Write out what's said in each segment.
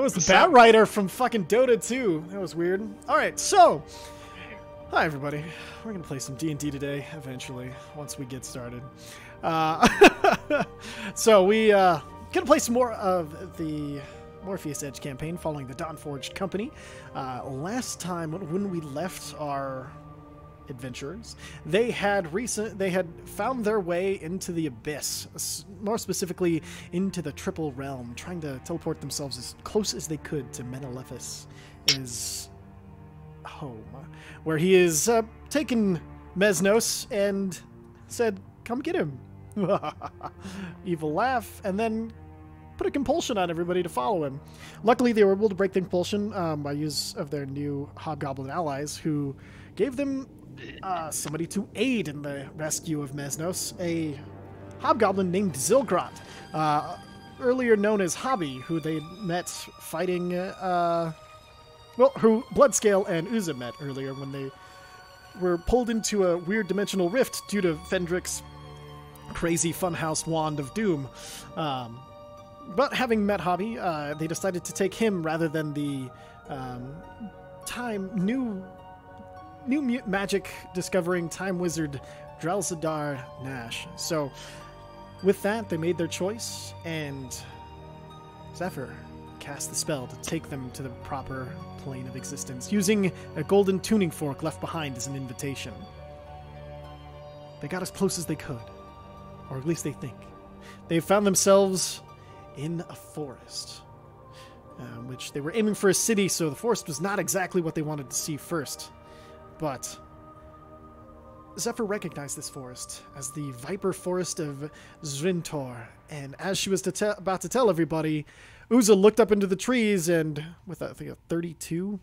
was the Bat Rider from fucking Dota 2. That was weird. All right, so hi everybody. We're gonna play some D&D today. Eventually, once we get started. So we gonna play some more of the Morpheus Edge campaign following the Dawnforged company. Last time when we left our adventurers, they had found their way into the Abyss, more specifically into the Triple Realm, trying to teleport themselves as close as they could to Menelephus' home, where he is taken Mesnos and said, "Come get him." Evil laugh, and then put a compulsion on everybody to follow him. Luckily, they were able to break the compulsion by use of their new hobgoblin allies, who gave them somebody to aid in the rescue of Mesnos, a hobgoblin named Zilgrot, earlier known as Hobby, who they met fighting, who Bloodscale and Uza met earlier when they were pulled into a weird dimensional rift due to Fendrick's crazy funhouse wand of doom. But having met Hobby, they decided to take him rather than the new magic discovering time wizard Drelzadar Nash. So with that, they made their choice, and Zephyr cast the spell to take them to the proper plane of existence, using a golden tuning fork left behind as an invitation. They got as close as they could, or at least they think. They found themselves in a forest, which they were aiming for a city, so the forest was not exactly what they wanted to see first. But Zephyr recognized this forest as the Viper Forest of Zrintor, and as she was about to tell everybody, Uza looked up into the trees, and with I think a 32,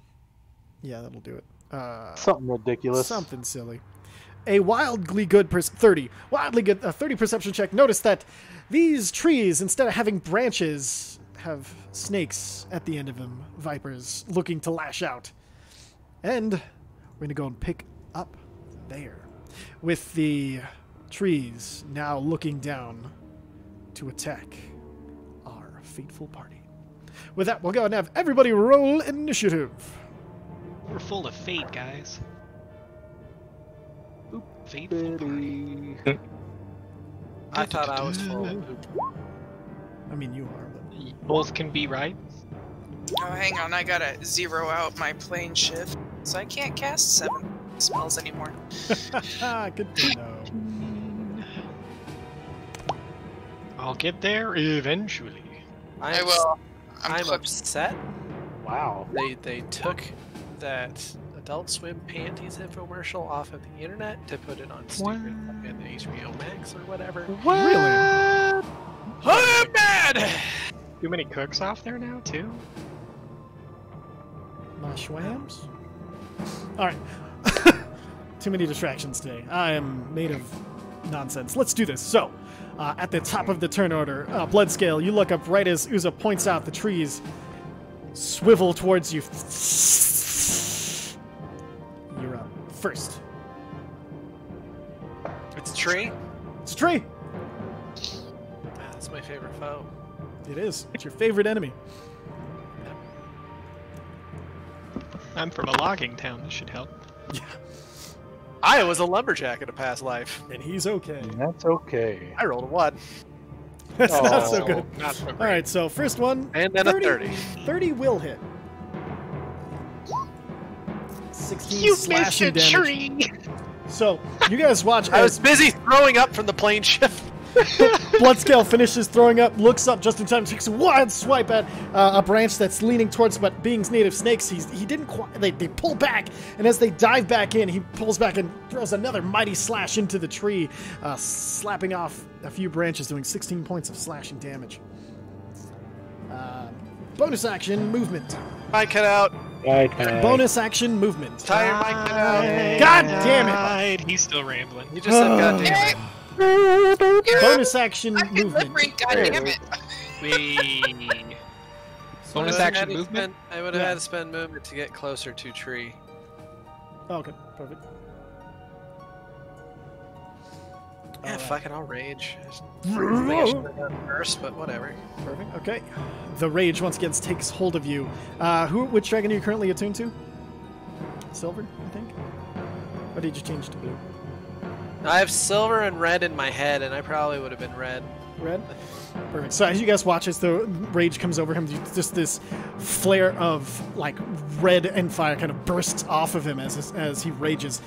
yeah, that'll do it. Something ridiculous. Something silly. A wildly good 30 perception check noticed that these trees, instead of having branches, have snakes at the end of them, vipers looking to lash out. And we're gonna go and pick up there, with the trees now looking down to attack our fateful party. With that, we'll go and have everybody roll initiative. We're full of fate, guys. Oop, fateful party. I thought I was full. I mean, you are, but Both can be right. Oh, hang on, I gotta zero out my plane shift, so I can't cast 7 spells anymore. good to know. I'll get there eventually. I will. I'm upset. Wow. They took that Adult Swim panties infomercial off of the internet to put it on stupid fucking HBO Max or whatever. Really? I'm mad! Too many cooks off there now, too? My schwams? Alright. Too many distractions today. I am made of nonsense. Let's do this. So, at the top of the turn order, Bloodscale, you look up right as Uza points out the trees swivel towards you. You're up first. It's a tree? It's a tree! That's my favorite foe. It is. It's your favorite enemy. I'm from a logging town. This should help. Yeah. I was a lumberjack in a past life. And he's okay. That's okay. I rolled a 1. That's not so Oh, good. Not so great. Alright, so first one. And then a 30. 30 will hit. 16 You slashing missed a damage. tree! So, you guys watch I was as busy throwing up from the plane shift. Bloodscale finishes throwing up, looks up just in time, takes a wild swipe at a branch that's leaning towards, but being native snakes, he didn't quite, they pull back, and as they dive back in, he pulls back and throws another mighty slash into the tree, slapping off a few branches, doing 16 points of slashing damage. Bonus action, movement. I cut out. Bonus action, movement. Tire mic cut out. God damn it! Right, he's still rambling. You just said God damn it. Bonus action, I'm movement. God damn it. Wee. So Bonus I action had to movement? I would have had to spend movement to get closer to tree. Oh, okay, perfect. Yeah, Alright. fuck it, I'll rage. I think I should have done first, but whatever. Perfect. Okay. The rage once again takes hold of you. Which dragon are you currently attuned to? Silver, I think. Or did you change to blue? I have silver and red in my head, and I probably would have been red. Red. Perfect. So as you guys watch, as the rage comes over him, just this flare of like red and fire kind of bursts off of him as he rages.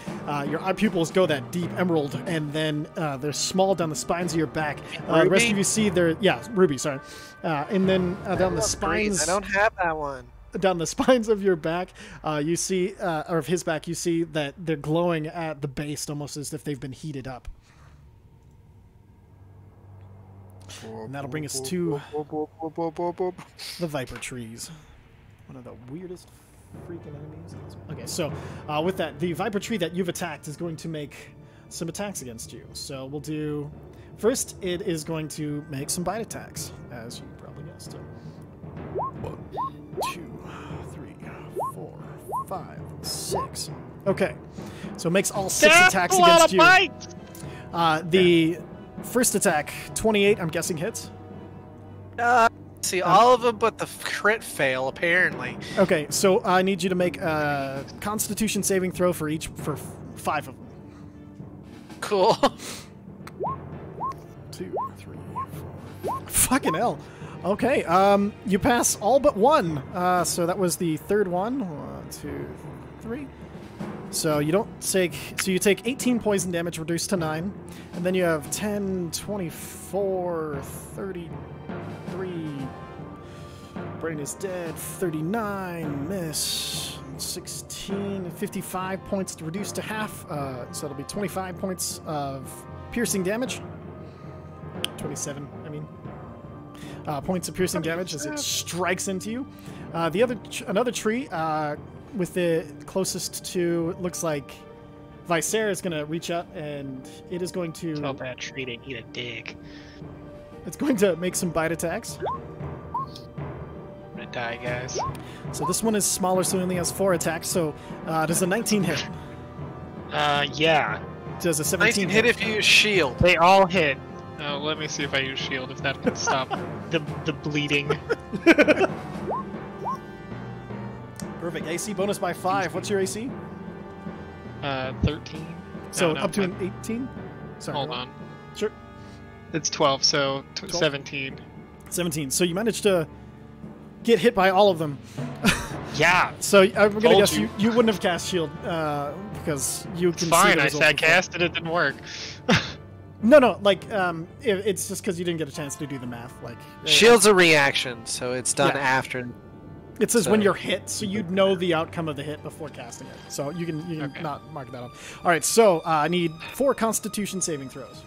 Your eye pupils go that deep emerald, and then they're small down the spines of your back. The rest of you see they're ruby. Sorry, and then down the spines. I don't have that one. Down the spines of your back, you see, or of his back, you see that they're glowing at the base, almost as if they've been heated up. And that'll bring us to the Viper Trees. One of the weirdest freaking enemies. Okay, so with that, the Viper Tree that you've attacked is going to make some attacks against you. So we'll do... First, it is going to make some bite attacks, as you probably guessed. 1, 2, 3, 4, 5, 6. Okay, so it makes all 6 attacks against you. The first attack, 28, I'm guessing hits. See, all of them but the crit fail, apparently. Okay, so I need you to make a Constitution saving throw for 5 of them. Cool. 2, 3, 4. Fucking hell. Okay, you pass all but one. So that was the third one. 1, 2, 3. So you don't take... So you take 18 poison damage, reduced to 9. And then you have 10, 24, 33... Brain is dead. 39, miss. 16, 55 points reduced to half. So it'll be 25 points of piercing damage. 27, I mean. Points of piercing damage as it strikes into you. Another tree with the closest to, it looks like Visera is going to reach up, and it is going to... Tell that tree to eat a dick. It's going to make some bite attacks. I'm gonna die, guys. So this one is smaller, so it only has 4 attacks. So does a 19 hit? Yeah. Does a 17 hit if you use shield. They all hit. Let me see if I use shield, if that can stop the bleeding. Perfect. AC bonus by 5. What's your AC? 13. So No, up to but- an 18? Sorry. Hold on. Sure. It's 12, so 12? 17. 17. So you managed to get hit by all of them. Yeah. So I'm going to Told guess you. you wouldn't have cast shield because you can see Fine, the I result said before. cast it, it didn't work. No, like it's just because you didn't get a chance to do the math. Like Shield's a reaction, so it's done Yeah. after. it says when so- you're hit, so you'd know the outcome of the hit before casting it. So you can Okay. not mark that up. All right, so I need 4 Constitution saving throws.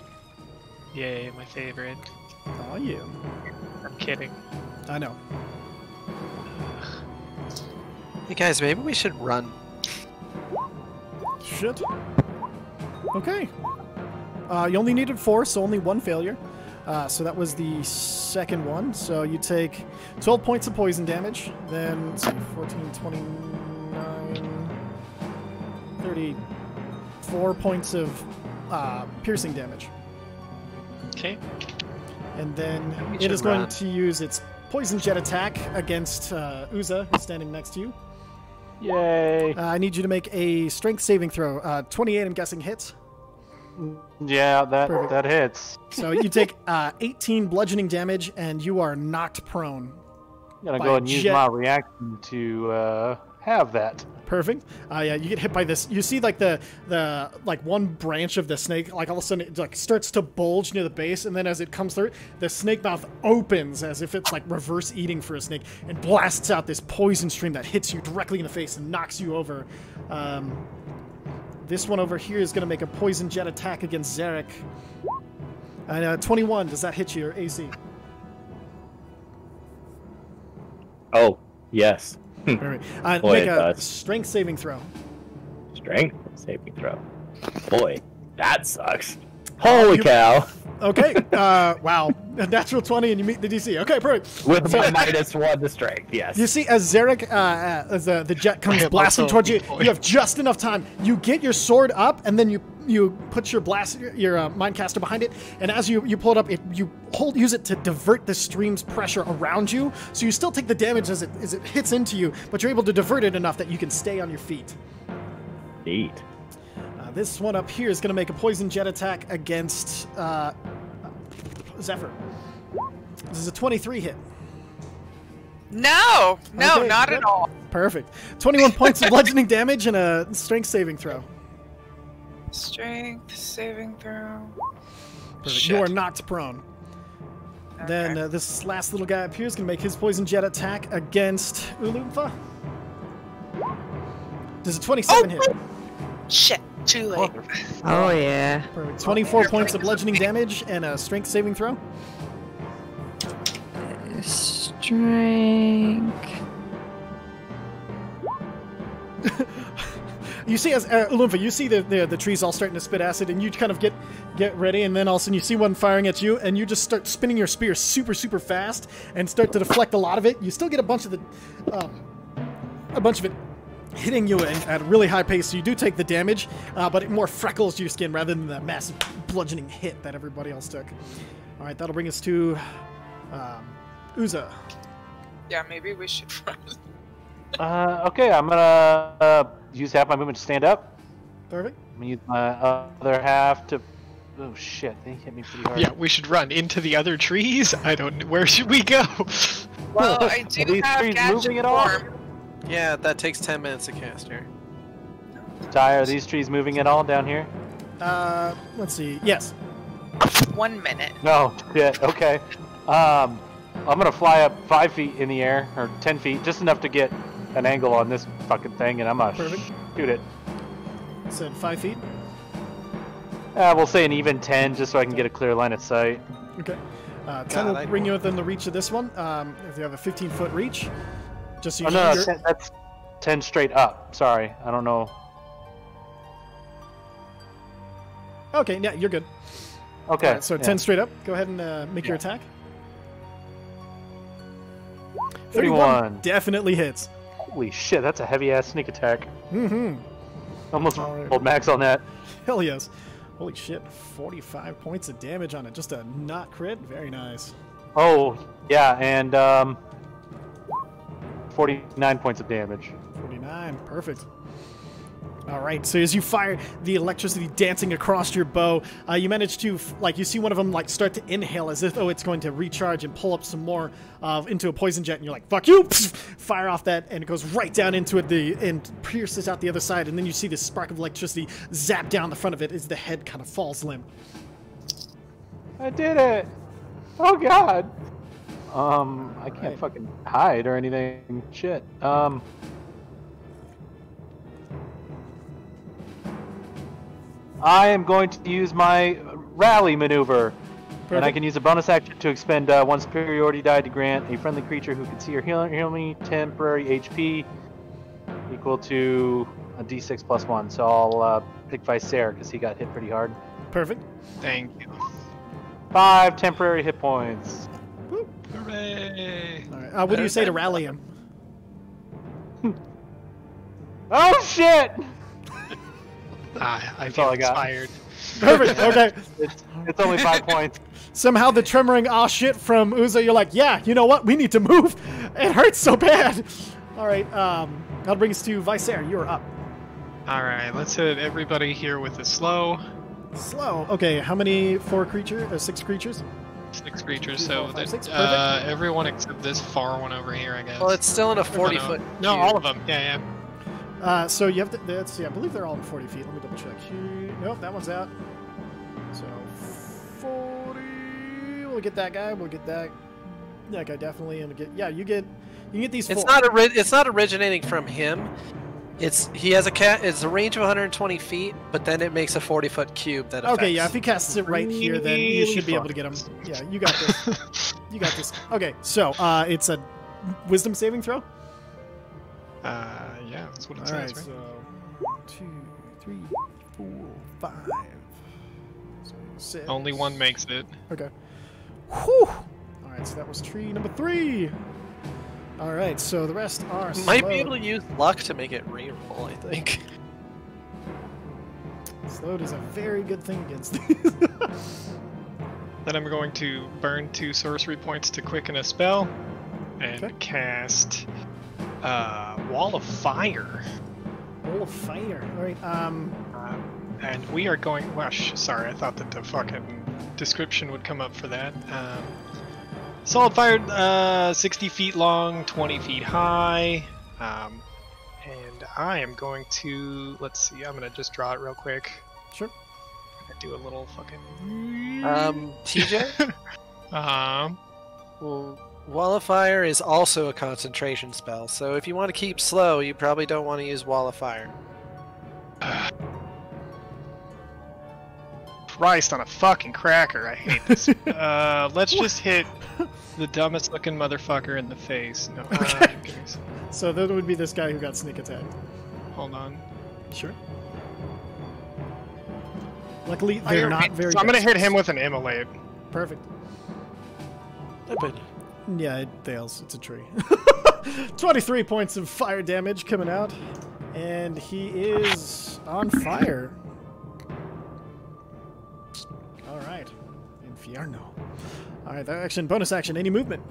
Yay, my favorite. Oh yeah, I'm kidding. I know. Hey guys, maybe we should run. Shit. Okay. You only needed 4, so only 1 failure. So that was the second one. So you take 12 points of poison damage. Then, let's see, 14, 29, 34 points of piercing damage. Okay. And then We it should is going run. to use its poison jet attack against Uza, who's standing next to you. Yay. I need you to make a strength saving throw. 28, I'm guessing, hits. Yeah, Perfect. that hits. So you take 18 bludgeoning damage, and you are knocked prone. I'm gonna By go ahead and use jet. my reaction to have that. Perfect. Yeah, you get hit by this. You see, like the like one branch of the snake, like all of a sudden it like starts to bulge near the base, and then as it comes through, the snake mouth opens as if it's like reverse eating for a snake, and blasts out this poison stream that hits you directly in the face and knocks you over. This one over here is going to make a poison jet attack against Zarek. And 21, does that hit your AC? Oh, yes. All right. Boy, Make it a does. strength saving throw. Strength saving throw. Boy, that sucks. Holy you- cow. Okay. Wow. A natural 20 and you meet the DC. Okay, perfect. With my -1 to strength, yes. You see, as Zarek, as the jet comes I am blasting also towards you, a boy. you have just enough time. You get your sword up, and then you you put your Mindcaster behind it, and as you pull it up, you use it to divert the stream's pressure around you. So you still take the damage as it hits into you, but you're able to divert it enough that you can stay on your feet. Neat. This one up here is going to make a poison jet attack against Zephyr. This is a 23 hit. No, Okay, not yep. at all. Perfect. 21 points of bludgeoning damage and a strength saving throw. Strength saving throw. Perfect. Shit. You are knocked prone. Then this last little guy up here is going to make his poison jet attack against Ulumfa. Does a 27 hit? Shit, too late. Oh yeah. Perfect. 24 points of bludgeoning damage and a strength saving throw. Strength. You see, as Ulumfa, you see the trees all starting to spit acid, and you kind of get ready, and then all of a sudden you see one firing at you, and you just start spinning your spear super, super fast and start to deflect a lot of it. You still get a bunch of it hitting you at a really high pace, so you do take the damage, but it more freckles your skin rather than the massive bludgeoning hit that everybody else took. All right, that'll bring us to Uza. Yeah, maybe we should run. Okay, I'm gonna use half my movement to stand up. Perfect. I'm gonna use my other half to. Oh shit! They hit me pretty hard. Yeah, we should run into the other trees. I don't. Where should we go? Well, I Are do these have trees gadget moving at all? Yeah, that takes 10 minutes to cast here. Ty, are these trees moving at all down here? Let's see. Yes. 1 minute. No. Shit. Okay. I'm gonna fly up 5 feet in the air, or 10 feet, just enough to get an angle on this fucking thing, and I'm gonna Perfect. shoot it. Said 5 feet. We'll say an even 10, just so I can get a clear line of sight. Okay. 10 God, will I bring you know. within the reach of this one. If you have a 15-foot reach, just so you Oh no, you're- 10, that's 10 straight up. Sorry, I don't know. Okay, yeah, you're good. Okay. All right, so yeah. 10 straight up. Go ahead and make your Yeah. attack. 31. Definitely hits. Holy shit, that's a heavy ass sneak attack. Mm-hmm. Almost All right. rolled max on that. Hell yes. Holy shit, 45 points of damage on it. Just a not crit. Very nice. Oh, yeah, and 49 points of damage. 49. Perfect. All right, so as you fire the electricity dancing across your bow, you manage to, you see one of them, start to inhale as if, it's going to recharge and pull up some more into a poison jet, and you're like, fuck you! Fire off that, and it goes right down into it and pierces out the other side, and then you see this spark of electricity zap down the front of it as the head kind of falls limp. I did it! Oh god! I can't Right. fucking hide or anything. Shit. I am going to use my rally maneuver. And I can use a bonus action to expend one superiority die to grant a friendly creature who can see or heal me temporary HP equal to a d6 plus 1. So I'll pick Vicer because he got hit pretty hard. Perfect. Thank you. 5 temporary hit points. Hooray! All right. What do you say to rally him? Oh shit! I all feel I got. inspired. Perfect. Okay. It's only 5 points. Somehow the tremoring "ah shit" from Uza, you're like, yeah, you know what? We need to move. It hurts so bad. All right. That'll bring us to Vicer. You're up. All right, let's hit everybody here with a slow. Slow. Okay. How many? 4 creatures? 6 creatures? 6 creatures, 2, 4, so 5, that 6, perfect. everyone except this far one over here, I guess. Well, it's still in a 40-foot. No, all of them. Yeah, yeah. So you have to. Let's see. I believe they're all in 40 feet. Let me double check. Here. Nope, that one's out. So 40. We'll get that guy. We'll get that guy definitely. And get. Yeah, you can get these 4. It's not originating from him. He has it's a range of 120 feet, but then it makes a 40-foot cube that affects. Okay, yeah. If he casts it right here, then you should be able to Really get him. Yeah, you got this. You got this. Okay, so it's a wisdom saving throw. Yeah, that's what it All says, right, right? so 2, 3, 4, 5, 6. Only one makes it. Okay. Whew. All right, so that was tree number 3. All right, so the rest are Might slow. be able to use luck to make it reroll, I think. Slowed is a very good thing against these. Then I'm going to burn 2 sorcery points to quicken a spell and Okay. cast Wall of Fire. Wall of fire. All right. And we are going. Sorry, I thought that the fucking description would come up for that. Solid fire, 60 feet long, 20 feet high. And I am going to. Let's see. I'm gonna just draw it real quick. Sure. Do a little fucking. TJ? Well, Wall of Fire is also a concentration spell, so if you want to keep slow, you probably don't want to use Wall of Fire. Christ on a fucking cracker, I hate this. Let's just hit the dumbest looking motherfucker in the face. No, Okay. So that would be this guy who got sneak attacked. Hold on. Sure. Luckily, they're not very. So I'm gonna hit dexterous. him with an immolate. Perfect. But Yeah, it fails. It's a tree. 23 points of fire damage coming out, and he is on fire. All right, Inferno. All right, that action, bonus action, any movement?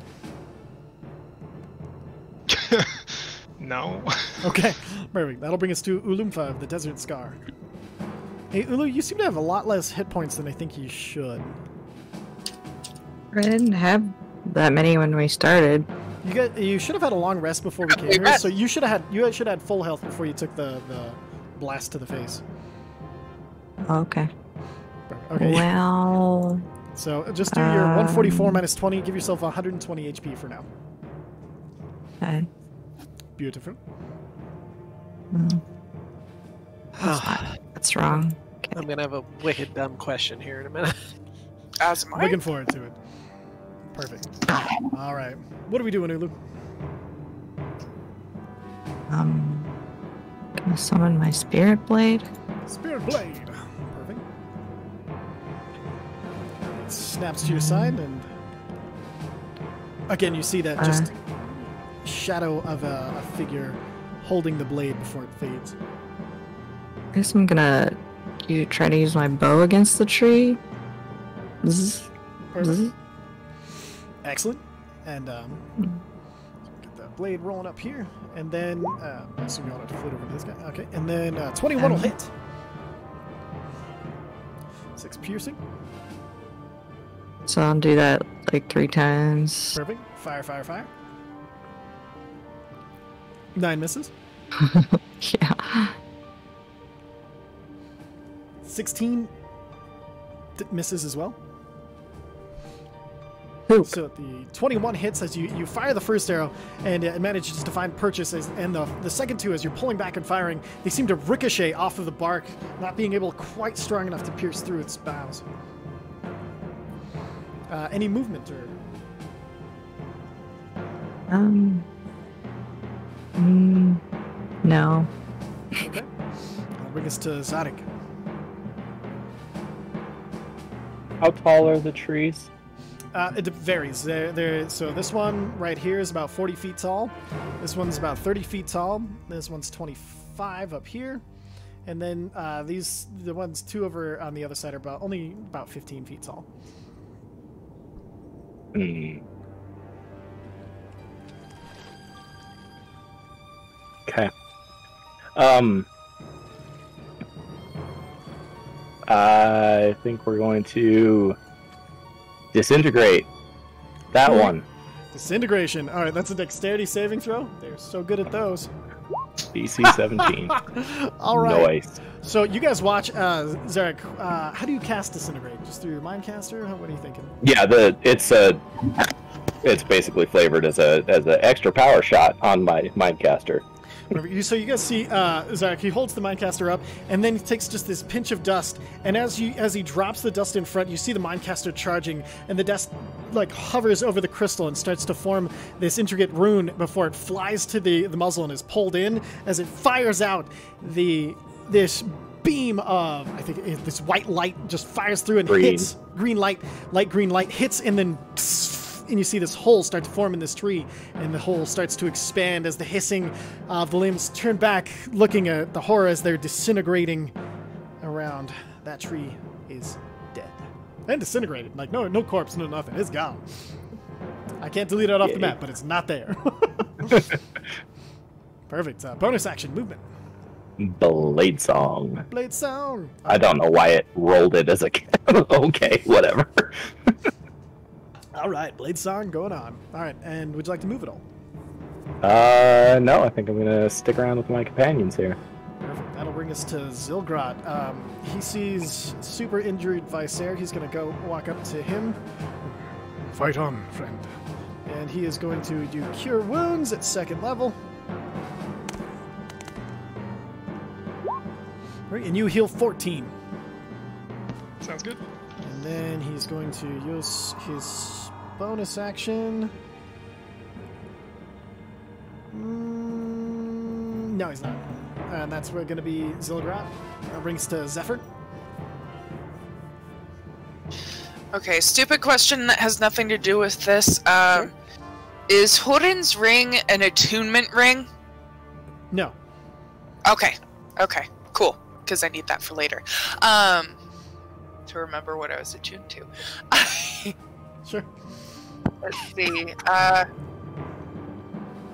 No. Okay, perfect. That'll bring us to Ulumfa of the Desert Scar. Hey, Ulu, you seem to have a lot less hit points than I think you should. I didn't have that many when we started. You should have had a long rest before we came here, so you should have had full health before you took the blast to the face. Okay. Okay. Well, So just do your 144 minus 20. Give yourself 120 HP for now. okay. Beautiful. That's wrong. Okay. I'm gonna have a wicked dumb question here in a minute. As am I. Looking forward to it. Perfect. All right. What are we doing, Ulu? Gonna summon my spirit blade. Spirit Blade. Perfect. It snaps to your side, and again, you see that just shadow of a figure holding the blade before it fades. I guess I'm gonna try to use my bow against the tree. Zzz. Perfect. Zzz. Excellent. And get that blade rolling up here, and then I assume you want to flip over to this guy. Okay, and then 21 will hit. 6 piercing. So I'll do that like 3 times. Perfect. Fire, fire, fire. 9 misses. Yeah. 16 misses as well. Ooh. So the 21 hits as you fire the first arrow, and it manages to find purchase, and the second two, as you're pulling back and firing, they seem to ricochet off of the bark, not being able quite strong enough to pierce through its boughs. Any movement or... No. Okay. That'll bring us to Zarek. How tall are the trees? It varies. So this one right here is about 40 feet tall. This one's about 30 feet tall. This one's 25 up here. And then the ones 2 over on the other side are only about 15 feet tall. Okay. I think we're going to disintegrate that one. Disintegration. All right, that's a dexterity saving throw. They're so good at those. DC 17. All right. Nice. So you guys watch, Zarek. How do you cast disintegrate? Just through your mind caster? What are you thinking? Yeah, it's basically flavored as an extra power shot on my Mindcaster. So you guys see Zarek, he holds the Mindcaster up, and then he takes just this pinch of dust, and as he drops the dust in front, you see the Mindcaster charging, and the dust like hovers over the crystal and starts to form this intricate rune before it flies to the muzzle and is pulled in. As it fires out, this beam of, I think this white light just fires through and hits light green light hits, and then and you see this hole start to form in this tree, and the hole starts to expand as the hissing of the limbs turn back, looking at the horror as they're disintegrating around. that tree is dead and disintegrated. Like no corpse, no nothing. It's gone. I can't delete it off the map, but it's not there. Perfect. Bonus action movement. Blade Song. Blade Song. I don't know why it rolled it as a... Okay, whatever. All right, Blade Song going on. All right, and would you like to move at all? No, I think I'm gonna stick around with my companions here. Perfect. That'll bring us to Zilgrot. He sees super injured Visair. He's going to go walk up to him. Fight on, friend. And he is going to do Cure Wounds at 2nd level. Right, and you heal 14. Sounds good. And then he's going to use his bonus action. No, he's not. And that's going to be Zilgrot. That brings to Zephyr. Okay, stupid question that has nothing to do with this. Sure. Is Horin's ring an attunement ring? No. Okay, cool. Because I need that for later. To remember what I was attuned to. Sure. Let's see.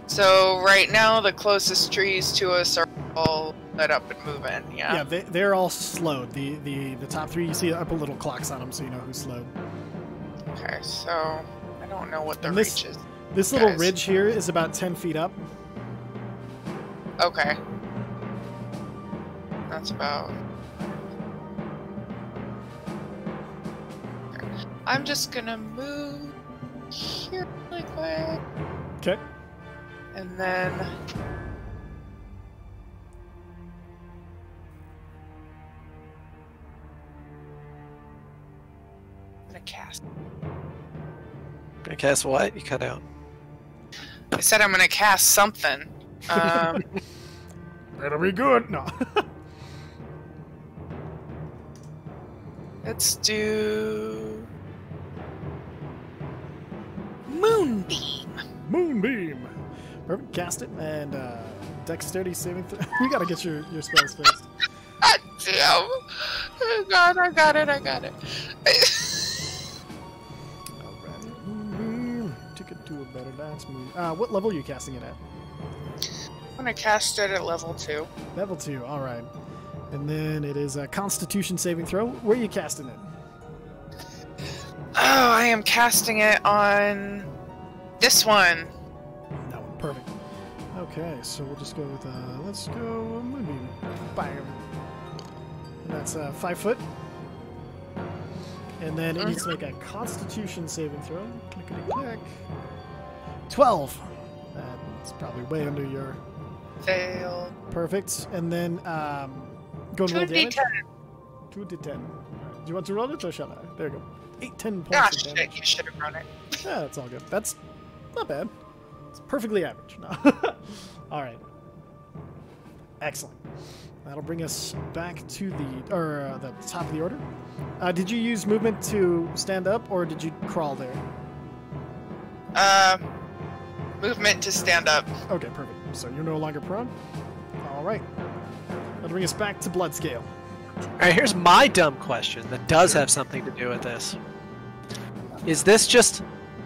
So right now the closest trees to us are all lit up and moving. Yeah. Yeah, they're all slowed. The top 3, you see up a little clocks on them, so you know who's slowed. Okay, so I don't know what the And reach is. This little guys. ridge here is about 10 feet up. Okay. That's about... Okay. I'm just gonna move here really quick. Okay. And then... I'm gonna cast. I guess what? You cut out. I said I'm gonna cast something. That'll be good. No. Let's do... Moonbeam. Moonbeam. Perfect. Cast it and dexterity saving. You gotta get your spells first. God damn. Oh god, I got it. Alright. Moonbeam. Took it to a better dance move. What level are you casting it at? I'm gonna cast it at level 2. Level 2. All right. And then it is a Constitution saving throw. Where are you casting it? Oh, I am casting it on this one. That one. Perfect. Okay, so we'll just go with, let's go Moonbeam. Bam. And that's 5 foot. And then it needs to make a Constitution saving throw. Clickety-click. 12. That's probably way under your... Fail. Perfect. And then, go and roll damage. 2d10. 2d10. Do you want to roll it or shall I? There you go. 10 points Ah, of damage. shit, you should have run it. Yeah, that's all good. That's not bad. It's perfectly average. No. Alright. Excellent. That'll bring us back to the top of the order. Did you use movement to stand up, or did you crawl there? Movement to stand up. Okay, perfect. So you're no longer prone? Alright. That'll bring us back to Bloodscale. Alright, here's my dumb question that does have something to do with this. Is this just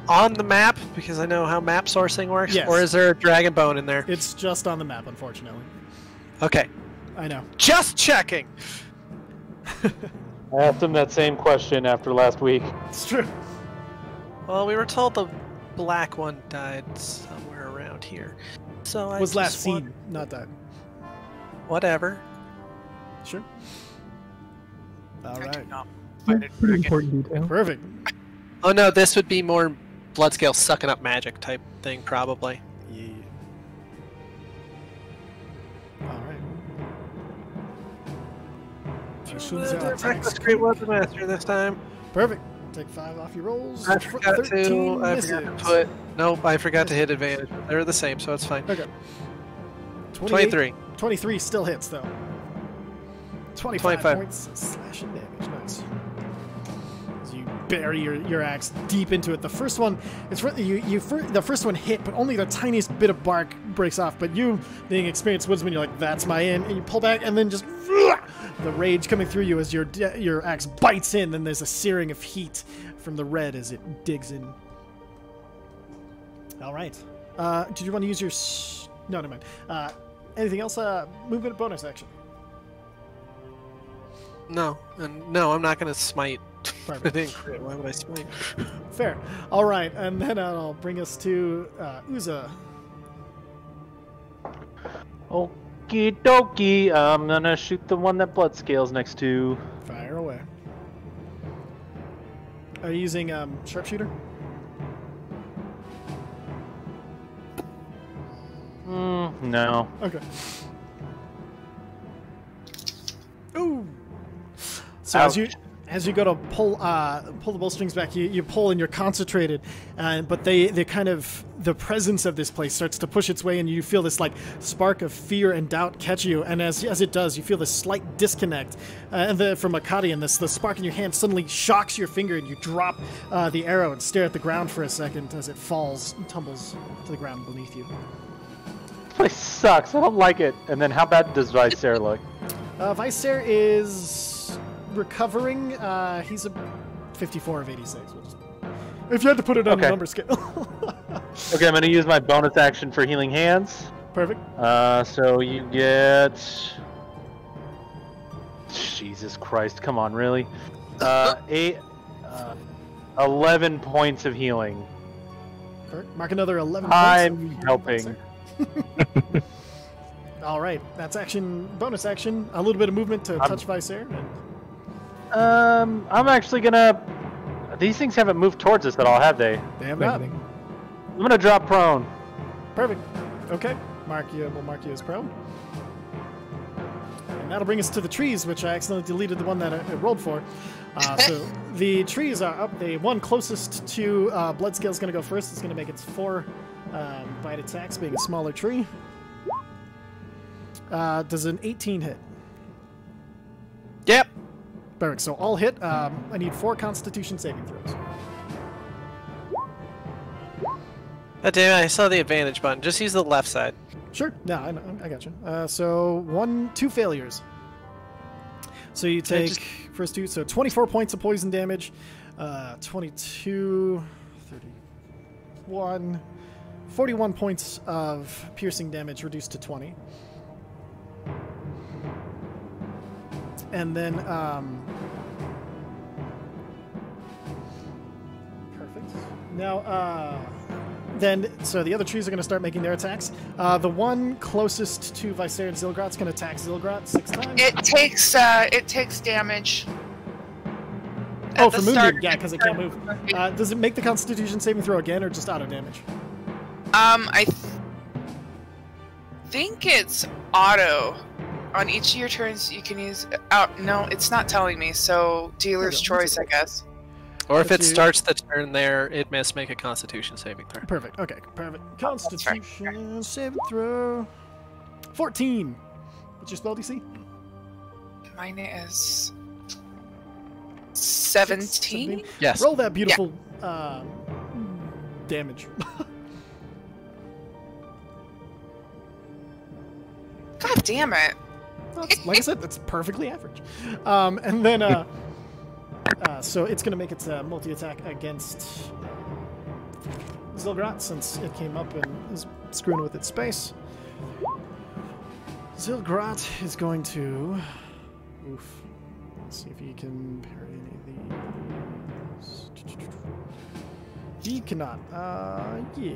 on the map, because I know how map sourcing works, Yes. or is there a dragon bone in there? It's just on the map, unfortunately. Okay, I know. just checking! I asked him that same question after last week. It's true. Well, we were told the black one died somewhere around here. So I Was last just seen, not that. Whatever. Sure. Alright. Pretty important detail. Perfect. Oh no, this would be more Bloodscale sucking up magic type thing, probably. Yeah. Alright. Reckless Great Weapon Master this time. Perfect. Take 5 off your rolls. I forgot to. I misses. forgot to put. Nope, I forgot to hit advantage. They're the same, so it's fine. Okay. 23. 23 still hits, though. 25 25. points slashing damage. Nice. As you bury your axe deep into it. The first one, the first one hit, but only the tiniest bit of bark breaks off. But you, being experienced woodsman, you're like, that's my end. And you pull back and then just the rage coming through you as your axe bites in, and there's a searing of heat from the red as it digs in. All right. Did you want to use your... No, never mind. Anything else? Movement bonus action. No, and no, I'm not going to smite. Perfect. I didn't crit. Why would I smite? Fair. All right, and then I'll bring us to Uza. Okie dokie. I'm gonna shoot the one that blood scales next to. Fire away. Are you using sharpshooter? No. Okay. Ooh. So Ouch. as you go to pull the bowstrings back, you pull and you're concentrated, but they kind of, the presence of this place starts to push its way, and you feel this like spark of fear and doubt catch you, and as it does, you feel this slight disconnect from Akadi, and the spark in your hand suddenly shocks your finger, and you drop the arrow and stare at the ground for a second as it falls and tumbles to the ground beneath you. This place sucks. I don't like it. And then how bad does Vicer look? Vicer is recovering. He's a 54 of 86. If you had to put it on a number scale. Okay, I'm going to use my bonus action for Healing Hands. Perfect. So you get... Jesus Christ, come on, really? 11 points of healing. Perfect. Mark another 11 I'm points. helping. All right, that's action, bonus action. A little bit of movement to touch Vicer. I'm actually gonna... These things haven't moved towards us at all, have they? They have not. I'm gonna drop prone. Perfect. Okay. We'll mark you as prone. And that'll bring us to the trees, which I accidentally deleted the one that I rolled for. So the trees are up. The one closest to Bloodscale is going to go first. It's going to make its 4 bite attacks, being a smaller tree. Does an 18 hit? Yep. Perfect. So all hit. I need 4 Constitution saving throws. Oh, damn it, I saw the advantage button. Just use the left side. Sure. No, I got you. So 2 failures. So you take first 2. So 24 points of poison damage. 22, 31, 41 points of piercing damage reduced to 20. And then, perfect. Now, so the other trees are going to start making their attacks. The one closest to Vicer and Zilgrot's going to attack Zilgrot 6 times. It takes damage. Oh, for movement, yeah, because it can't move. Does it make the Constitution saving throw again, or just auto damage? I think it's auto. On each of your turns, you can use... no, it's not telling me, so dealer's choice, I guess. Or if it starts the turn there, it must make a Constitution saving throw. Perfect, okay, perfect. Constitution saving throw... 14! What's your spell DC? Mine is... 17? Yes. Roll that beautiful damage. God damn it. Like I said, that's perfectly average. And then, so it's going to make its multi-attack against Zilgrot, since it came up and is screwing with its space. Zilgrot is going to... Oof. Let's see if he can parry any of these. He cannot. Yeah.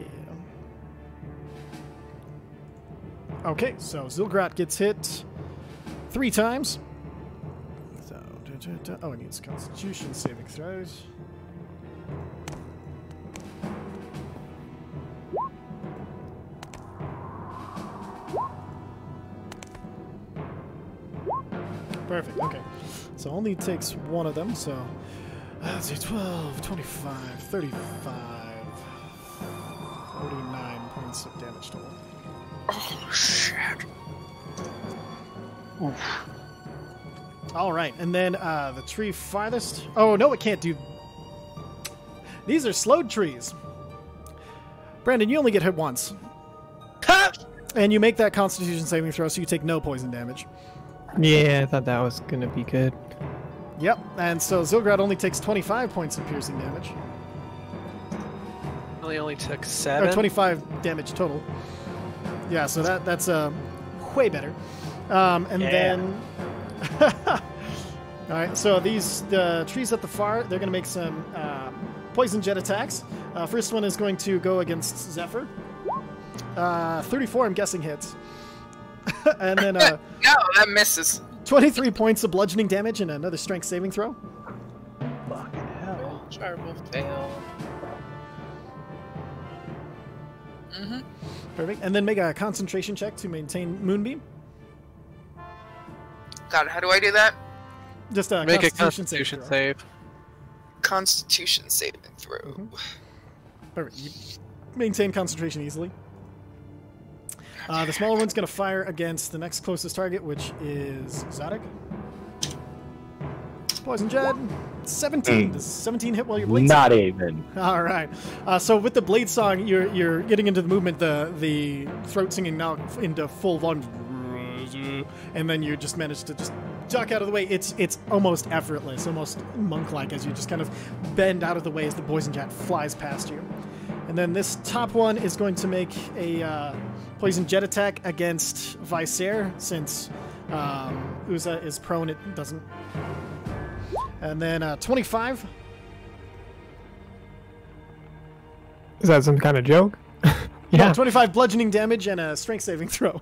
Okay, so Zilgrot gets hit 3 times. So, oh, it needs Constitution saving throws. Perfect, okay. So only takes 1 of them, so let's see, 12, 25, 35, 49 points of damage total. Oh, shit. Oof. All right, and then the tree farthest... Oh, no, it can't do... These are slowed trees. Brandon, you only get hit once. And you make that Constitution saving throw, so you take no poison damage. Yeah, I thought that was gonna be good. Yep, and so Zilgrot only takes 25 points of piercing damage. Only took Or 7. 25 damage total. Yeah, so that's way better. And Yeah. then... Alright, so the trees at the far, they're going to make some poison jet attacks. First one is going to go against Zephyr. 34, I'm guessing, hits. And then No, that misses. 23 points of bludgeoning damage and another strength saving throw. Fucking hell. Try will fail. Mm-hmm. Perfect. And then make a concentration check to maintain Moonbeam. God, how do I do that? Just a Make a Constitution Constitution throw. save. Constitution saving throw. Mhm. Perfect. You maintain concentration easily. The smaller one's going to fire against the next closest target, which is Zadok. Poison Jet. 17. Does 17 hit while you're bleeding? Not even. All right. So with the blade song, you're getting into the movement. The throat singing now into full volume, and then you just manage to just duck out of the way. It's almost effortless, almost monk-like, as you just kind of bend out of the way as the poison jet flies past you. And then this top one is going to make a poison jet attack against Visair, since Uza is prone. It doesn't. And then 25. Is that some kind of joke? Yeah, 25 bludgeoning damage and a strength saving throw.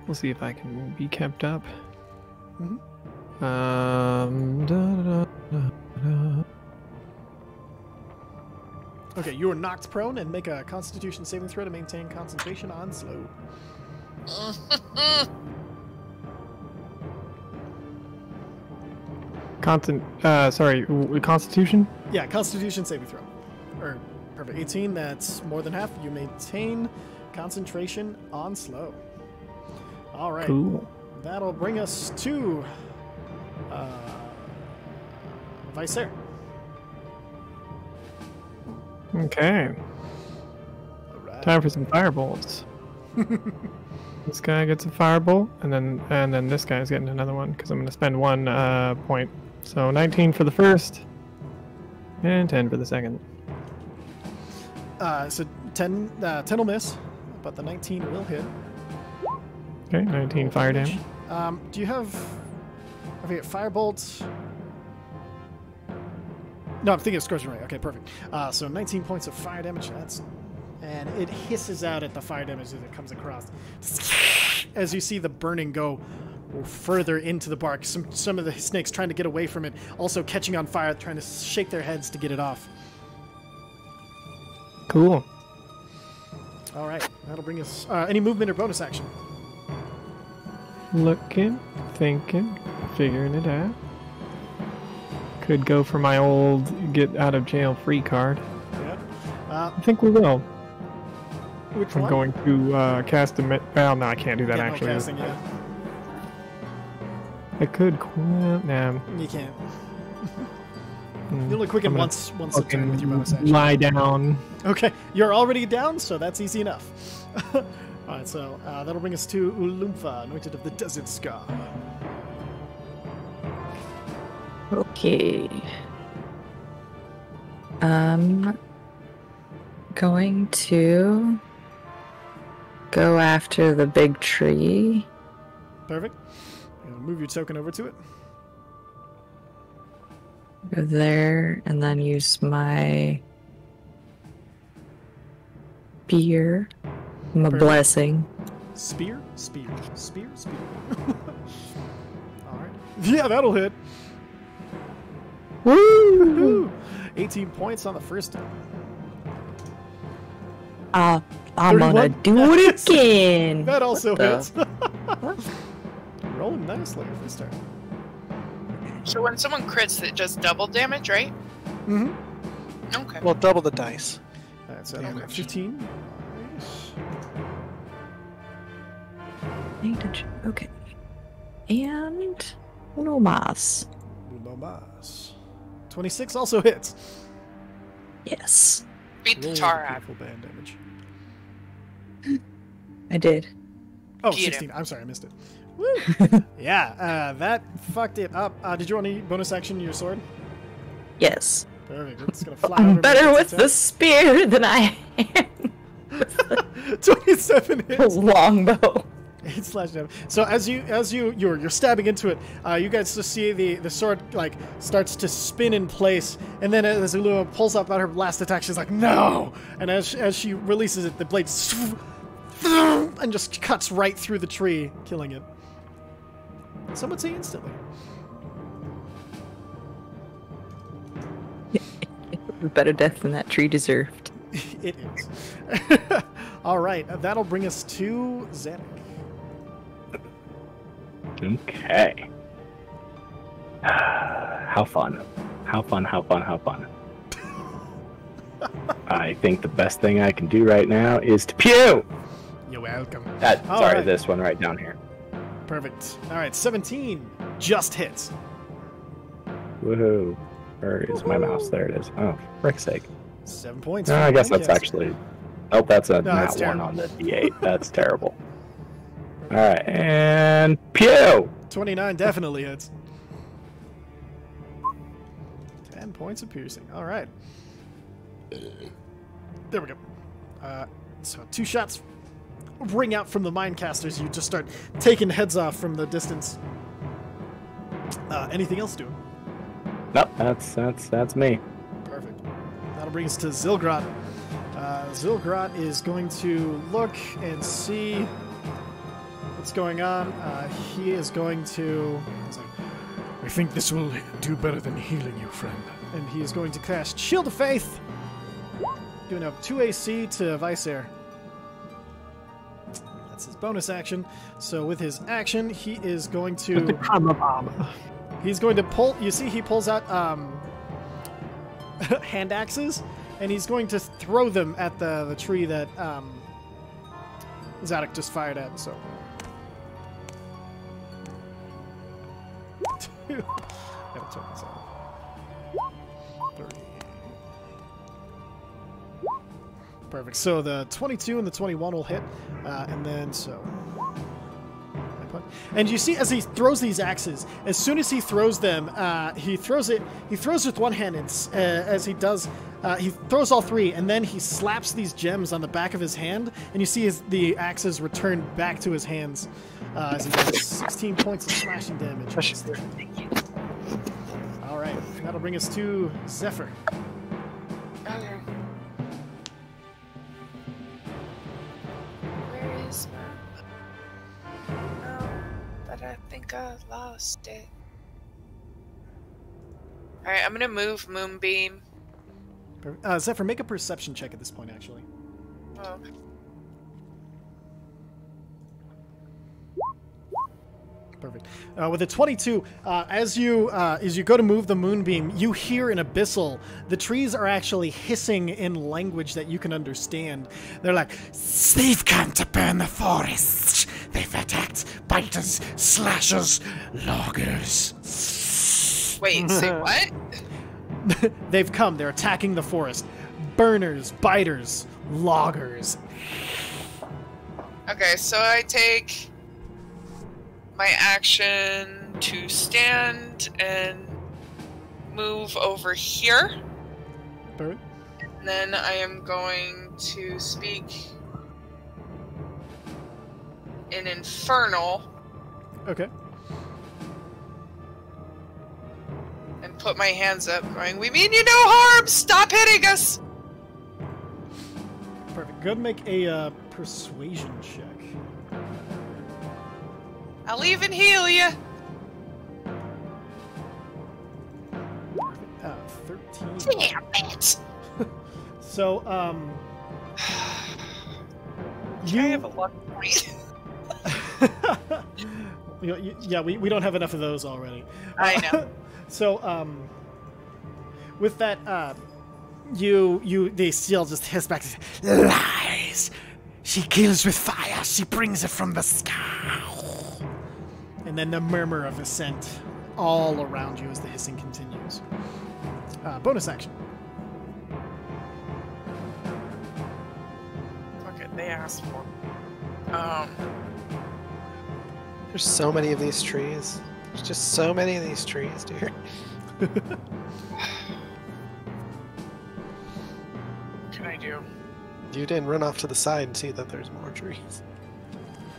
We'll see if I can be kept up. Mhm. Okay, you are knocked prone and make a Constitution saving throw to maintain concentration on slow. Constitution? Yeah, Constitution saving throw. Or, perfect. 18, that's more than half. You maintain concentration on slow. All right. Cool. That'll bring us to Visair. Okay. All right. Time for some firebolts. This guy gets a firebolt, and then this guy's getting another one because I'm going to spend 1 point. So 19 for the first, and 10 for the second. So 10 will miss, but the 19 will hit. Okay, 19 fire damage. Do you have... I forget, firebolt... No, I'm thinking of Scorching Ray. Okay, perfect. So 19 points of fire damage. And it hisses out at the fire damage as it comes across. As you see the burning go further into the bark. Some of the snakes trying to get away from it, also catching on fire, trying to shake their heads to get it off. Cool. All right, that'll bring us... any movement or bonus action? Looking, thinking, figuring it out. Could go for my old get out of jail free card. Yeah. I think we will. Which I'm one? going to cast a... Well, no, I can't do that Yeah, no actually. casting, yeah. I could quit. Nah. You can't. Mm, You only quicken I'm gonna once a turn with your bonus action. lie down. Okay, you're already down, so that's easy enough. Alright, so that'll bring us to Ulumfa, Anointed of the Desert Scar. Okay. Going to go after the big tree. Perfect. Move your token over to it. Go there and then use my spear. My Perfect. blessing. Spear. Alright. Yeah, that'll hit. Woo! 18 points on the first time. I'm 31? gonna do it again. That also What the- hits. Rolling nicely first turn. So when someone crits, it just double damage, right? Mm-hmm. Okay. Well, double the dice. Alright, so Damage. 15. Nice. Okay. And uno más. Uno más. 26 also hits. Yes. Beat the Roll tar out. beautiful band damage. I did. Oh, Get 16. I'm sorry, I missed it. Woo! Yeah, that fucked it up. Did you want any bonus action your sword? Yes. Perfect. It's gonna fly I'm over. better with the spear than I am with the 27 hits. longbow. 8/7. So as you're stabbing into it, you guys just see the sword like starts to spin in place, and then as Ulua pulls up out her last attack, she's like, "No!" And as she releases it, the blade and just cuts right through the tree, killing it. Some would say instantly. Better death than that tree deserved. It is. All right, that'll bring us to Zanuck. Okay. How fun. How fun, how fun, how fun. I think the best thing I can do right now is to pew! You're welcome. Sorry, right. this one right down here. Perfect. All right, 17 just hits. Woohoo. Where is my mouse? There it is. Oh, frick's sake. 7 points. No, for I guess that's Lancaster. actually... Oh, that's a No, that's nat 1 terrible. on the D8. That's terrible. Alright, and pew! 29 definitely hits. 10 points of piercing. All right. There we go. So 2 shots ring out from the Mindcasters. You just start taking heads off from the distance. Anything else doing? Nope, that's me. Perfect. That'll bring us to Zilgrot. Zilgrot is going to look and see what's going on. He is going to... he's like, I think this will do better than healing you, friend. And he is going to cast Shield of Faith. Doing up 2 AC to Visair. That's his bonus action. So with his action, he is going With the to... karma bomb. He's going to pull... You see, he pulls out hand axes, and he's going to throw them at the tree that Zanuck just fired at. So... 2. Gotta turn this on. 3. Perfect. So the 22 and the 21 will hit, and then so. And you see, as he throws these axes, as soon as he throws them, he throws with one hand, and as he does, he throws all 3, and then he slaps these gems on the back of his hand, and you see the axes return back to his hands as he does 16 points of slashing damage. All right, that'll bring us to Zephyr. Okay. Where is my... No, but I think I lost it. Alright, I'm gonna move Moonbeam. Zephyr, make a perception check at this point, actually. Oh, okay. Perfect. With a 22, as you go to move the moonbeam, you hear an Abyssal. The trees are actually hissing in language that you can understand. They're like, they've come to burn the forest. They've attacked biters, slashers, loggers. Wait, say what? They've come. They're attacking the forest. Burners, biters, loggers. Okay, so I take my action to stand and move over here. Perfect. And then I am going to speak in Infernal Okay. and put my hands up, going, "We mean you no harm! Stop hitting us!" Perfect. Go ahead and make a persuasion check. I'll even heal you. 13. Damn it! So, Can I have a luck point? yeah, we don't have enough of those already. I know. So, with that, they still just hiss back. Lies. She kills with fire. She brings it from the sky. And then the murmur of ascent all around you as the hissing continues. Bonus action. Okay, they asked for. There's so many of these trees. There's just so many of these trees, dear. What can I do? You didn't run off to the side and see that there's more trees.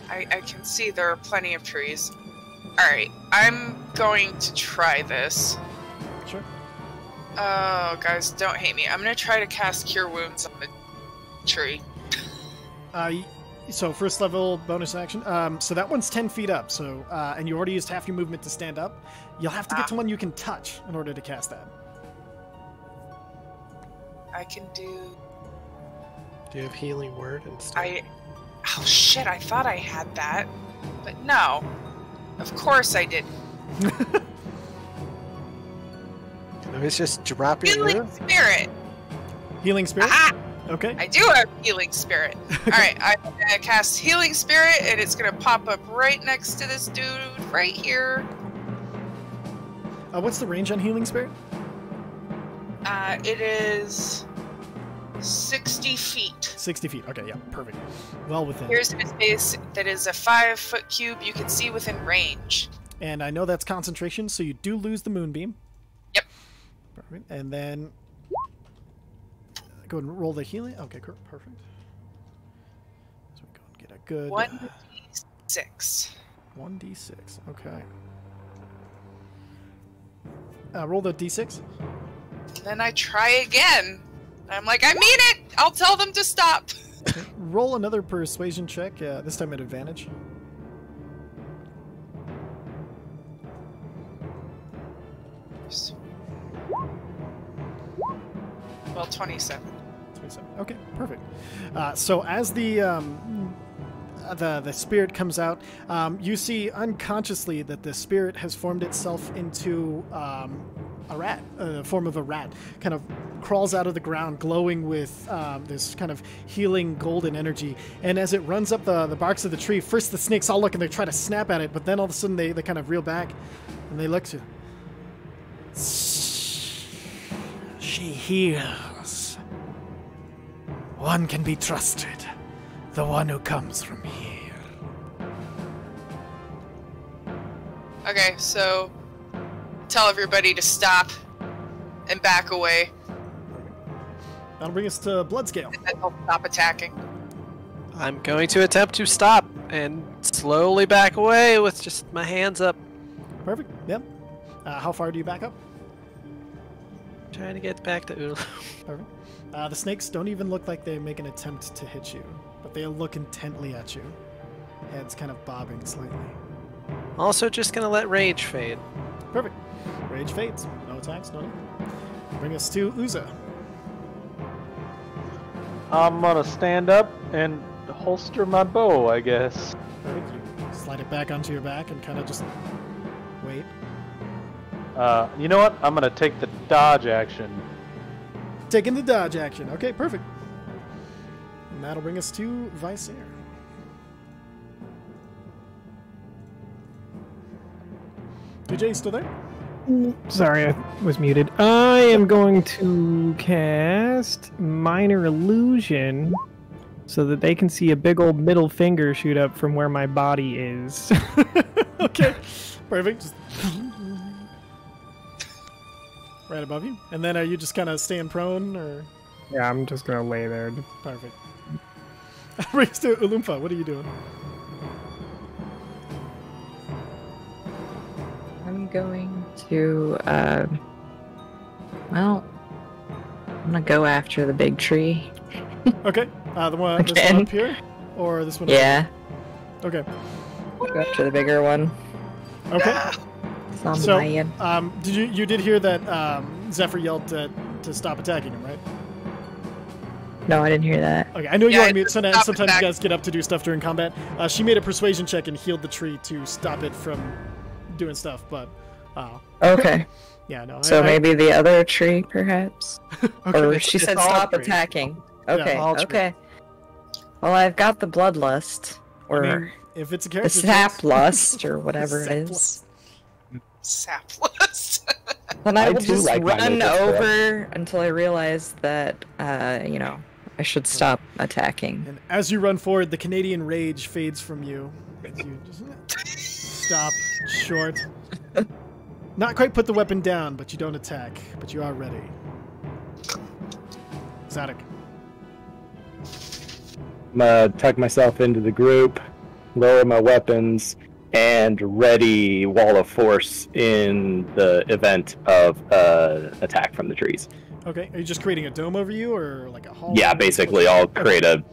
I can see there are plenty of trees. Alright, I'm going to try this. Sure. Oh, guys, don't hate me. I'm gonna try to cast Cure Wounds on the tree. So first level bonus action. So that one's 10 feet up. So and you already used half your movement to stand up. You'll have to get to one you can touch in order to cast that. I can do... Do you have healing word instead? Oh shit, I thought I had that. But no. Of course I didn't. It's just drop your Healing word? Spirit! Healing spirit. Aha! Okay. I do have Healing Spirit. Alright, I'm gonna cast Healing Spirit, and it's gonna pop up right next to this dude right here. What's the range on healing spirit? It is 60 feet. 60 feet. Okay, yeah, perfect. Well within. Here's a space that is a 5-foot cube you can see within range. And I know that's concentration, so you do lose the moonbeam. Yep. Perfect. And then go ahead and roll the healing. Okay, perfect. So we go and get a good 1d6. 1d6. Okay. Roll the d6. And then I try again. I'm like, I mean it! I'll tell them to stop! Okay. Roll another persuasion check, this time at advantage. Well, 27. 27. Okay, perfect. So as the spirit comes out, you see unconsciously that the spirit has formed itself into a rat, the form of a rat, kind of crawls out of the ground, glowing with this kind of healing golden energy. And as it runs up the barks of the tree, first the snakes all look and they try to snap at it, but then all of a sudden they kind of reel back and they look to. She heals. One can be trusted. The one who comes from here. Okay, so tell everybody to stop and back away. That'll bring us to Bloodscale. And they'll stop attacking. I'm going to attempt to stop and slowly back away with just my hands up. Perfect. Yep. How far do you back up? Trying to get back to Ulu. Perfect. The snakes don't even look like they make an attempt to hit you, but they look intently at you. Heads kind of bobbing slightly. Also just gonna let rage fade. Perfect. Rage fades. No attacks, no nothing. Bring us to Uza. I'm gonna stand up and holster my bow, I guess. Perfect. You slide it back onto your back and kind of just wait. You know what? I'm gonna take the dodge action. Taking the dodge action. Okay, perfect. And that'll bring us to Visair. DJ, you still there? Sorry, I was muted. I am going to cast Minor Illusion so that they can see a big old middle finger shoot up from where my body is. Okay, perfect. Just right above you. And then are you just kind of staying prone, or? Yeah, I'm just going to lay there. Perfect. Brings to Ulumfa. What are you doing? I'm going to, well, I'm gonna go after the big tree. Okay. The one, this one up here? Or this one? Yeah. Okay. Go after the bigger one. Okay. It's on So, my end. you did hear that Zephyr yelled to stop attacking him, right? No, I didn't hear that. Okay, I know you're Yeah, on mute. Sometimes you attack. guys get up to do stuff during combat. She made a persuasion check and healed the tree to stop it from doing stuff, but... Okay. yeah, no. So maybe the other tree, perhaps? Okay. Or she said all stop tree. attacking. Yeah, Okay, all tree. okay. Well, I've got the bloodlust. Or I mean, if it's a the character sap lust, or whatever it is. Sapless. Then I I will do just like my run makeup, over until I realize that, I should stop attacking. And as you run forward, the Canadian rage fades from you. As you just stop short. Not quite put the weapon down, but you don't attack. But you are ready. Zadok. I'm gonna tuck myself into the group, lower my weapons, and ready Wall of Force in the event of attack from the trees. Okay, are you just creating a dome over you, or like a hall? Yeah, basically, I'll create a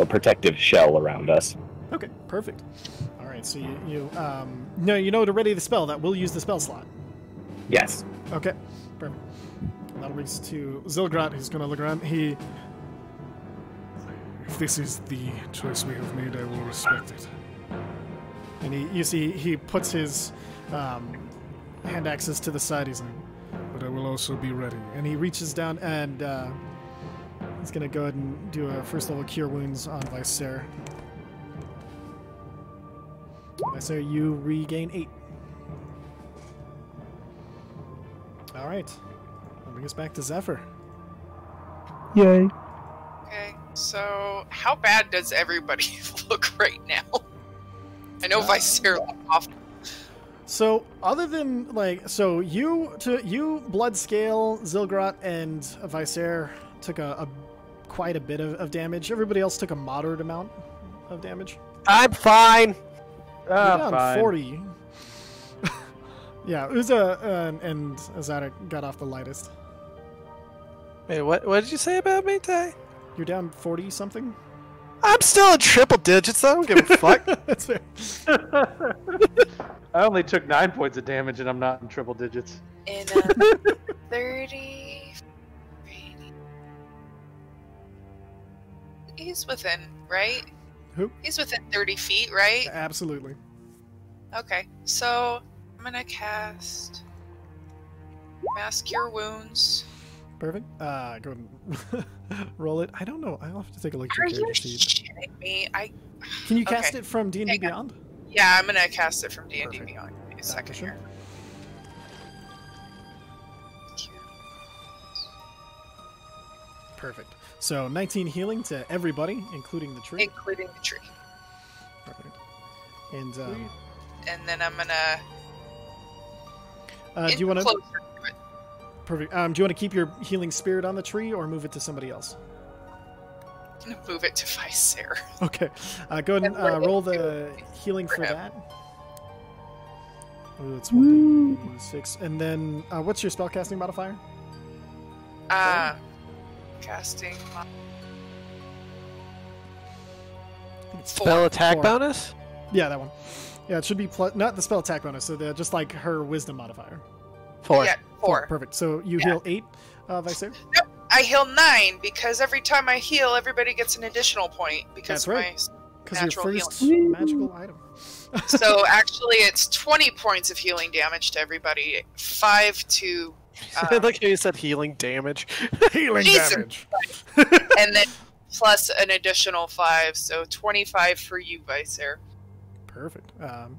protective shell around us. Okay, perfect. All right, so you know to ready the spell. That will use the spell slot. Yes. Okay, perfect. That brings to Zilgrot. He's going to look around. If this is the choice we have made, I will respect it. And you see he puts his hand axes to the side. He's like, but I will also be ready. And he reaches down and he's going to go ahead and do a first level Cure Wounds on Vicer. Vicer, you regain 8. All right. I'll bring us back to Zephyr. Yay. Okay, so how bad does everybody look right now? I know Vicer left off. So other than you Bloodscale, Zilgrot, and Vicer took quite a bit of damage. Everybody else took a moderate amount of damage. I'm fine. You're down 40. Yeah, Uza and Zadok got off the lightest. Wait, what did you say about me, Tay? You're down 40 something. I'm still in triple digits. I don't give a fuck. That's fair. I only took 9 points of damage, and I'm not in triple digits. In 30... He's within, right? Who? He's within 30 feet, right? Absolutely. Okay, so I'm gonna cast Mass Cure Wounds. Perfect. Go ahead and roll it. I don't know. I'll have to take a look at Are your you character sheet. shitting me? Can you cast Okay. it from D&D Hang on. Beyond? Yeah, I'm gonna cast it from D&D Perfect. Beyond. Give me a second sure. here. Perfect. So 19 healing to everybody, including the tree. Including the tree. Perfect. And And then I'm gonna... do you want to? closer to it. Perfect. Do you want to keep your healing spirit on the tree or move it to somebody else? I'm gonna move it to Vicer. Okay. Go ahead and roll the healing for him. that. Ooh, it's 1d6. And then, what's your spellcasting modifier? Casting... I think it's Spell attack 4. bonus? Yeah, that one. Yeah, it should be not the spell attack bonus. So just like her wisdom modifier. 4. Yeah, 4. Perfect. So you heal 8, Vicer? Nope, I heal 9 because every time I heal, everybody gets an additional point because That's right. Because your natural first magical item. So actually, it's 20 points of healing damage to everybody. 5 to... I like how you said healing damage. Healing Jesus. damage. and then plus an additional 5, so 25 for you, Vicer. Perfect. All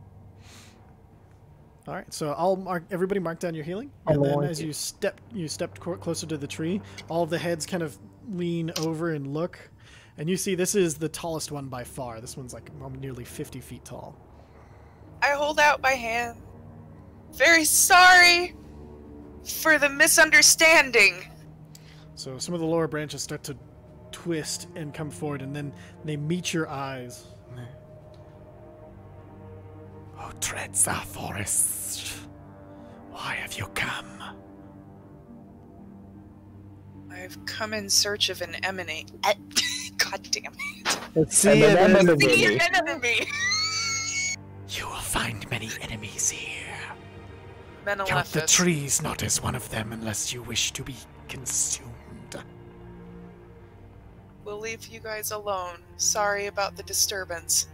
right, so I'll everybody mark down your healing, and then as you stepped closer to the tree, all of the heads kind of lean over and look, and you see this is the tallest one by far. This one's like nearly 50 feet tall. I hold out my hand. Very sorry for the misunderstanding. So some of the lower branches start to twist and come forward, and then they meet your eyes. Who treads our forest? Why have you come? I've come in search of an emanate. God damn it. Let's And see then it. The enemy. You will find many enemies here. Count the Menelephus. trees not as one of them unless you wish to be consumed. We'll leave you guys alone. Sorry about the disturbance.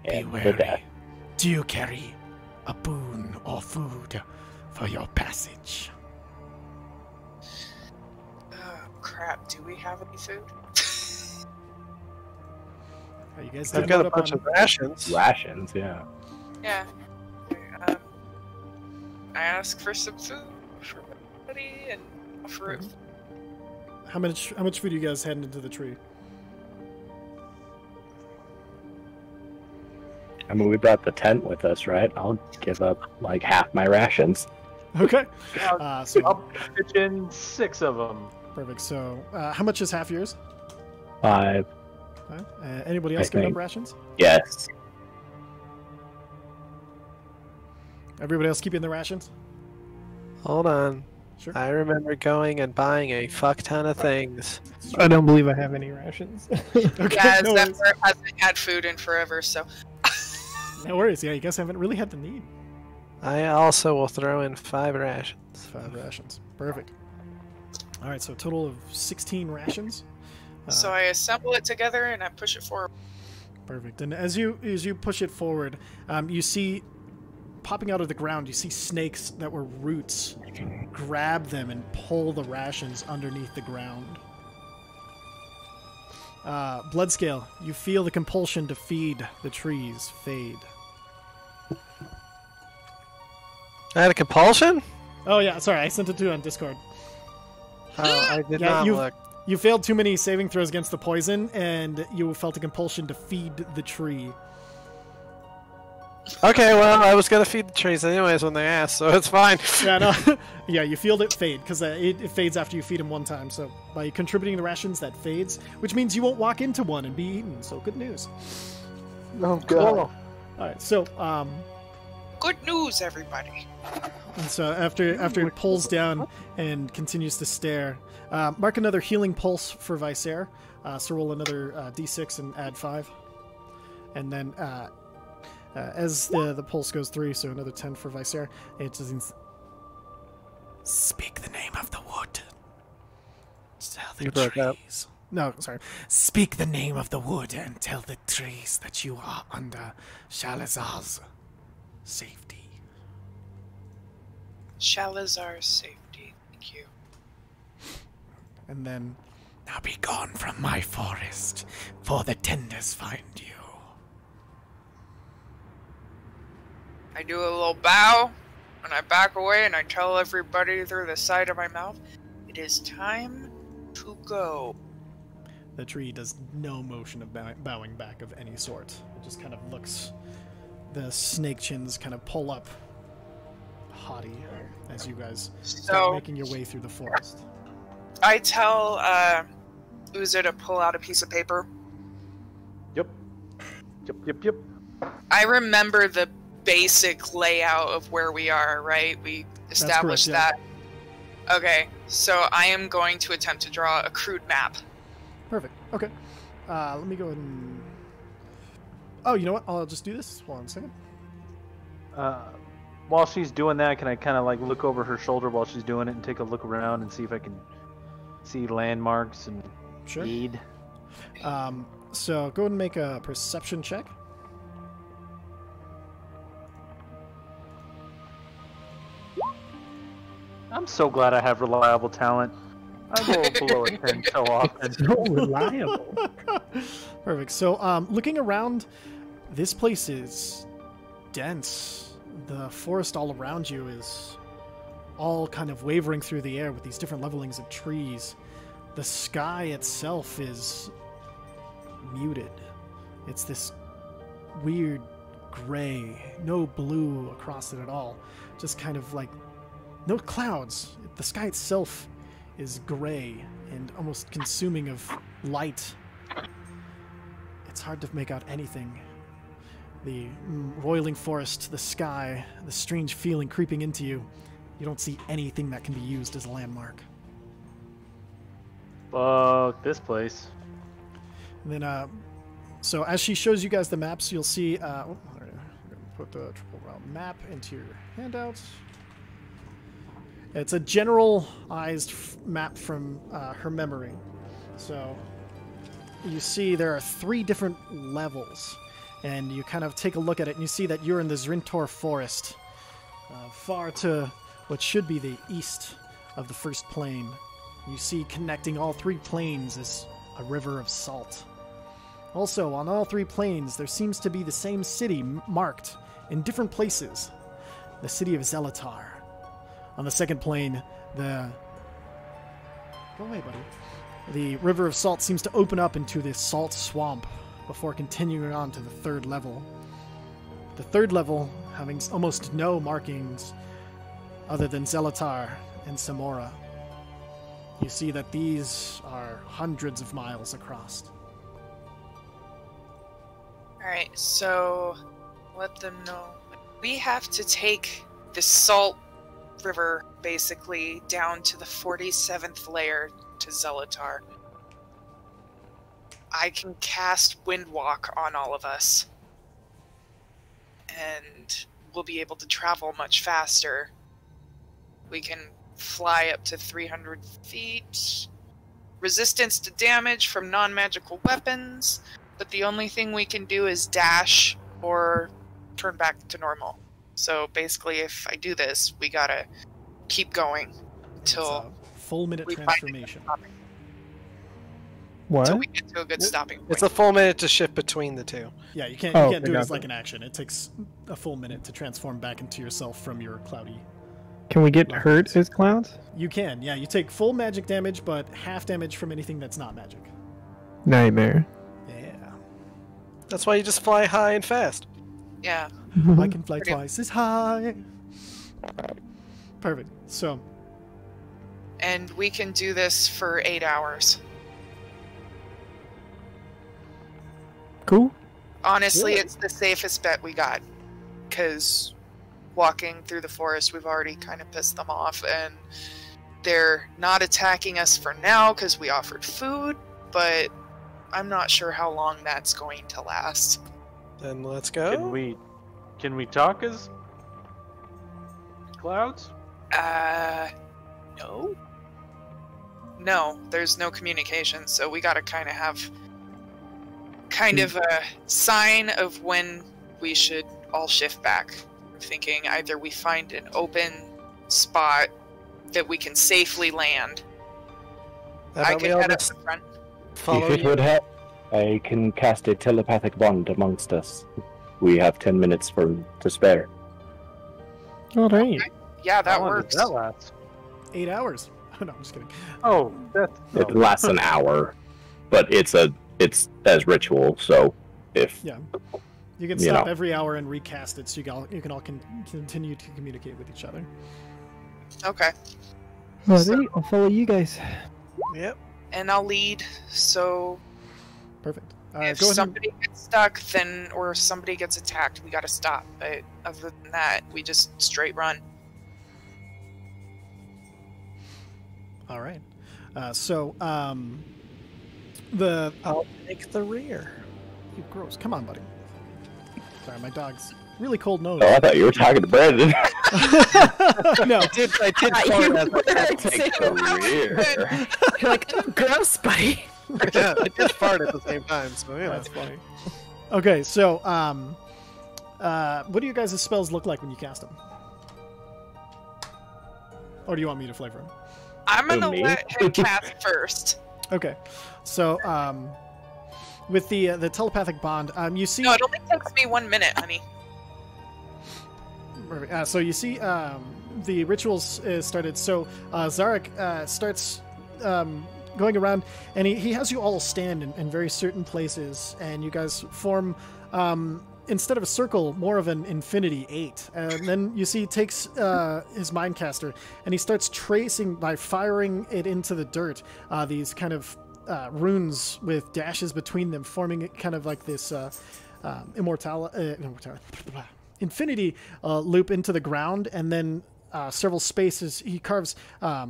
And Be with that, wary. Do you carry a boon or food for your passage? Oh, crap. Do we have any food? Are you guys I've did got load a up bunch on- of rations. rations, yeah. Yeah. I ask for some food for everybody, and off roof. How much food are you guys heading into the tree? I mean, we brought the tent with us, right? I'll give up like half my rations. Okay. I'll So pitch in 6 of them. perfect. So how much is half yours? 5. Okay. Anybody else I giving up think. rations? Yes. Everybody else keeping the rations? Hold on. Sure. I remember going and buying a fuck ton of things. I don't believe I have any rations. Okay. Yeah, no worries. Zephyr hasn't had food in forever, so. No worries. Yeah, you guys haven't really had the need. I also will throw in 5 rations. 5 rations. Perfect. All right. So a total of 16 rations. So I assemble it together and I push it forward. Perfect. And as you push it forward, you see popping out of the ground, you see snakes that were roots grab them and pull the rations underneath the ground. Bloodscale, you feel the compulsion to feed the trees fade. I had a compulsion? Oh yeah, sorry, I sent it to you on Discord. Oh, I did Yeah, not you've- look. You failed too many saving throws against the poison, and you felt a compulsion to feed the tree. Okay, well, I was gonna feed the trees anyways when they asked, so it's fine. Yeah, no. Yeah, you feel it fade, because it fades after you feed him one time. So by contributing the rations, that fades, which means you won't walk into one and be eaten. So good news. Oh, All right, so Good news, everybody. and so after it pulls down and continues to stare, mark another healing pulse for Visair. So roll another d6 and add 5, and then as the pulse goes through, so another 10 for Visair. It just speak the name of the wood. Tell the You broke up. trees. No, sorry. Speak the name of the wood and tell the trees that you are under Shalazar's safety. Shalazar's safety. Thank you. And then, now be gone from my forest, for the tenders find you. I do a little bow, and I back away, and I tell everybody through the side of my mouth, it is time to go. The tree does no motion of bowing back of any sort. It just kind of looks. The snake chins kind of pull up, haughty, as you guys start So making your way through the forest. I tell Uza to pull out a piece of paper. Yep. Yep. I remember the basic layout of where we are, right? We established correct, that. Okay, so I am going to attempt to draw a crude map. Perfect. Okay. Let me go ahead and. Oh, you know what? I'll just do this. Hold on a second. While she's doing that, can I kind of like look over her shoulder while she's doing it and take a look around and see if I can see landmarks and Sure. aid? So go ahead and make a perception check. I'm so glad I have reliable talent. I roll below a 10 so often. So reliable. Perfect. So, looking around, this place is dense. The forest all around you is all kind of wavering through the air with these different levelings of trees. The sky itself is muted. It's this weird gray, no blue across it at all. Just kind of like no clouds. The sky itself is gray and almost consuming of light. It's hard to make out anything. The roiling forest, the sky, the strange feeling creeping into you. You don't see anything that can be used as a landmark. Fuck this place. And then, so as she shows you guys the maps, you'll see. I'm gonna put the triple round map into your handout. It's a generalized map from her memory. So you see there are 3 different levels, and you kind of take a look at it, and you see that you're in the Zrintor forest, far to what should be the east of the first plane. You see connecting all 3 planes is a river of salt. Also, on all 3 planes, there seems to be the same city marked in different places. The city of Zelatar. On the second plane, the Go away, buddy. The river of salt seems to open up into this salt swamp before continuing on to the third level. The third level having almost no markings other than Zelatar and Samora. You see that these are hundreds of miles across. Alright, so let them know. We have to take the salt river basically down to the 47th layer to Zelatar. I can cast Windwalk on all of us. And we'll be able to travel much faster. We can fly up to 300 feet. Resistance to damage from non-magical weapons. But the only thing we can do is dash or turn back to normal. So basically, if I do this, we gotta keep going until full minute we transformation. What? Until we get to a good stopping point. It's a full minute to shift between the two. Yeah, you can't do it as like an action. It takes a full minute to transform back into yourself from your cloudy. Can we get hurt as clouds? You can, yeah. You take full magic damage, but half damage from anything that's not magic. Nightmare. Yeah. That's why you just fly high and fast. Yeah. I can fly twice as high. Perfect. So. And we can do this for 8 hours. Cool. Honestly, it's the safest bet we got. Because walking through the forest, we've already kind of pissed them off. And they're not attacking us for now because we offered food. But I'm not sure how long that's going to last. Then let's go. Can we talk as clouds? No. No, there's no communication, so we gotta kind of have a sign of when we should all shift back. I'm thinking either we find an open spot that we can safely land. I can head up the front. If it would help, I can cast a telepathic bond amongst us. We have 10 minutes to spare. All right. Yeah, that How long works. does that last? 8 hours. Oh, no, I'm just kidding. Oh, It lasts an hour, but it's as ritual. So if Yeah. You can stop every hour and recast it so you can all continue to communicate with each other. Okay. Alright, I'll follow you guys. Yep. And I'll lead, so Perfect. if Go ahead. somebody gets stuck, or somebody gets attacked, we gotta stop. But other than that, we just straight run. All right. I'll take the rear. You gross. Come on, buddy. Sorry, my dog's really cold nose. I thought you were talking to Brandon. No. I did You fart as were Take the rear. You're like, oh, gross, buddy. yeah, I did fart at the same time, so yeah. That's funny. Okay, so what do you guys' spells look like when you cast them? Or do you want me to flavor them? I'm gonna Me? let him cast first. Okay, so with the telepathic bond, you see. No, it only takes me 1 minute, honey. So you see the rituals started. So Zarek starts going around, and he has you all stand in very certain places, and you guys form, instead of a circle, more of an infinity 8. And then you see he takes his mindcaster, and he starts tracing by firing it into the dirt, these kind of runes with dashes between them, forming kind of like this infinity loop into the ground, and then several spaces. He carves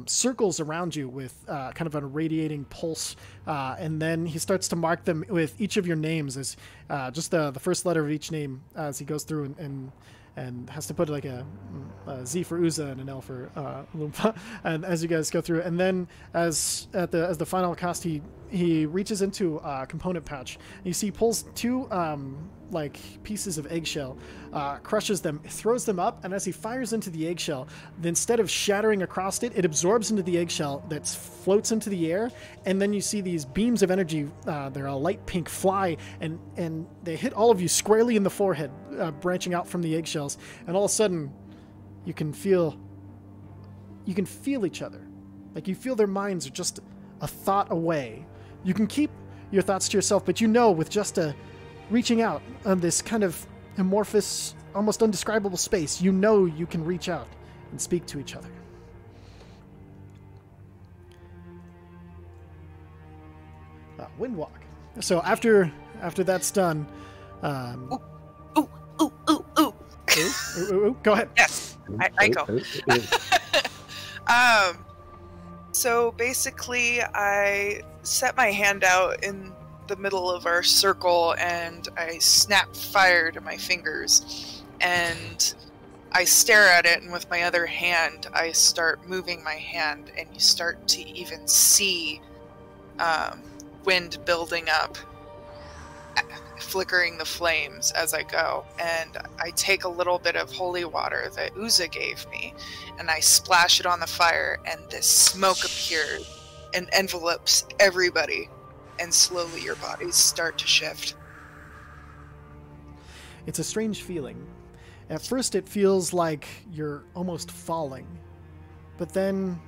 circles around you with kind of a radiating pulse, and then he starts to mark them with each of your names as just the first letter of each name as he goes through and has to put like a Z for Uza and an L for Loompa, and as you guys go through, and then as the final cast, he reaches into a component pouch. And you see he pulls two like pieces of eggshell, crushes them, throws them up, and as he fires into the eggshell, instead of shattering across it, it absorbs into the eggshell that floats into the air, and then you see these beams of energy, they're a light pink, fly, and they hit all of you squarely in the forehead, branching out from the eggshells, and all of a sudden you can feel each other Like you feel their minds are just a thought away. You can keep your thoughts to yourself, but you know with just a reaching out on this kind of amorphous, almost undescribable space, you know you can reach out and speak to each other. Windwalk. So after that's done, Ooh, go ahead. Yes, I go. So basically, I set my hand out in the middle of our circle, and I snap fire to my fingers, and I stare at it, and with my other hand, I start moving my hand, and you start to even see wind building up, flickering the flames as I go. And I take a little bit of holy water that Uza gave me, and I splash it on the fire, and this smoke appears and envelopes everybody, and slowly your bodies start to shift. It's a strange feeling. At first it feels like you're almost falling, but then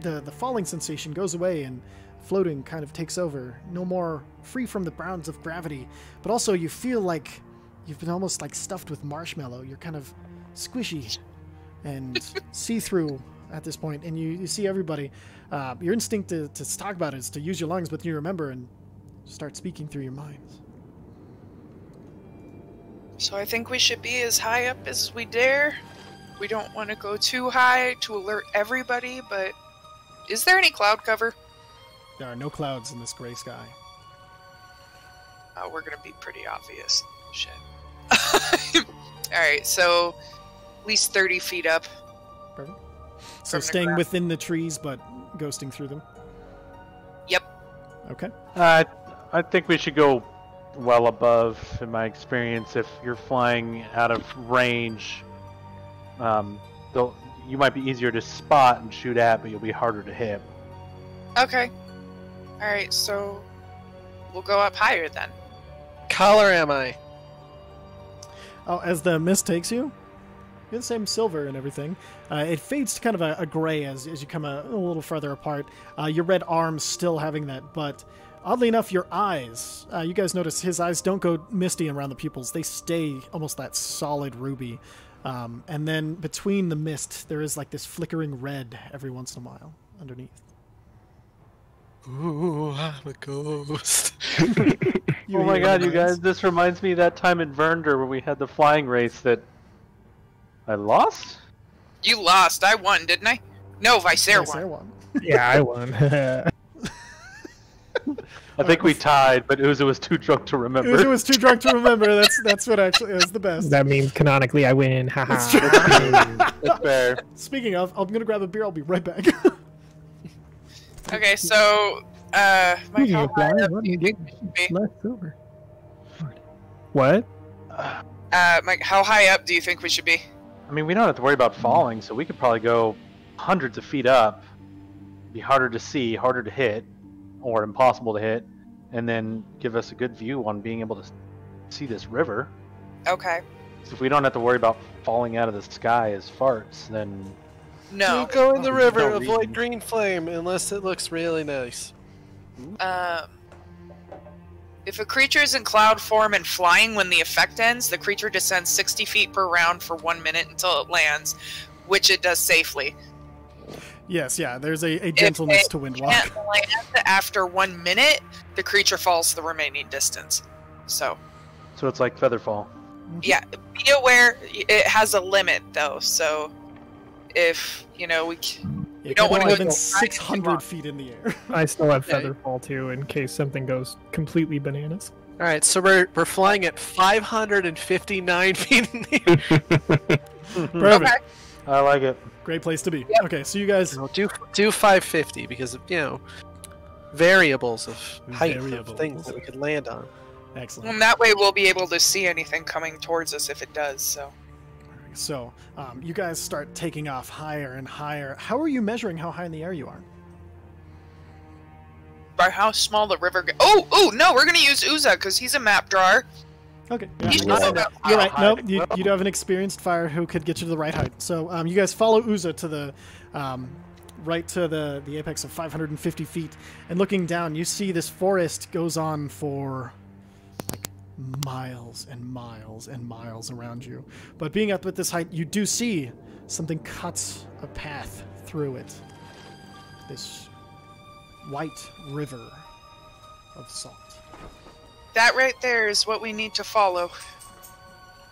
the falling sensation goes away and floating kind of takes over. No more free from the bounds of gravity, but also you feel like you've been almost like stuffed with marshmallow. You're kind of squishy and see-through at this point, and you see everybody. Your instinct to talk about it is to use your lungs, but you remember and start speaking through your minds. So I think we should be as high up as we dare. We don't want to go too high to alert everybody, but is there any cloud cover? There are no clouds in this gray sky. We're gonna be pretty obvious. Shit. Alright, so at least 30 feet up. Perfect. So staying within the trees, but ghosting through them? Yep. Okay. I think we should go well above, in my experience. If you're flying out of range, you might be easier to spot and shoot at, but you'll be harder to hit. Okay. Alright, so we'll go up higher then. Color am I? Oh, as the mist takes you? You're the same silver and everything. It fades to kind of a gray as you come a little further apart. Your red arms still having that, but oddly enough, your eyes, you guys notice his eyes don't go misty around the pupils. They stay almost that solid ruby. And then between the mist, there is like this flickering red every once in a while underneath. Ooh, I'm a ghost. Oh my god, you guys, this reminds me of that time in Vernder when we had the flying race that I lost? You lost. I won, didn't I? No, Visair won. Yeah, I won. I think we tied, but Uza was too drunk to remember. Uza was too drunk to remember. That's what actually is the best. That means canonically I win. Haha. That's true. That's fair. Speaking of, I'm gonna grab a beer. I'll be right back. Okay, so Mike, how high up do you think we should be? Less silver. What? Mike, how high up do you think we should be? I mean, we don't have to worry about falling, so we could probably go hundreds of feet up. Be harder to see, harder to hit, or impossible to hit, and then give us a good view on being able to see this river. Okay. So if we don't have to worry about falling out of the sky as farts, then... No. Don't go in the river. No Avoid reason. green flame unless it looks really nice. If a creature is in cloud form and flying when the effect ends, the creature descends 60 feet per round for 1 minute until it lands, which it does safely. Yes, yeah, there's a gentleness to Windwalk. If it can't land after 1 minute, the creature falls the remaining distance. So it's like Featherfall. yeah, be aware it has a limit though, so if, we don't want to more go than high 600 feet in the air. I still have Featherfall too, in case something goes completely bananas. All right, so we're flying at 559 feet in the air. Perfect. Okay. I like it. Great place to be. Yep. Okay, so you guys... We'll do 550 because of, variables of height of things that we could land on. Excellent. And that way we'll be able to see anything coming towards us if it does, so. So, you guys start taking off higher and higher. How are you measuring how high in the air you are? By how small the river Oh, no, we're gonna use Uza, because he's a map drawer. Okay. He's Yeah, not you're right. No, you do have an experienced fire who could get you to the right height. So, you guys follow Uza to right to the apex of 550 feet, and looking down, you see this forest goes on for like miles and miles and miles around you. But being up at this height, you do see something cuts a path through it. This white river of salt. That right there is what we need to follow.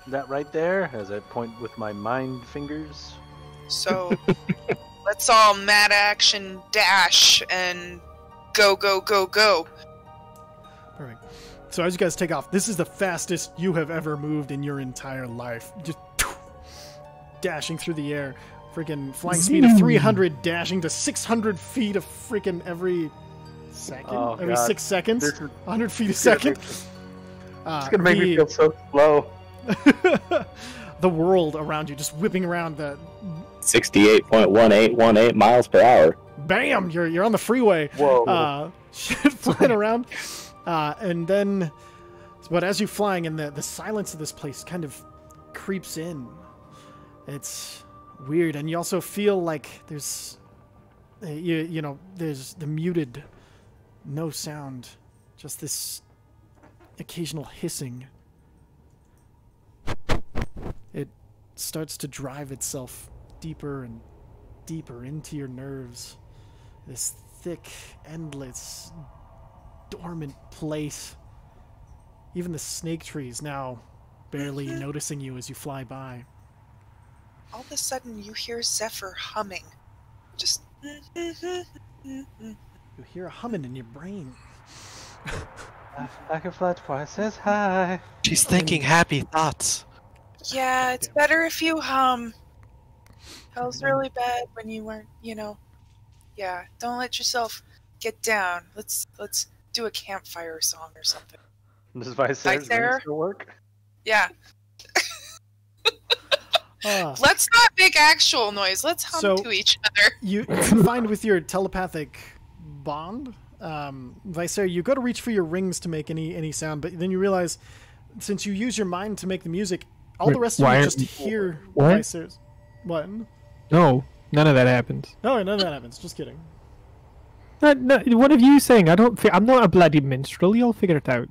That right there, as I point with my mind fingers. So let's all mad action dash and go, go, go, go. Perfect. So as you guys take off, this is the fastest you have ever moved in your entire life. Just dashing through the air. Freaking flying speed of 300, dashing to 600 feet of freaking every second. Oh, every God. 6 seconds. This is 100 feet a second. It's gonna make me feel so slow. The world around you just whipping around the 68.1818 miles per hour. bam, you're on the freeway. Whoa. Shit flying around. And then, but as you're flying, and the silence of this place kind of creeps in. It's weird, and you also feel like there's, you know, there's the muted, no sound, just this occasional hissing. It starts to drive itself deeper and deeper into your nerves. This thick, endless, dormant place. Even the snake trees now barely noticing you as you fly by. All of a sudden, you hear Zephyr humming. Just. You hear a humming in your brain. I can fly twice as high. She's thinking happy thoughts. Yeah, it's better if you hum. That was really bad when you weren't, you know. Yeah, don't let yourself get down. Let's do a campfire song or something. Does Viserys still work? Yeah. Let's not make actual noise. Let's hum to each other. You find with your telepathic bond, Viser, you go to reach for your rings to make any sound, but then you realize, since you use your mind to make the music, all the rest of you just hear Viser's. What? No, none of that happens. No, none of that happens. Just kidding. No, what are you saying? I'm not a bloody minstrel. You'll figure it out.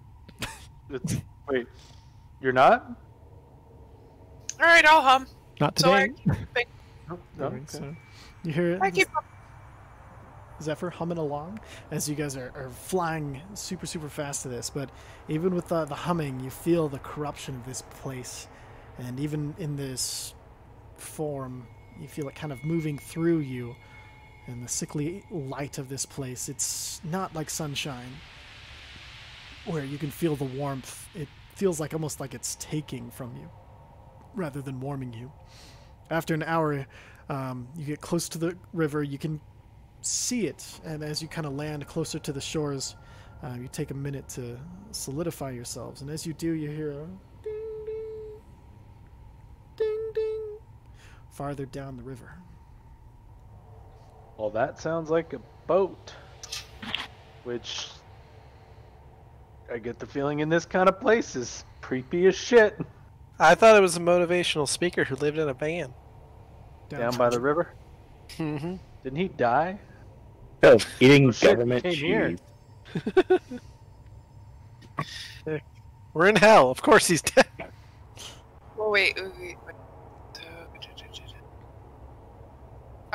Wait, you're not? All right, I'll hum. Not today. No, okay. So you hear I keep Zephyr humming along as you guys are flying super, super fast to this. But even with the humming, you feel the corruption of this place. And even in this form, you feel it kind of moving through you. And the sickly light of this place, it's not like sunshine, where you can feel the warmth. It feels like almost like it's taking from you, rather than warming you. After an hour, you get close to the river. You can see it, and as you kind of land closer to the shores, you take a minute to solidify yourselves. And as you do, you hear a ding, ding, ding, ding, farther down the river. Well, that sounds like a boat, which I get the feeling in this kind of place is creepy as shit. I thought it was a motivational speaker who lived in a van. Down by the river? Mm-hmm. Didn't he die? Oh, eating shit, government came here. cheese. We're in hell. Of course he's dead. Well, wait.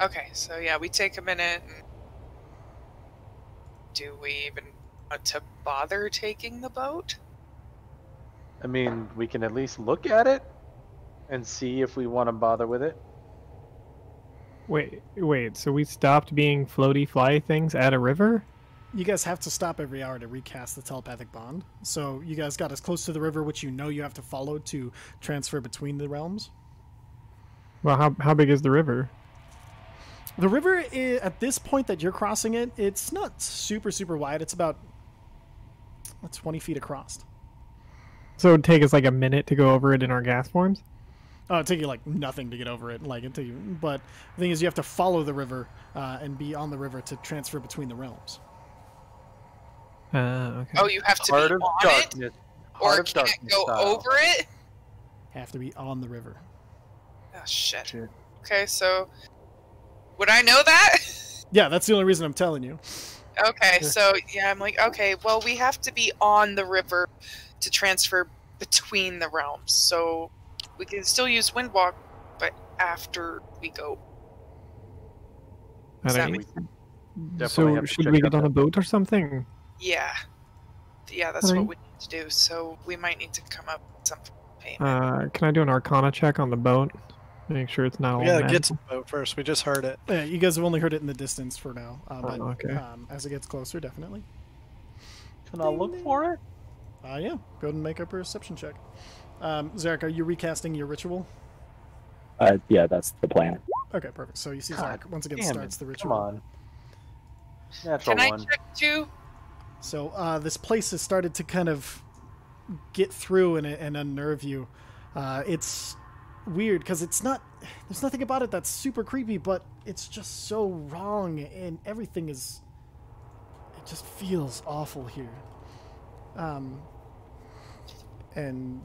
Okay, so yeah, we take a minute. And do we even want to bother taking the boat? I mean, we can at least look at it and see if we want to bother with it. Wait. So we stopped being floaty fly things at a river? You guys have to stop every hour to recast the telepathic bond. So you guys got as close to the river, which you know you have to follow to transfer between the realms. Well, how big is the river? The river, at this point that you're crossing it, it's not super, super wide. It's about 20 feet across. So it would take us like a minute to go over it in our gas forms? Oh, it'd take you like nothing to get over it. But the thing is, you have to follow the river and be on the river to transfer between the realms. Okay. Oh, you have to Heart be of on darkness. it? Heart Or of can't darkness go style. over it? Have to be on the river. Oh, shit. Shit. Okay, so... Would I know that? Yeah, that's the only reason I'm telling you. Okay, so yeah, I'm like, okay, well, we have to be on the river to transfer between the realms, so we can still use Windwalk, but after we go. Does that Alright. make- Definitely So have to should check we out get on that- a boat or something? Yeah, that's what Alright. we need to do. So we might need to come up with some payment. Can I do an Arcana check on the boat? Make sure it's not all We gotta magic. get some boat first. We just heard it. Yeah, you guys have only heard it in the distance for now, but okay. as it gets closer, definitely. Can I look for it? Yeah, go ahead and make a perception check. Zarek, are you recasting your ritual? Yeah, that's the plan. Okay, perfect. So you see God Zarek once again damn starts it. the Come ritual. on. Natural Can I one. check too? So this place has started to kind of get through and unnerve you. It's weird because it's not. There's nothing about it that's super creepy, but it's just so wrong, and everything is. It just feels awful here. And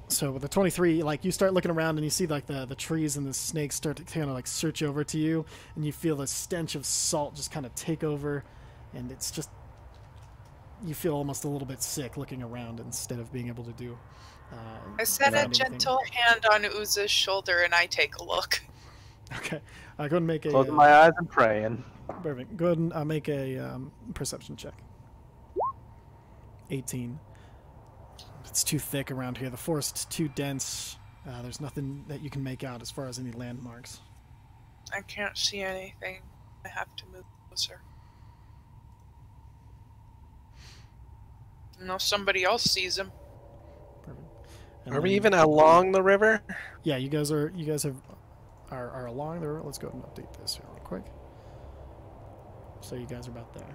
so with the 23, like you start looking around and you see like the trees and the snakes start to kind of like search over to you, and you feel the stench of salt just kind of take over, and it's just you feel almost a little bit sick looking around instead of being able to do. I set a find anything. gentle hand on Uza's shoulder and I take a look. Okay, go ahead and make a. Closing my eyes and praying. Perfect. Go ahead and make a perception check. 18. It's too thick around here. The forest's too dense. There's nothing that you can make out as far as any landmarks. I can't see anything. I have to move closer. Unless somebody else sees him. Perfect. And Are we then- even along the river? Yeah, you guys are along there. Let's go ahead and update this here real quick. So you guys are about there.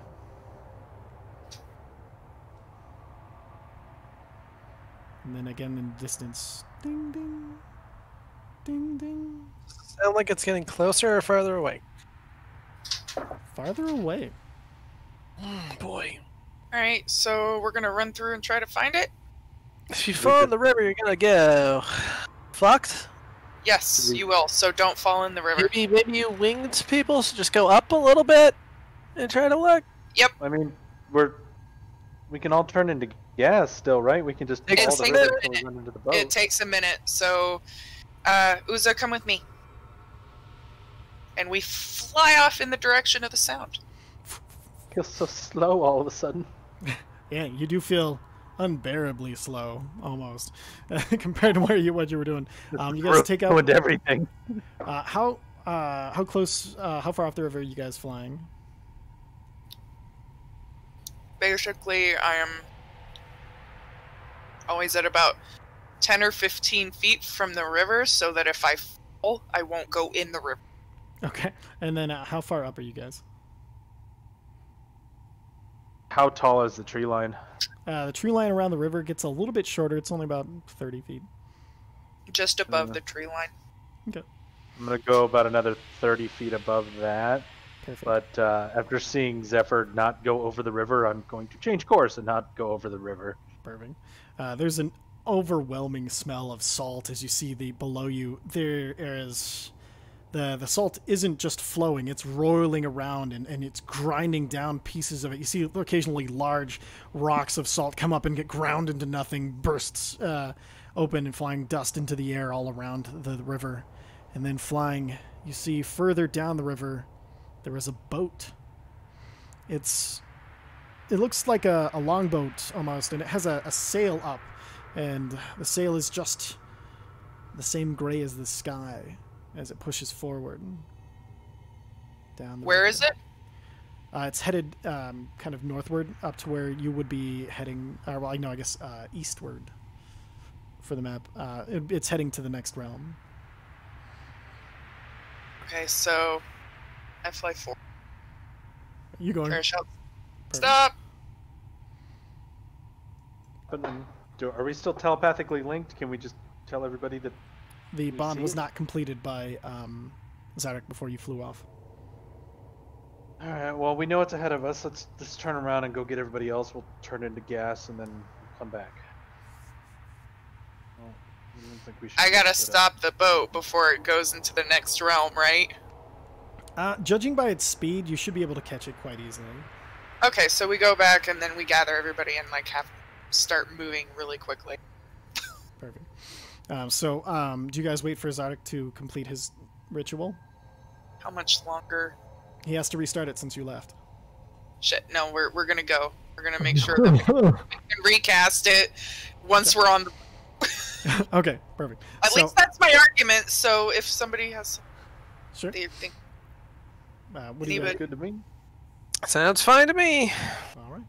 And then again in the distance, ding ding, ding ding, Sound like it's getting closer or farther away? farther away. Boy. Alright, so we're gonna run through and try to find it? If you fall in the river, you're gonna go fucked. Yes, you will, so don't fall in the river. Maybe you winged people, so just go up a little bit and try to look. I mean, we can all turn into gas still, right? We can just It fall the takes river a until we run into the boat. It takes a minute, so Uza, come with me. And we fly off in the direction of the sound. Feels so slow all of a sudden. Yeah, you do feel unbearably slow, almost, compared to what you were doing. You guys take out. Ruined everything. How close? How far off the river are you guys flying? Basically, I am always at about 10 or 15 feet from the river, so that if I fall, I won't go in the river. Okay, and then how far up are you guys? How tall is the tree line? The tree line around the river gets a little bit shorter. It's only about 30 feet. Just above the tree line. Okay, I'm gonna go about another 30 feet above that. perfect. But after seeing Zephyr not go over the river, I'm going to change course and not go over the river. Perfect. There's an overwhelming smell of salt as you see below you. There is the salt isn't just flowing; it's roiling around and it's grinding down pieces of it. You see occasionally large rocks of salt come up and get ground into nothing, bursts open and flying dust into the air all around the river, and then flying. You see further down the river, there is a boat. It looks like a longboat almost, and it has a sail up, and the sail is just the same gray as the sky as it pushes forward down the Where river. is it? It's headed kind of northward up to where you would be heading, eastward for the map. It's heading to the next realm. Okay, so I fly forward. You going? Or shout, Perfect. stop! But are we still telepathically linked? Can we just tell everybody that? The We bond see was it? not completed by Zarek before you flew off. All right. Well, we know what's ahead of us. Let's turn around and go get everybody else. We'll turn into gas and then come back. Well, I don't think we should I gotta split up. stop the boat before it goes into the next realm, right? Judging by its speed, you should be able to catch it quite easily. Okay, so we go back and then we gather everybody and like start moving really quickly. Perfect. Do you guys wait for Zarek to complete his ritual? How much longer? He has to restart it since you left. Shit, no, we're gonna go. We're gonna make sure that we can recast it once we're on the... Okay, perfect. At least that's my argument, so if somebody has... Sure. They think... What do you guys... Good to me. Sounds fine to me. All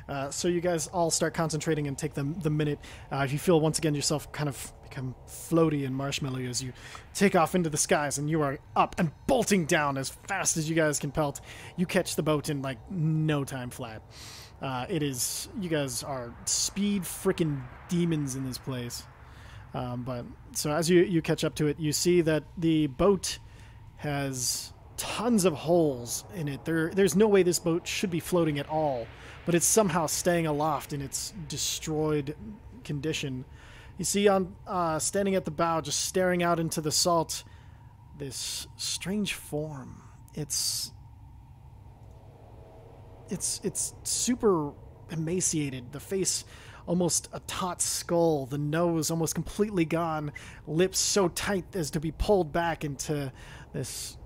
right. So you guys all start concentrating and take the minute. If you feel once again yourself kind of become floaty and marshmallowy as you take off into the skies and you are up and bolting down as fast as you guys can pelt. You catch the boat in like no time flat. You guys are speed freaking demons in this place. But so as you catch up to it, you see that the boat has tons of holes in it. There's no way this boat should be floating at all, but it's somehow staying aloft in its destroyed condition. You see standing at the bow, just staring out into the salt, this strange form. It's super emaciated. The face almost a taut skull, the nose almost completely gone, lips so tight as to be pulled back into this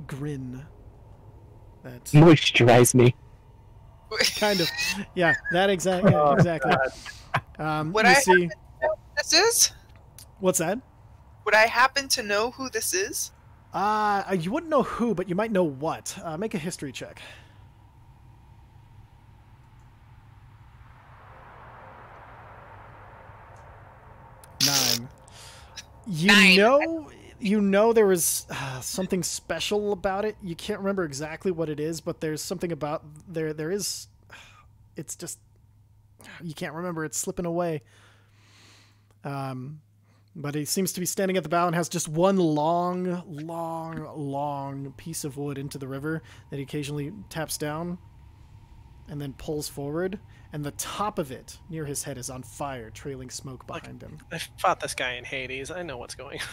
grin that Moisturize me. kind of, yeah, that exactly. Would I happen to know who this is? What's that? Would I happen to know who this is? You wouldn't know who, but you might know what. Make a history check. Nine. You know there was something special about it. You can't remember exactly what it is, but there's something about there is. It's just you can't remember. It's slipping away. But he seems to be standing at the bow and has just one long piece of wood into the river that he occasionally taps down and then pulls forward. And the top of it, near his head, is on fire, trailing smoke behind him. I fought this guy in Hades. I know what's going on.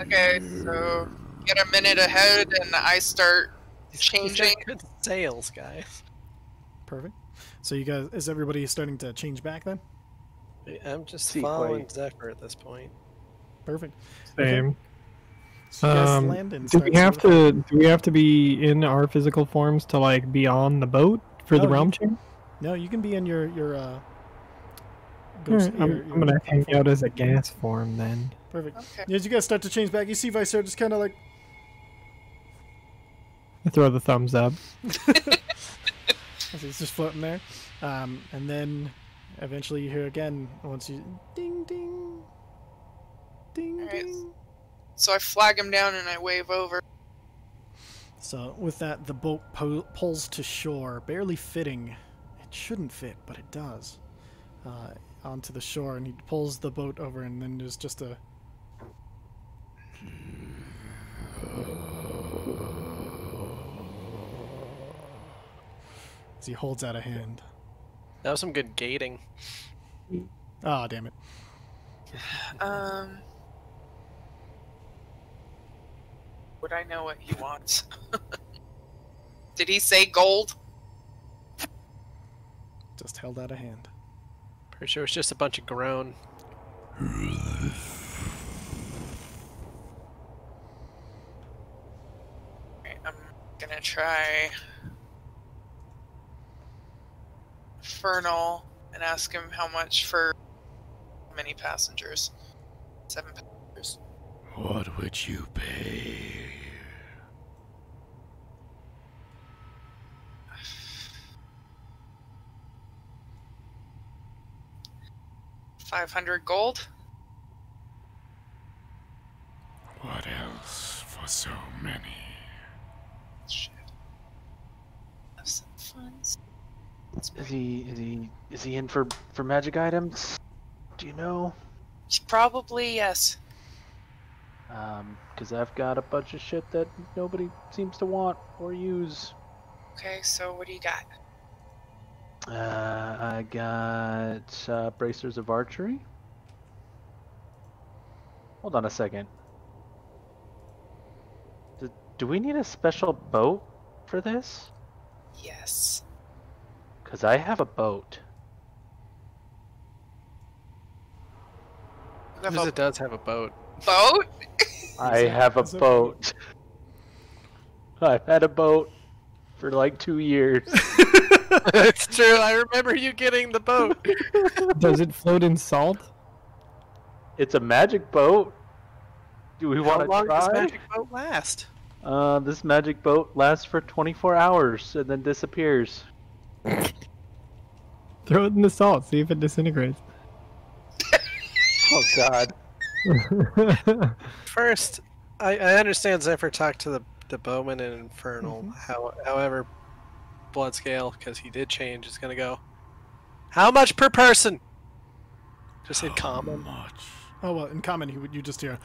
Okay, so get a minute ahead and I start changing. Good sales, guys. Perfect. So you guys, is everybody starting to change back then? I'm just See, following wait. Zephyr at this point. Perfect. Same. Okay. So you guys land and Do start we have to be in our physical forms to like be on the boat for the No, realm you- chain? No, you can be in your Alright, I'm gonna hang out as a gas form then. Perfect. Okay. As you guys start to change back, you see Vicer just kind of like I throw the thumbs up. as he's just floating there, and then eventually you hear again once you ding ding ding Alright. ding. So I flag him down and I wave over. So with that, the boat pulls to shore, barely fitting. It shouldn't fit, but it does. Onto the shore, and he pulls the boat over, and then there's just a... as he holds out a hand. That was some good gating. Ah, damn it. Would I know what he wants? Did he say gold? Just held out a hand. Pretty sure it's just a bunch of groan. Alright, I'm gonna try Infernal and ask him how much for many passengers. 7 passengers. What would you pay? $500 gold. What else for so many? Shit. Have some funds. Is he in for magic items? Do you know? Probably yes. Because I've got a bunch of shit that nobody seems to want or use. Okay, so what do you got? I got bracers of archery. Hold on a second. do we need a special boat for this? Yes. Because I have a boat. You have Because a it does have a boat. boat? I have a boat. I've had a boat for like 2 years. It's true. I remember you getting the boat. Does it float in salt? It's a magic boat. Do we How want to long does try? magic boat last? This magic boat lasts for 24 hours and then disappears. Throw it in the salt, see if it disintegrates. Oh god. First, I understand Zephyr talked to the bowman in Infernal. However, Bloodscale, because he did change, is going to go. How much per person? Just in common. Oh, well, in common, you just hear.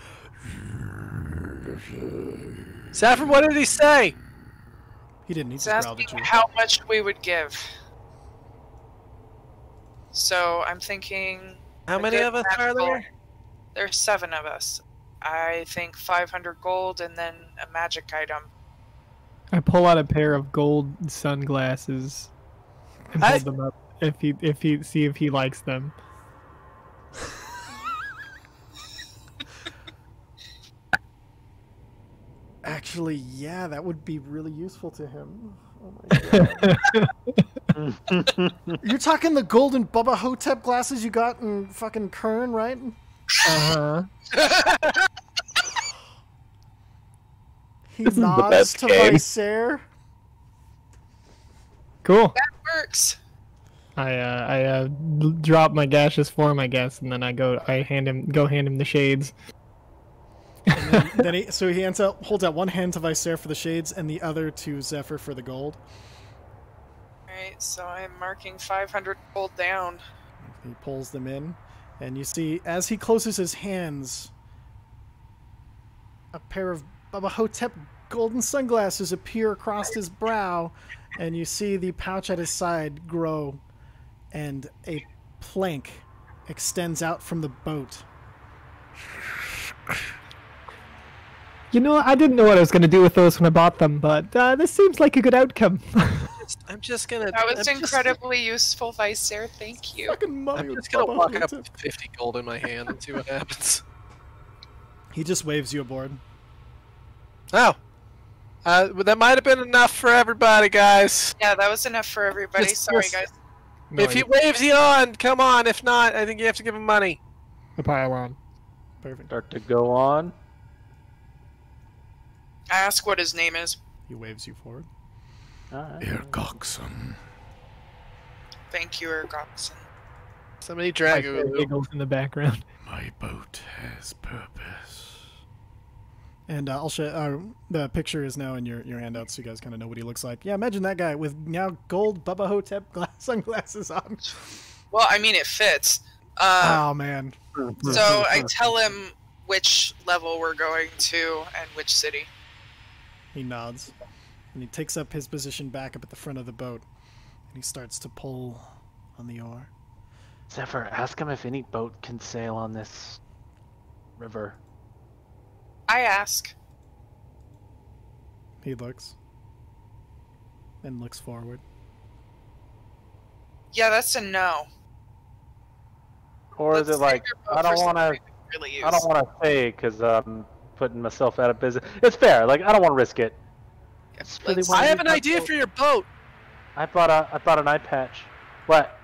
Zephyr, what did he say? He didn't. He He's just growled asking at you. how much we would give. So I'm thinking. How a many good of us are magical- there? There's 7 of us. I think 500 gold and then a magic item. I pull out a pair of gold sunglasses and hold them up if he see if he likes them. Actually, yeah, that would be really useful to him. Oh my god. You're talking the golden Bubba Hotep glasses you got in fucking Kern, right? Uh-huh. He This is the nods best to game. Vicer. Cool. That works. I drop my gaseous form, I guess, and then I hand him the shades. And then he holds out one hand to Vicer for the shades and the other to Zephyr for the gold. Alright, so I'm marking 500 gold down. He pulls them in, and you see, as he closes his hands, a pair of Bubba Hotep golden sunglasses appear across his brow, and you see the pouch at his side grow, and a plank extends out from the boat. You know, I didn't know what I was going to do with those when I bought them, but this seems like a good outcome. I'm just gonna. That was I'm incredibly useful, Vicer. Thank you. Fucking Mario I'm just gonna Bubba walk up Hotep. with 50 gold in my hand and see what happens. He just waves you aboard. Oh. That might have been enough for everybody, guys. Yeah, that was enough for everybody. Sorry, Just- guys. If he waves you on, come on. If not, I think you have to give him money. A pile on. Perfect. Start to go on. I ask what his name is. He waves you forward. Alright. Irgoxon. Thank you, Ergoxon. Somebody drag I him. giggles in the background. My boat has purpose. And I'll show. The picture is now in your handout, so you guys kind of know what he looks like. Yeah, imagine that guy with now gold Bubba Hotep sunglasses on. Well, I mean, it fits. Oh man. So I tell him which level we're going to and which city. He nods, and he takes up his position back up at the front of the boat, and he starts to pull on the oar. Zephyr, ask him if any boat can sail on this river. I ask. He looks, and looks forward. Yeah, that's a no. Or is Let's it like, take your boat I don't for want to... something we really use. I don't want to say because I'm putting myself out of business. It's fair. Like I don't want to risk it. Yeah, It's really let's- why- I have an idea for your boat. I bought an eye patch. What?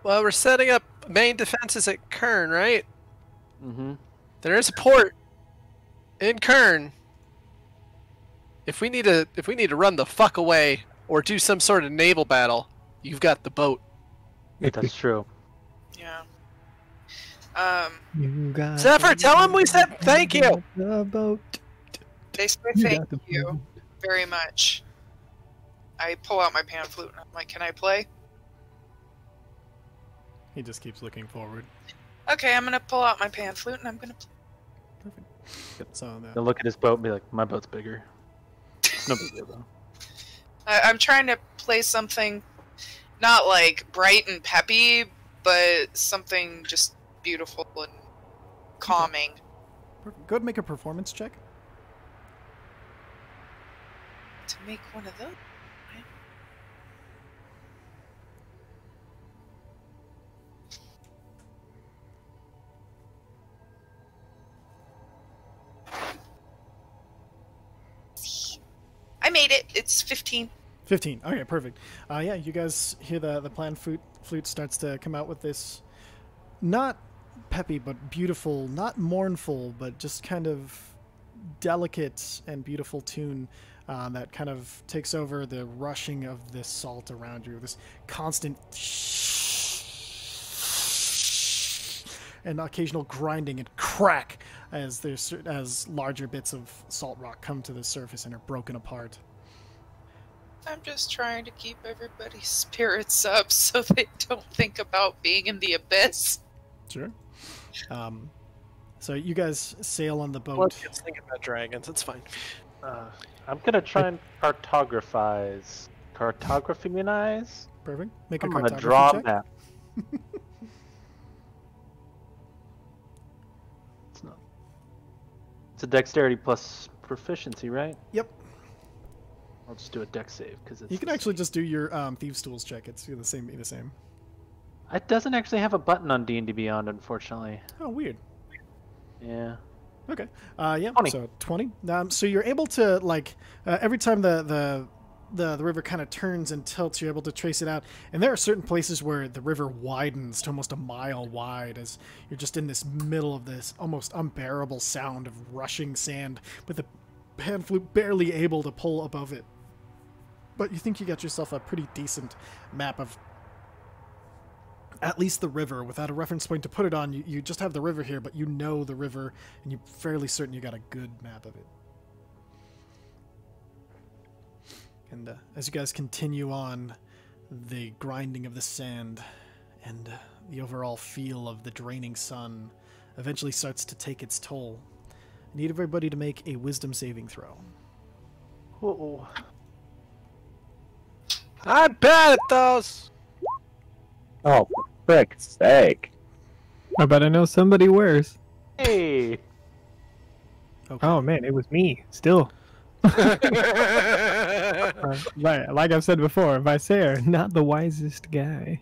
Well, we're setting up main defenses at Kern, right? Mm-hmm. There is a port in Kern. If we need to run the fuck away or do some sort of naval battle, you've got the boat. That's true. Yeah. You got Zephyr, tell him we said thank you. the boat. They say You thank got the you boat. very much. I pull out my pan flute and I'm like, can I play? He just keeps looking forward. Okay, I'm gonna pull out my pan flute and I'm gonna play. Perfect. So They'll look at his boat and be like, "My boat's bigger." It's no big deal though. I'm trying to play something not like bright and peppy, but something just beautiful and calming. perfect. Go ahead and make a performance check. to make one of those. I made it. It's 15. 15. Okay, perfect. Yeah, you guys hear the plan flute starts to come out with this not peppy but beautiful, not mournful, but just kind of delicate and beautiful tune that kind of takes over the rushing of this salt around you, this constant and occasional grinding and crack as larger bits of salt rock come to the surface and are broken apart. I'm just trying to keep everybody's spirits up so they don't think about being in the abyss. Sure. So you guys sail on the boat. Well, let's think about dragons. It's fine. I'm gonna try and cartographize. Cartographianize? Perfect. Make a I'm gonna cartography draw check. a map. It's a dexterity plus proficiency, right? Yep. I'll just do a dex save because it's. You can actually just do your thieves' tools check. It's the same. Be the same. It doesn't actually have a button on D&D Beyond, unfortunately. Oh, weird. Yeah. Okay. Yeah. 20. So 20. So you're able to every time the river kind of turns and tilts, you're able to trace it out. And there are certain places where the river widens to almost a mile wide as you're just in this middle of this almost unbearable sound of rushing sand with the pan flute barely able to pull above it. But you think you got yourself a pretty decent map of at least the river without a reference point to put it on. You just have the river here, but you know the river and you're fairly certain you got a good map of it. And as you guys continue on, the grinding of the sand and the overall feel of the draining sun eventually starts to take its toll. I need everybody to make a wisdom saving throw. Uh-oh. I'm bad at those. Oh, for frick's sake. I bet I know somebody worse. Hey! Okay. Oh man, it was me. Still. Like I've said before, Visair, not the wisest guy.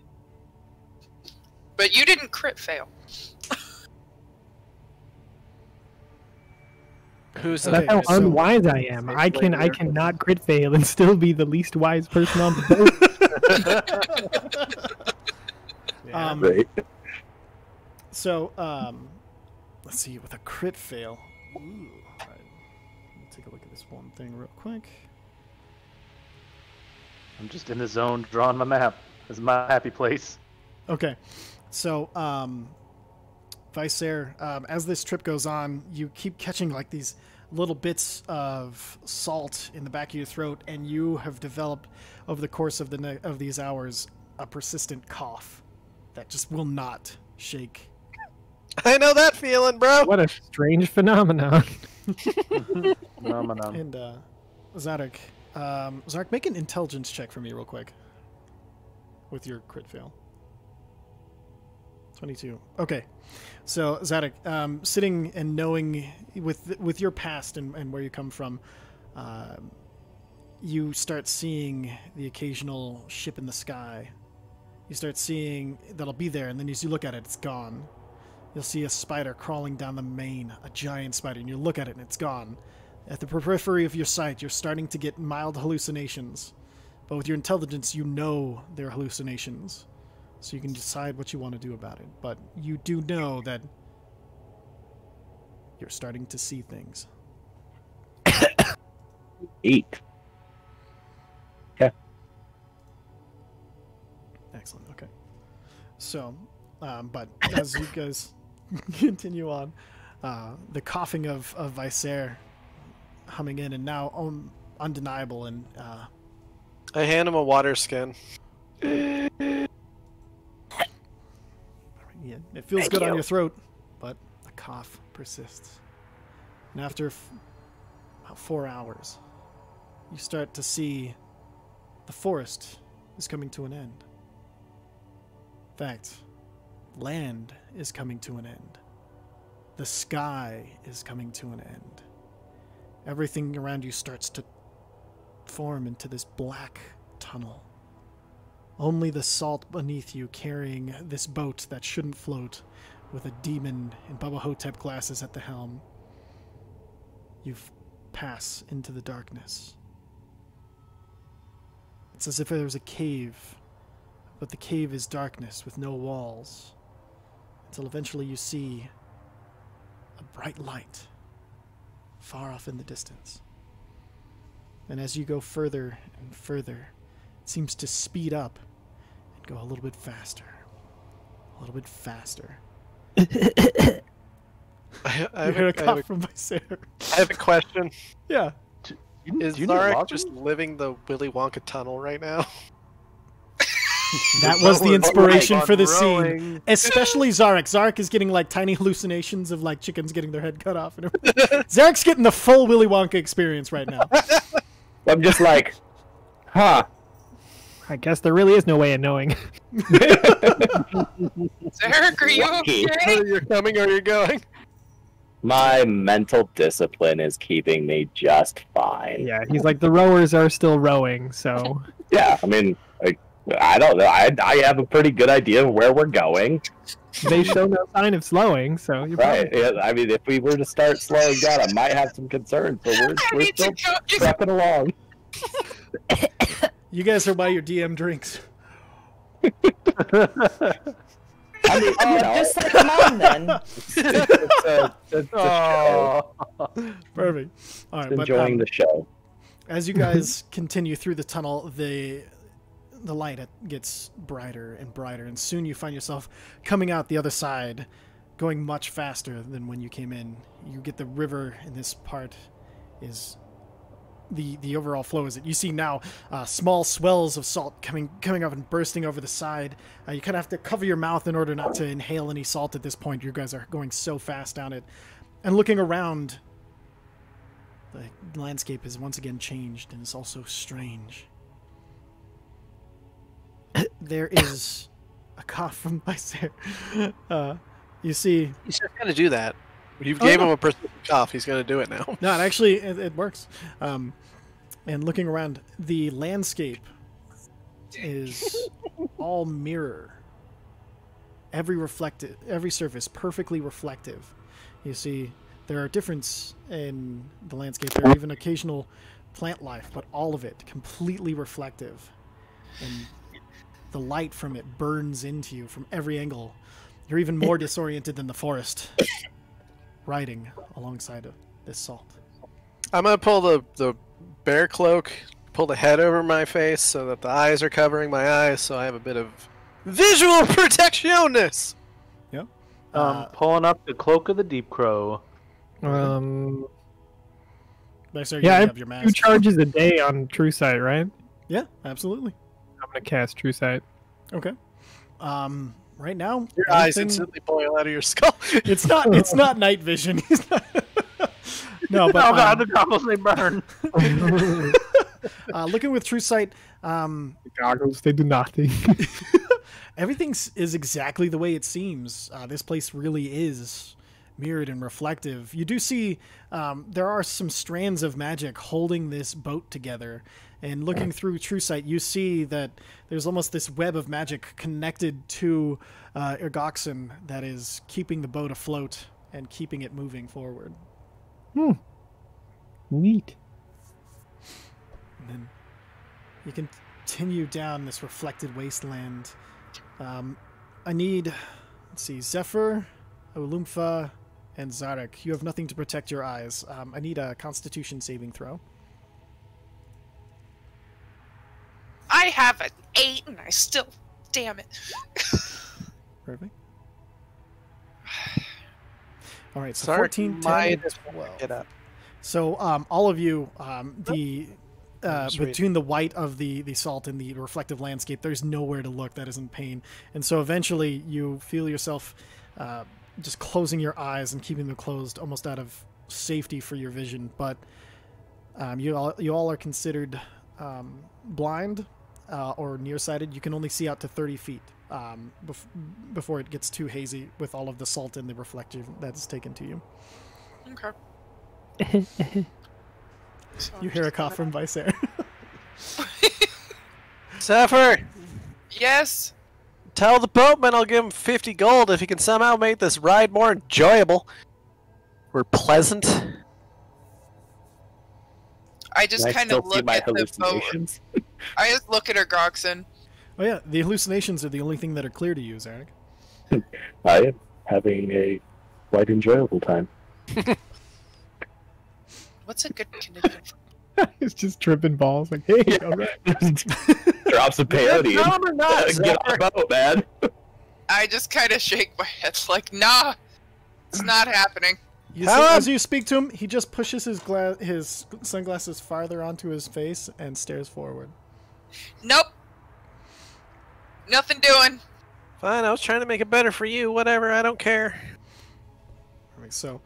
But you didn't crit fail. Who's That's how unwise I am. I cannot crit fail and still be the least wise person on the boat. Right. So, let's see, with a crit fail. Ooh, all right. Let's take a look at this one thing real quick. I'm just in the zone drawing my map. This is my happy place. Okay. So, Visair, as this trip goes on, you keep catching like these little bits of salt in the back of your throat, and you have developed over the course of of these hours a persistent cough that just will not shake. I know that feeling, bro. What a strange phenomenon. Phenomenon. And Zadok, Zark, make an intelligence check for me real quick with your crit fail. 22. Okay. So, Zadok, sitting and knowing with your past and where you come from, you start seeing the occasional ship in the sky. You start seeing that'll be there, and then as you look at it, it's gone. You'll see a spider crawling down the main, a giant spider, and you look at it and it's gone. At the periphery of your sight, you're starting to get mild hallucinations. But with your intelligence, you know they're hallucinations. So you can decide what you want to do about it. But you do know that you're starting to see things. 8. Excellent. Okay. So, but as you guys continue on, the coughing of Visair humming in and now undeniable, and I hand him a water skin. yeah, it feels good on your throat, but the cough persists. And after about 4 hours, you start to see the forest is coming to an end. In fact, land is coming to an end. The sky is coming to an end. Everything around you starts to form into this black tunnel. Only the salt beneath you carrying this boat that shouldn't float with a demon in Baba Hotep glasses at the helm. You pass into the darkness. It's as if there was a cave, but the cave is darkness with no walls, until eventually you see a bright light far off in the distance. And as you go further and further, it seems to speed up and go a little bit faster. A little bit faster. I You hear a cough from Vicer. I have a question. Yeah. Is Zarek just living the Willy Wonka tunnel right now? That was the inspiration Right, for the rowing. scene. Especially Zarek. Zarek is getting like tiny hallucinations of like chickens getting their head cut off and everything. Zarek's getting the full Willy Wonka experience right now. I'm just like, huh. I guess there really is no way of knowing. Zarek, are you Lucky. okay? You're coming or you're going? My mental discipline is keeping me just fine. Yeah, he's like, the rowers are still rowing, so... Yeah, I mean, I don't know. I have a pretty good idea of where we're going. They show no sign of slowing, so you're Right. probably... Yeah, I mean, if we were to start slowing down, I might have some concerns, but I we're need still to go. trucking along. You guys are by your DM drinks. I mean, you know, Just like mom then. it's a show. Perfect. All right, Enjoying the show. as you guys continue through the tunnel, the light gets brighter and brighter, and soon you find yourself coming out the other side, going much faster than when you came in. You get the river in this part is the overall flow is it. You see now small swells of salt coming up and bursting over the side. You kind of have to cover your mouth in order not to inhale any salt at this point. You guys are going so fast down it. And looking around, the landscape is once again changed, and it's also strange. There is a cough from Vicer. You see... He's just going to do that. You gave him a persistent cough. He's going to do it now. No, it works. And looking around, the landscape is all mirror. Every surface perfectly reflective. You see, there are differences in the landscape. There are even occasional plant life, but all of it completely reflective. And the light from it burns into you from every angle. You're even more disoriented than the forest, riding alongside of this salt. I'm going to pull the bear cloak, pull the head over my face so that the eyes are covering my eyes, so I have a bit of visual protectionist. Yep. Pulling up the cloak of the deep crow. Vicer, you Yeah, I have have your 2 mask. charges a day on True Sight, right? Yeah, absolutely. I'm going to cast True Sight. Okay. Right now, Your eyes everything- instantly boil out of your skull. It's not night vision. No, but Oh god, the goggles, they burn. looking with True Sight, The goggles, they do nothing. everything is exactly the way it seems. This place really is mirrored and reflective. You do see there are some strands of magic holding this boat together. And looking through True Sight, you see that there's almost this web of magic connected to Ergoxen that is keeping the boat afloat and keeping it moving forward. Neat. And then you continue down this reflected wasteland. I need, let's see, Zephyr, Olumfa, and Zarek. You have nothing to protect your eyes. I need a Constitution saving throw. I have an 8 and I still... Damn it. Perfect. All right, so Zarek 14, 10, might and 12. Get up. So all of you, Sweet. between the white of the salt and the reflective landscape, there's nowhere to look that isn't pain. And so eventually you feel yourself just closing your eyes and keeping them closed almost out of safety for your vision. But you all are considered blind or nearsighted. You can only see out to 30 feet before it gets too hazy with all of the salt and the reflective that's taken to you. Okay. You hear a cough from Vicer. Zephyr, Yes. tell the boatman I'll give him 50 gold if he can somehow make this ride more enjoyable. Or pleasant. I just Can I kind still of see look my at the boat. hallucinations? I just look at her, Goxon. Oh yeah, the hallucinations are the only thing that are clear to you, Zarek. I am having a quite enjoyable time. What's a good condition? He's just tripping balls. Like, hey, all right. Drops a peyote. Tell him or not, Get on the boat, man. I just kind of shake my head like, nah, it's not happening. You see, as you speak to him, he just pushes his sunglasses farther onto his face and stares forward. Nope. Nothing doing. Fine, I was trying to make it better for you. Whatever, I don't care. Alright, so,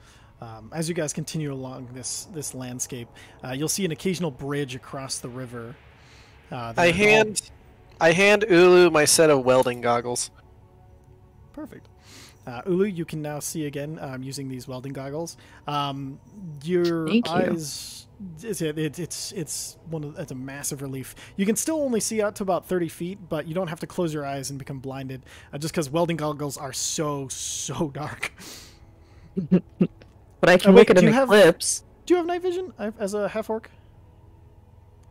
as you guys continue along this landscape, you'll see an occasional bridge across the river. I hand Ulu my set of welding goggles. Perfect. Ulu, you can now see again using these welding goggles. Your Thank you. eyes, it's a massive relief. You can still only see out to about 30 feet, but you don't have to close your eyes and become blinded, just because welding goggles are so dark. But I can wait, look at do an you have- eclipse. Do you have night vision as a half orc?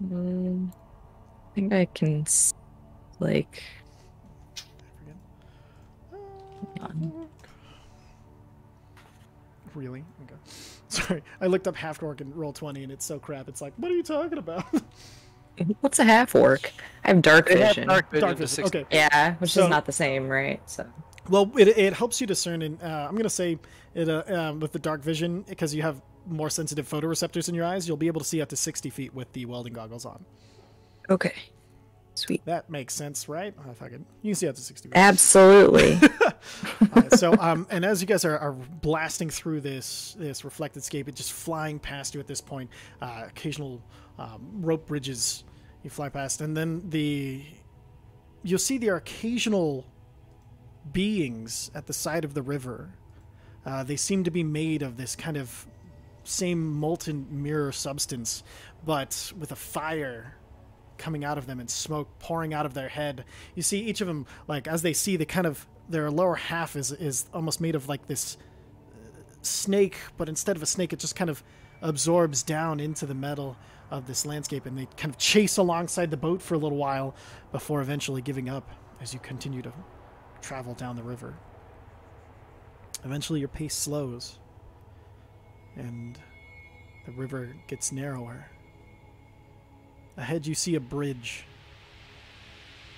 I think I can, like... Really? Okay. Sorry, I looked up half orc and roll 20, and it's so crap. It's like, what are you talking about? What's a half orc? I have dark They have vision. dark vision Dark to vision. 60. Okay. Yeah, which So- is not the same, right? So Well, it helps you discern, and I'm gonna say it with the dark vision, because you have more sensitive photoreceptors in your eyes. You'll be able to see up to 60 feet with the welding goggles on. okay, sweet, That makes sense, right? Oh, if I could, you can see up to 60 feet. absolutely. So, and as you guys are blasting through this reflected scape, it's just flying past you at this point. Occasional rope bridges you fly past, and then you'll see the occasional beings at the side of the river. They seem to be made of this kind of same molten mirror substance, but with a fire coming out of them and smoke pouring out of their head. You see each of them, like, as they see, their lower half is almost made of like this snake, but instead of a snake, it just kind of absorbs down into the metal of this landscape, and they kind of chase alongside the boat for a little while before eventually giving up as you continue to travel down the river. Eventually your pace slows and the river gets narrower. Ahead you see a bridge,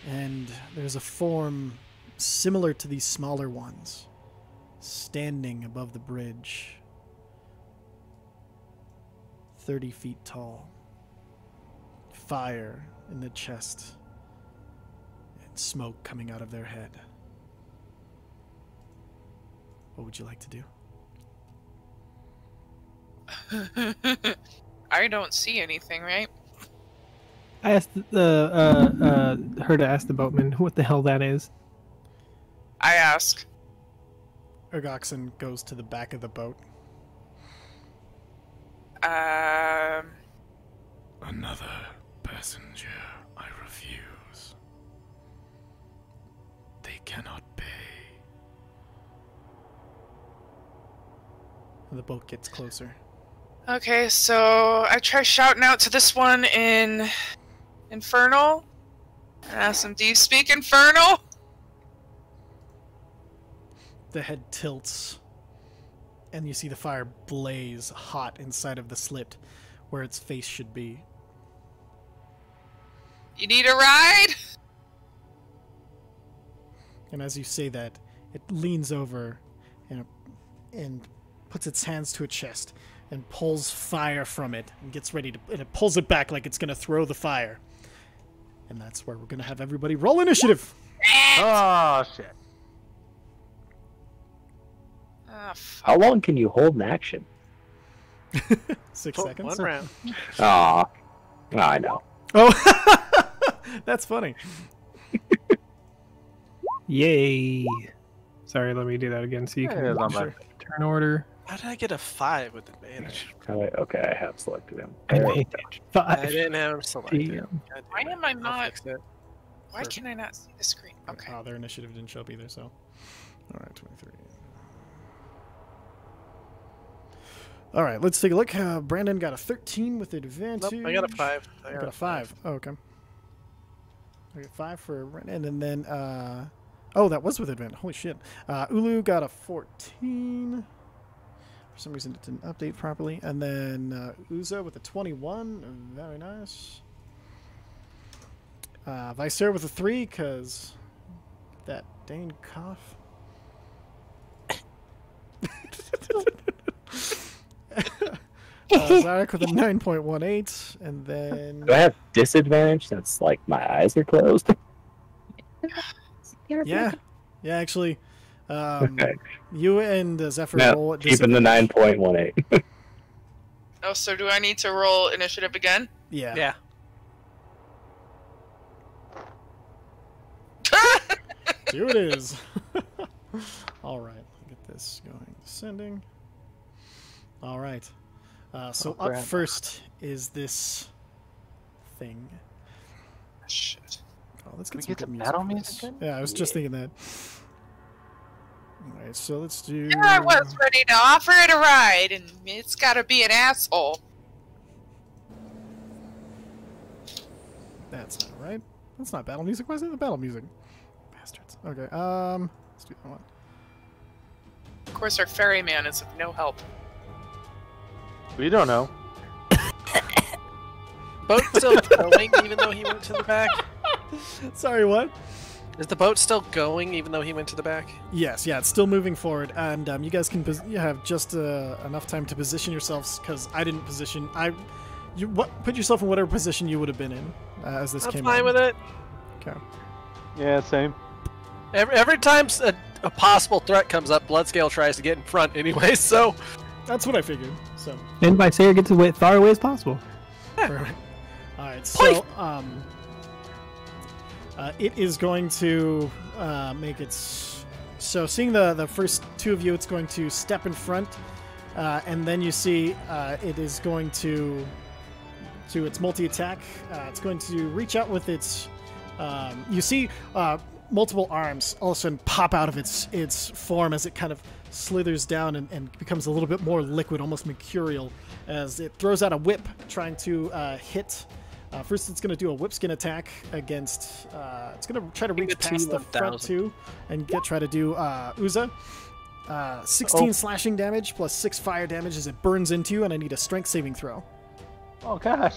and there's a form similar to these smaller ones standing above the bridge, 30 feet tall, fire in the chest and smoke coming out of their head. What would you like to do? I don't see anything, right? I asked her to ask the boatman what the hell that is. I ask. Ergoxen goes to the back of the boat. Another passenger, I refuse. They cannot pay. The boat gets closer. Okay, so I try shouting out to this one in Infernal. I ask him, do you speak Infernal? The head tilts, and you see the fire blaze hot inside of the slit where its face should be. You need a ride? And as you say that, it leans over and puts its hands to its chest and pulls fire from it and gets ready to, and it pulls it back like it's going to throw the fire. And that's where we're going to have everybody roll initiative. Oh shit! Ah, fuck. How long can you hold an action? 6 Oh, seconds. one round. Aw. I know. Oh, that's funny. Yay! Sorry, let me do that again so you Yeah, can it's on watch my- your turn order. How did I get a 5 with advantage? Okay, I have selected him. Advantage I 5. didn't have him selected. Damn. God Why damn it. am I I'll not- fix it. Why can I not see the screen? Okay. Oh, their initiative didn't show up either, so. Alright, 23. Alright, let's take a look. Brandon got a 13 with advantage. Nope, I got a 5. I got a 5. Oh, okay. I got 5 for Brandon, and then, oh, that was with advantage. Holy shit. Ulu got a 14. For some reason, it didn't update properly. And then Uza with a 21. Very nice. Vicer with a 3, because that dang cough. Zarek with a 9.18, and then... Do I have disadvantage since, like, my eyes are closed? Yeah, actually, Okay. you and Zephyr No, roll at keeping the disadvantage. 9.18. Oh, so do I need to roll initiative again? Yeah. Yeah. Here it is. All right, get this going. Descending. All right. So up crap. first is this thing. Shit. Oh, let's Can get we some get the good battle for music this. then? Yeah, I was just thinking that. All right, so let's do. Here I was ready to offer it a ride, and it's gotta be an asshole. That's not right. That's not battle music. Why is it the battle music? Bastards. Okay. Let's do that one. Of course, our ferryman is of no help. We don't know. Boat still going even though he went to the back? Sorry, what? Is the boat still going even though he went to the back? Yes, yeah, it's still moving forward, and you guys can you have just enough time to position yourselves, because I didn't position. Put yourself in whatever position you would have been in as this I'm came fine on. with it. Okay. Yeah, same. Every time a possible threat comes up, Bloodscale tries to get in front anyway, so... That's what I figured. So. And Vicer gets as far away as possible. Perfect. All right. So it is going to make its. So seeing the first two of you, it's going to step in front, and then you see it is going to its multi-attack. It's going to reach out with its. You see multiple arms all of a sudden pop out of its form as it kind of slithers down and becomes a little bit more liquid, almost mercurial, as it throws out a whip trying to hit. First, it's going to do a whip skin attack against. It's going to try to reach past the front two and try to do Uza. 16 slashing damage plus 6 fire damage as it burns into you, and I need a strength saving throw. Oh gosh.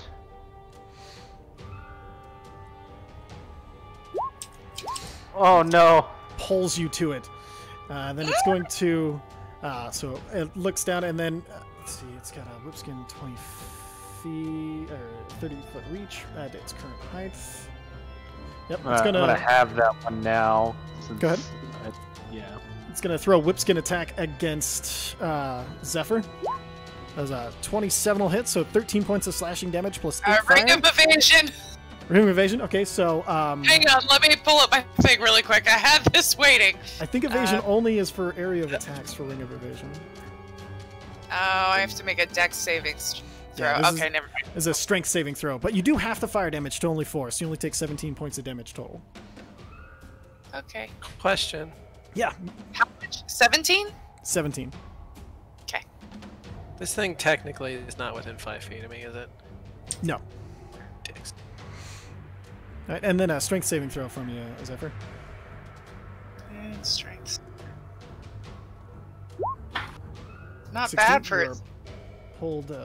Oh no. Pulls you to it. Then it's going to. So it looks down, and then let's see. It's got a whip skin 20 feet or 30-foot reach at its current height. Yep, it's I'm gonna have that one now. Go ahead. Yeah. It's gonna throw a whip skin attack against Zephyr. That's a 27 will hit, so 13 points of slashing damage plus 8 fire. Ring of evasion! Ring of evasion. Okay, so Hang on, let me pull up my thing really quick. I had this waiting. I think evasion only is for area of attacks for ring of evasion. Oh, I have to make a dex saving throw. Yeah, okay, never mind. Is a strength saving throw, but you do half the fire damage to only 4, so you only take 17 points of damage total. Okay. Question. Yeah, How much? 17? 17. Okay. This thing technically is not within 5 feet of me, is it? No. Dicks. All right, and then a strength saving throw from you, Zephyr. And strength. Not 16, bad for you it. are pulled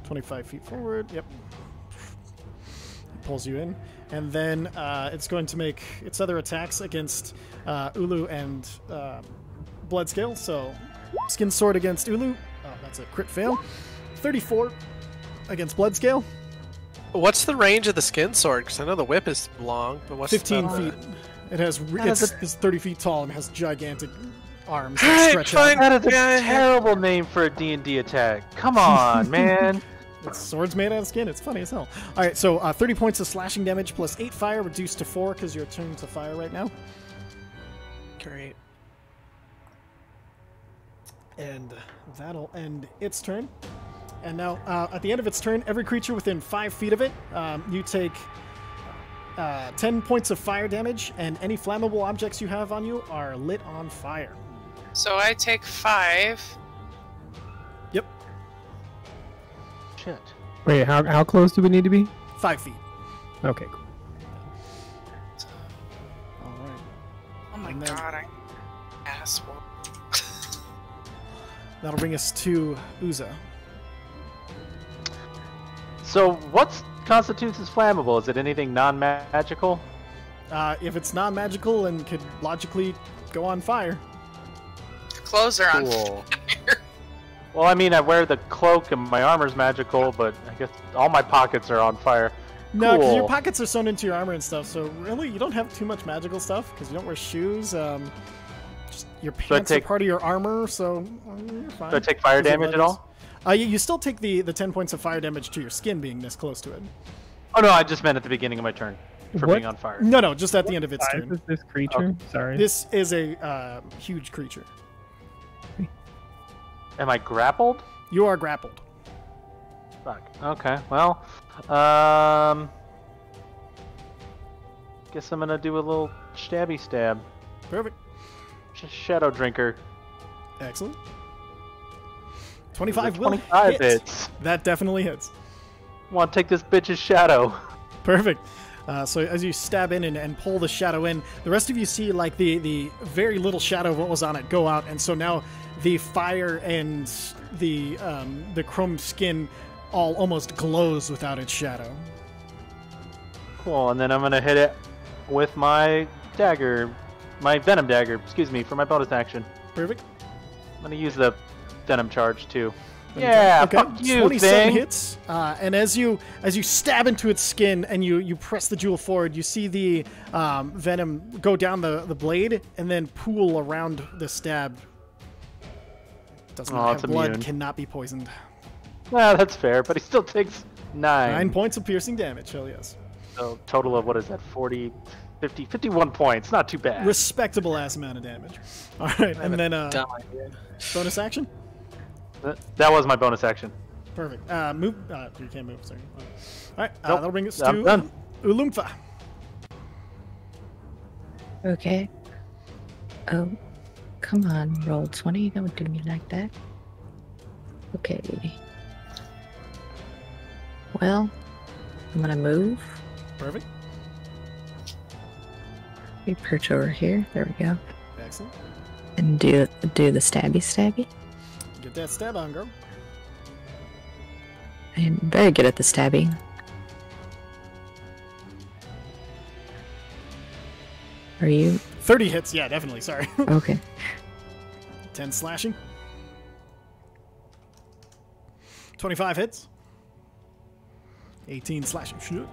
25 feet forward. Yep. It pulls you in. And then it's going to make its other attacks against Ulu and Bloodscale. So, Skin Sword against Ulu. That's a crit fail. 34 against Bloodscale. What's the range of the skin sword? Because I know the whip is long, but what's 15 the... feet. It has. It's 30 feet tall and has gigantic arms that Alright, stretch fine. out. That is a terrible name for a D&D attack. Come on, man. It's swords made out of skin. It's funny as hell. All right, so 30 points of slashing damage plus 8 fire, reduced to 4 because you're attuned to fire right now. Great. And that'll end its turn. And now, at the end of its turn, every creature within 5 feet of it, you take 10 points of fire damage, and any flammable objects you have on you are lit on fire. So I take 5. Yep, Shit. Wait, how close do we need to be? 5 feet. Okay, cool. All right. Oh my And then- god, I'm asshole. That'll bring us to Uza. So what constitutes as flammable? Is it anything non-magical? If it's non-magical and could logically go on fire. Clothes are on Cool. fire. Well, I mean, I wear the cloak and my armor's magical, but I guess all my pockets are on fire. No, because your Cool. pockets are sewn into your armor and stuff, so really you don't have too much magical stuff, because you don't wear shoes. Just your pants take- are part of your armor, so you're fine. Do I take fire Those are damage at leggings. all? You still take the 10 points of fire damage to your skin being this close to it. Oh no, I just meant at the beginning of my turn for What? being on fire. No, just at the end of its Size turn. is this creature? Sorry. This is a huge creature. Am I grappled? You are grappled. Fuck. Okay. Well, guess I'm gonna do a little stabby stab. Perfect. Shadow drinker. Excellent. 25 will 25 hit. hits. That definitely hits. Want to take this bitch's shadow? Perfect. So as you stab in and pull the shadow in, the rest of you see like the very little shadow of what was on it go out, and so now the fire and the chrome skin all almost glows without its shadow. Cool. And then I'm gonna hit it with my dagger, my venom dagger. Excuse me, for my bonus action. Perfect. I'm gonna use the venom charge too. Yeah, Okay. fuck you, 27 thing. hits, and as you stab into its skin and you press the jewel forward, you see the venom go down the blade and then pool around the stab. Does not have it's blood, immune. cannot be poisoned. Well, that's fair, but he still takes 9. 9 points of piercing damage. Hell yes. So total of what is that? 40, 50, 51 points. Not too bad. Respectable ass amount of damage. All right, and then Dumb idea. bonus action. That was my bonus action. Perfect. Move. You can't move. Sorry. All right. Nope, That'll bring us I'm to done. Ulumfa. Okay. Oh, come on, roll 20. Don't do me like that. Okay. Well, I'm gonna move. Perfect. We perch over here. There we go. Excellent. And do the stabby. Get that stab on, girl. I'm very good at the stabbing. Are you? 30 hits. Yeah, definitely. Sorry. Okay. 10 slashing. 25 hits. 18 slashing. Shit.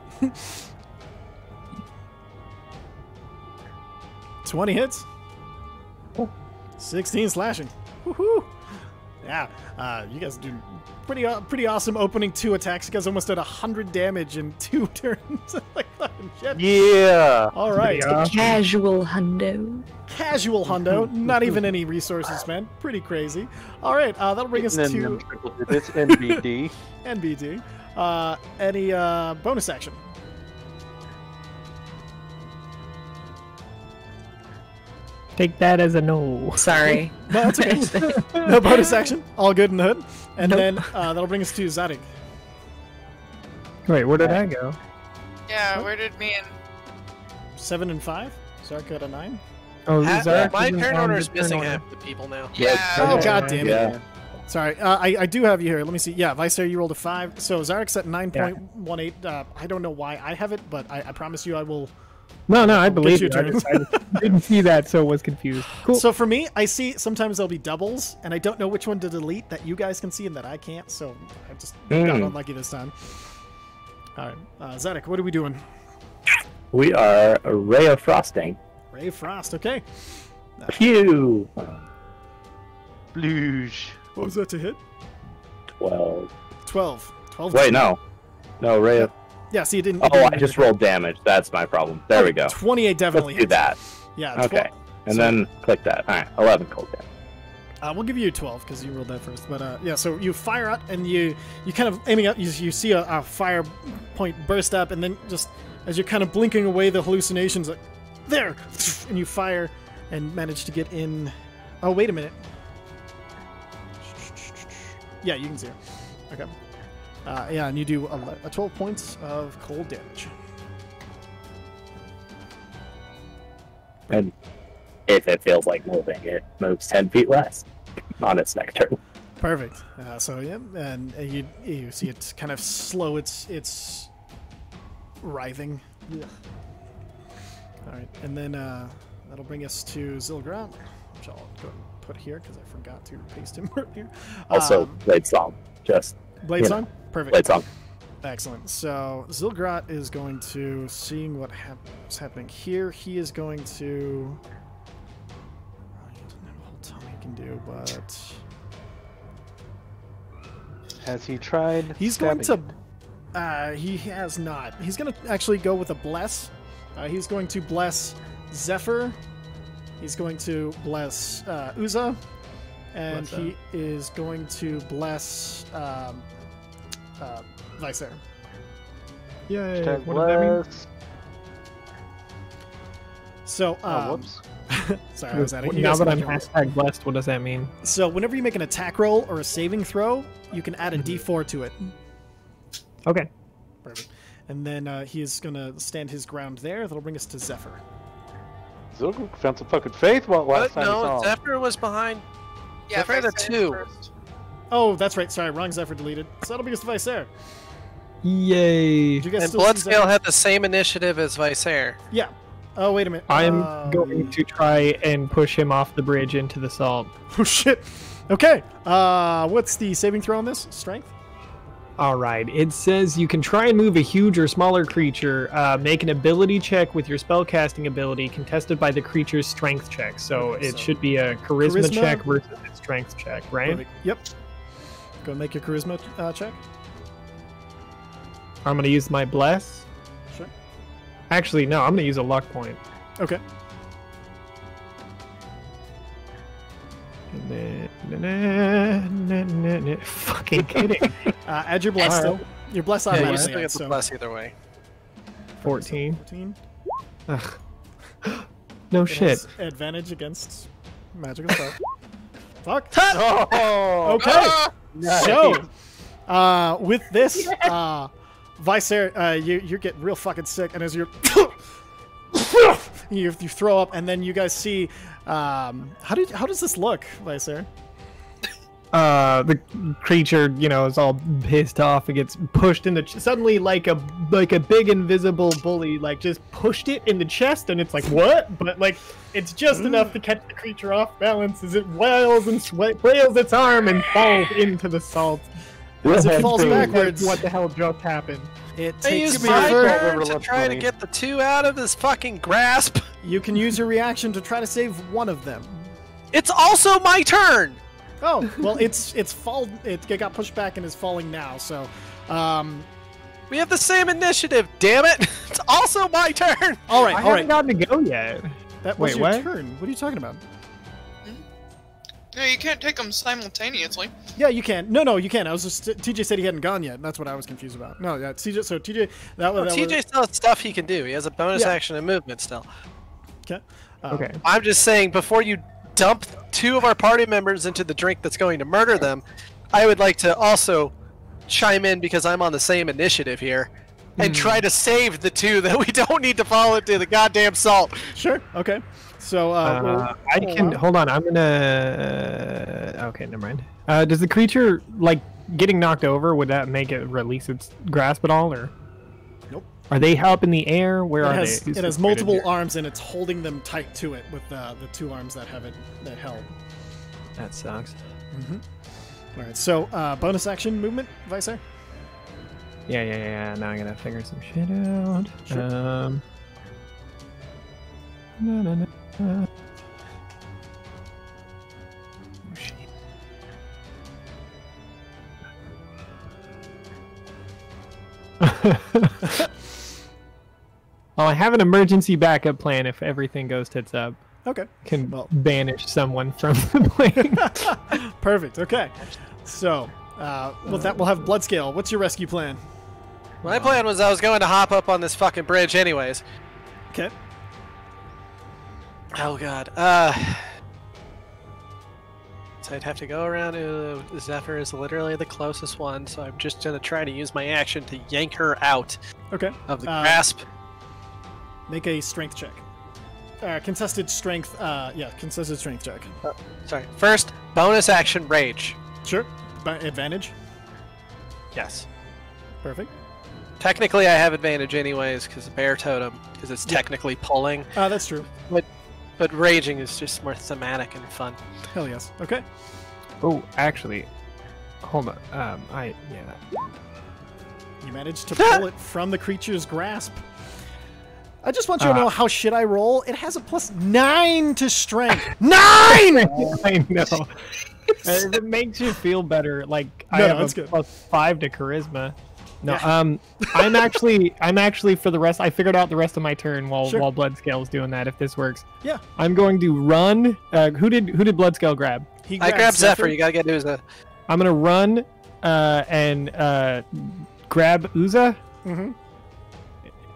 20 hits. 16 slashing. Woohoo! Yeah, you guys do pretty awesome opening 2 attacks. You guys almost did 100 damage in 2 turns. Like fucking shit. Yeah. All right. Casual hundo. Casual hundo. Not even any resources spent. Pretty crazy. All right, that'll bring us And then to triple digits, NBD. NBD. Any bonus action? Take that as a no. Sorry. No, that's okay. No bonus action. All good in the hood. And Nope. then that'll bring us to Zadig. Wait, where did I go? Yeah, where did me and 7 and 5. Zark got a 9. Oh, Zarek My is in parent on order the is missing turn half the people now. yeah? Oh, Yeah. god damn it. Yeah. Sorry, I do have you here. Let me see. Yeah, Vicer, you rolled a 5. So Zarek's at 9.18. I don't know why I have it, but I promise you I will. No, I Get believe you you. a I turn. just didn't see that, so was confused. Cool. So for me, I see sometimes there'll be doubles, and I don't know which one to delete that you guys can see and that I can't, so I just got unlucky this time. Alright, Zadik, what are we doing? We are a ray of frosting. Ray of Frost, okay. Phew. Bloosh. What was that to hit? 12. 12. 12. Wait, no. No, ray of... Yeah, see, it didn't. Oh, I just rolled damage. That's my problem. There we go. 28 definitely Let's do hits. that. Yeah, Okay. And so- then click that. Alright, 11 cold damage. We'll give you 12 because you rolled that first. But yeah, so you fire out and you kind of aiming up. You see a fire point burst up, and then just as you're kind of blinking away the hallucinations, like there, and you fire and manage to get in. Oh, wait a minute. Yeah, you can see her. Okay. Yeah, and you do a 12 points of cold damage. And if it feels like moving, it moves 10 feet less on its next turn. Perfect. So yeah, and you see it kind of slow its writhing. Yeah. All right, and then that'll bring us to Zilgrot, which I'll go ahead and put here because I forgot to paste him earlier. Also, Blade Song. Just Blade Song? Perfect. Blade Song. Excellent. So Zilgrot is going to, seeing what's happening here, he is going to... He doesn't have a whole ton he can do, but... Has he tried? He's going to... he has not. He's going to actually go with a bless. He's going to bless Zephyr. He's going to bless Uza. And he is going to bless Vicer. Yay! Hashtag What does that mean? bless. So, Whoops. sorry, I was at it. You Now guys that can I'm make a roll. hashtag blessed, what does that mean? So whenever you make an attack roll or a saving throw, you can add a d4 to it. Okay. Perfect. And then he is going to stand his ground there. That'll bring us to Zephyr. Zilgrot found some fucking faith last time I saw No, him. Zephyr was behind. Yeah, Zephyr had a Vicer 2. first. Oh, that's right. Sorry, wrong Zephyr deleted. So that'll bring us to Vicer. Yay! Did you guys And still see Bloodscale Zephyr? had the same initiative as Vicer. Yeah. Oh, wait a minute. I'm going to try and push him off the bridge into the salt. Oh, shit. Okay. What's the saving throw on this? Strength? Alright, it says you can try and move a huge or smaller creature. Make an ability check with your spellcasting ability contested by the creature's strength check. So Okay, it so should be a charisma charisma? check versus its strength check, right? Perfect. Yep. Go and make your charisma check. I'm going to use my bless. Sure. Actually, no, I'm going to use a luck point. Okay. Fucking kidding. Add your bless still. Your bless Yeah, you automatically still get adds, the so plus either way. 14. 14. Ugh. No It shit. has advantage against magical stuff. Fuck. Oh, Okay. nice. So, with this, Vicer, you get real fucking sick, and as you're you throw up, and then you guys see how does this look, Vicer? The creature, is all pissed off and gets pushed in the suddenly like a big invisible bully just pushed it in the chest, and it's like what? But it's just enough to catch the creature off balance as it wails and flails its arm and falls into the salt. As it falls backwards, What the hell just happened? it I takes used my Zephyr. turn to try to get the 2 out of his fucking grasp. You can use your reaction to try to save one of them. It's also my turn. Oh, well, it got pushed back and is falling now. So, We have the same initiative. Damn it! It's also my turn. all right, I all haven't right. gotten to go yet. That was Wait, your what? turn. What are you talking about? No, you can't take them simultaneously. Yeah, you can. No, you can. I was just TJ said he hadn't gone yet. That's what I was confused about. No, yeah, TJ. So TJ, TJ still has stuff he can do. He has a bonus Yeah. action and movement still. Okay. Okay. I'm just saying, before you dump 2 of our party members into the drink that's going to murder them, I would like to also chime in because I'm on the same initiative here and try to save the 2 that we don't need to fall into the goddamn salt. Sure. Okay. So I can hold on. I'm gonna. Okay, never mind. Does the creature getting knocked over? Would that make it release its grasp at all, or? Nope. Are they up in the air? Where are it they? has multiple arms and it's holding them tight to it with the 2 arms that have it that held. That sucks. All right. So bonus action movement, Vicer. Yeah. Now I gotta figure some shit out. Sure. No. Oh, shit. Well, I have an emergency backup plan if everything goes tits up. Okay. Can Well- banish someone from the plane. Perfect. Okay. So, with that, we'll have Bloodscale. What's your rescue plan? My plan was I was going to hop up on this fucking bridge anyways. Okay. Oh god. So I'd have to go around. Zephyr is literally the closest one, so I'm just gonna try to use my action to yank her out Okay. of the grasp. Make a strength check. Contested strength. Contested strength check. Sorry. First, bonus action rage. Sure. By advantage. Yes. Perfect. Technically, I have advantage anyways because bear totem, because it's technically pulling. That's true. But raging is just more thematic and fun. Hell yes. Okay. Oh, actually, hold on. You managed to pull it from the creature's grasp. I just want you to know how shit I roll. It has a +9 to strength. 9! I know. If it makes you feel better, like I have that's a good. +5 to charisma. No, I'm actually for the rest. I figured out the rest of my turn while Bloodscale was doing that. If this works, Yeah. I'm going to run. Who did Bloodscale grab? He I grabbed Zephyr. You gotta get Uza. I'm gonna run and grab Uza, Mm-hmm.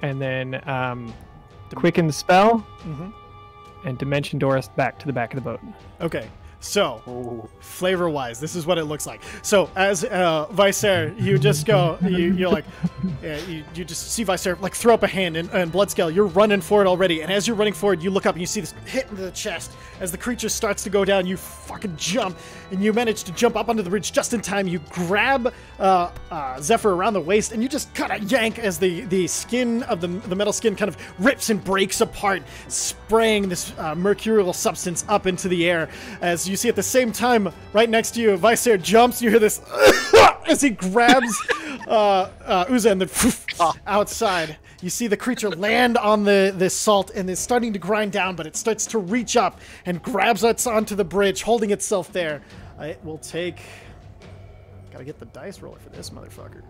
and then quicken the spell, and Dimension Door us back to the back of the boat. Okay. So, flavor-wise, this is what it looks like. So, as Vicer, you just go, you're like, you just see Vicer like throw up a hand, and Bloodscale, you're running forward already. And as you're running forward, you look up and you see this hit into the chest. As the creature starts to go down, you fucking jump, and you manage to jump up onto the bridge just in time. You grab Zephyr around the waist, and you just kind of yank as the skin of the metal skin kind of rips and breaks apart, spraying this mercurial substance up into the air. As you see at the same time, right next to you, Vicer jumps. You hear this as he grabs Uza and then outside. You see the creature land on the salt and is starting to grind down, but it starts to reach up and grabs us onto the bridge, holding itself there. It will take... Gotta get the dice roller for this motherfucker.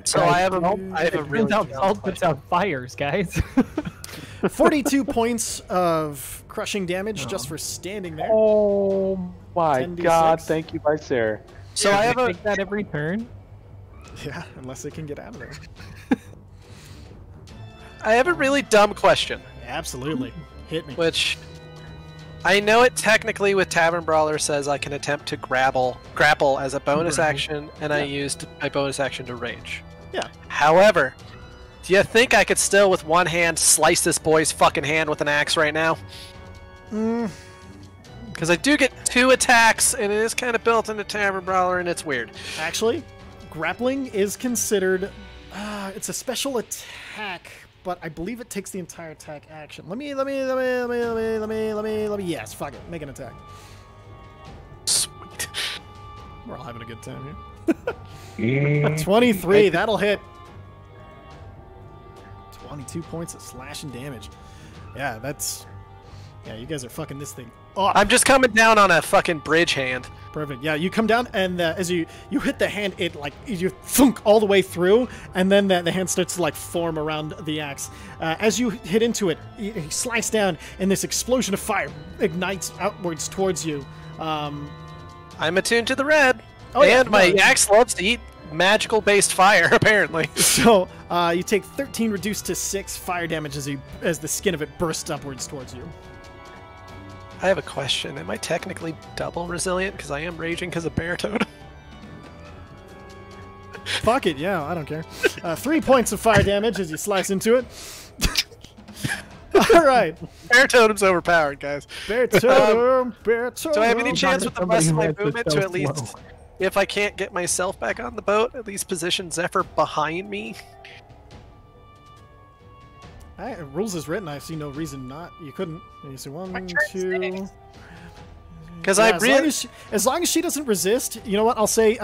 So I have a really Turns out salt puts out fires, guys. 42 points of crushing damage just for standing there. Oh my 10d6. god, thank you, Vicer. So I have a take that every turn. Yeah, unless they can get out of there. I have a really dumb question, Absolutely. Hit me. which I know it technically with Tavern Brawler says I can attempt to grapple as a bonus action, and I used my bonus action to rage. Yeah. However, do you think I could still with one hand slice this boy's fucking hand with an axe right now? Because I do get 2 attacks, and it is kind of built into Tavern Brawler, and it's weird. Actually, grappling is considered... it's a special attack, but I believe it takes the entire attack action. Let me... Yes, fuck it. Make an attack. Sweet. We're all having a good time here. 23, that'll hit. 22 points of slashing damage. Yeah, that's... Yeah, you guys are fucking this thing up. I'm just coming down on a fucking bridge hand. Perfect. Yeah, you come down, and as you hit the hand, it like you thunk all the way through, and then the hand starts to like form around the axe. As you hit into it, you slice down, and this explosion of fire ignites outwards towards you. I'm attuned to the red, Oh, yeah, and my no, axe loves to eat magical-based fire, apparently. So you take 13 reduced to 6 fire damage as the skin of it bursts upwards towards you. I have a question. Am I technically double resilient because I am raging because of bear totem? Fuck it, yeah, I don't care. 3 points of fire damage as you slice into it. All right. Bear totem's overpowered, guys. Bear totem, bear totem. Do I have any chance with the rest of my Somebody who has movement the to at stealth least, flow. if I can't get myself back on the boat, at least position Zephyr behind me? Rules is written. I see no reason not. You couldn't. You see 1, My turn's 2. next. Because Yeah, I as really... long as she doesn't resist, you know what? I'll say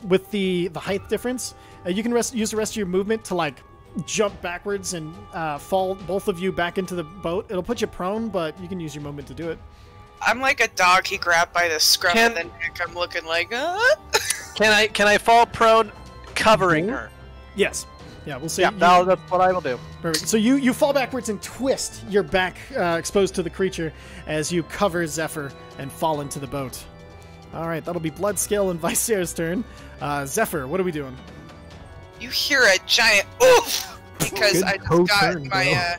with the height difference, you can use the rest of your movement to like jump backwards and fall both of you back into the boat. It'll put you prone, but you can use your movement to do it. I'm like a dog he grabbed by the scruff Can- of the neck. I'm looking like, Can I fall prone covering her? Yes. Yeah, we'll say. Yeah, no, that's what I will do. Perfect. So you fall backwards and twist your back exposed to the creature as you cover Zephyr and fall into the boat. All right, that'll be Bloodscale and Viser's turn. Zephyr, what are we doing? You hear a giant oof because Good I just got co-turn, my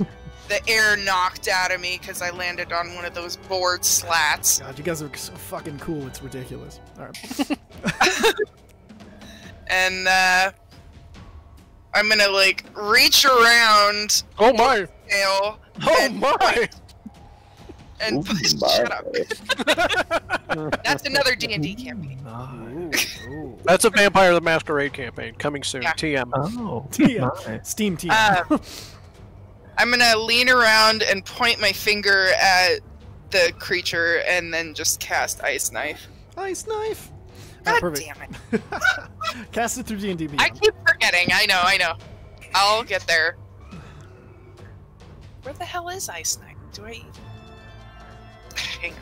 the air knocked out of me because I landed on one of those board slats. God, you guys are so fucking cool. It's ridiculous. All right. And I'm gonna like reach around. Oh my! Tail Oh my! and shut up. That's another D&D campaign. That's a Vampire the Masquerade campaign coming soon. Yeah. TM. Oh, TM. Steam TM. I'm gonna lean around and point my finger at the creature and then just cast Ice Knife. Ice Knife. God Perfect. damn it. Cast it through D&D Beyond. I keep forgetting. I know. I'll get there. Where the hell is Ice Knife? Do I... Hang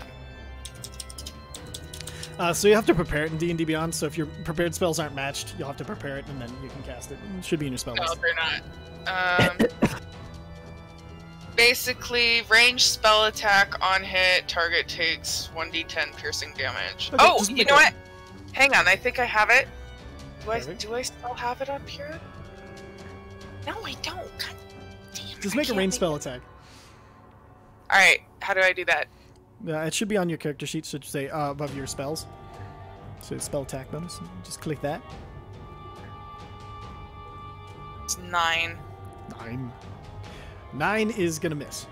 on. So you have to prepare it in D&D Beyond, so if your prepared spells aren't matched, you'll have to prepare it, and then you can cast it. It should be in your spell No, list. they're not. Basically, ranged spell attack on hit, target takes 1d10 piercing damage. Okay, Oh, just you make know a- what? Hang on, I think I have it. Perfect. Do I still have it up here? No, I don't. God damn, Just I make a can't ranged spell attack. Alright, how do I do that? It should be on your character sheet, so just say above your spells. So spell attack bonus. Just click that. It's 9. 9. 9 is gonna miss.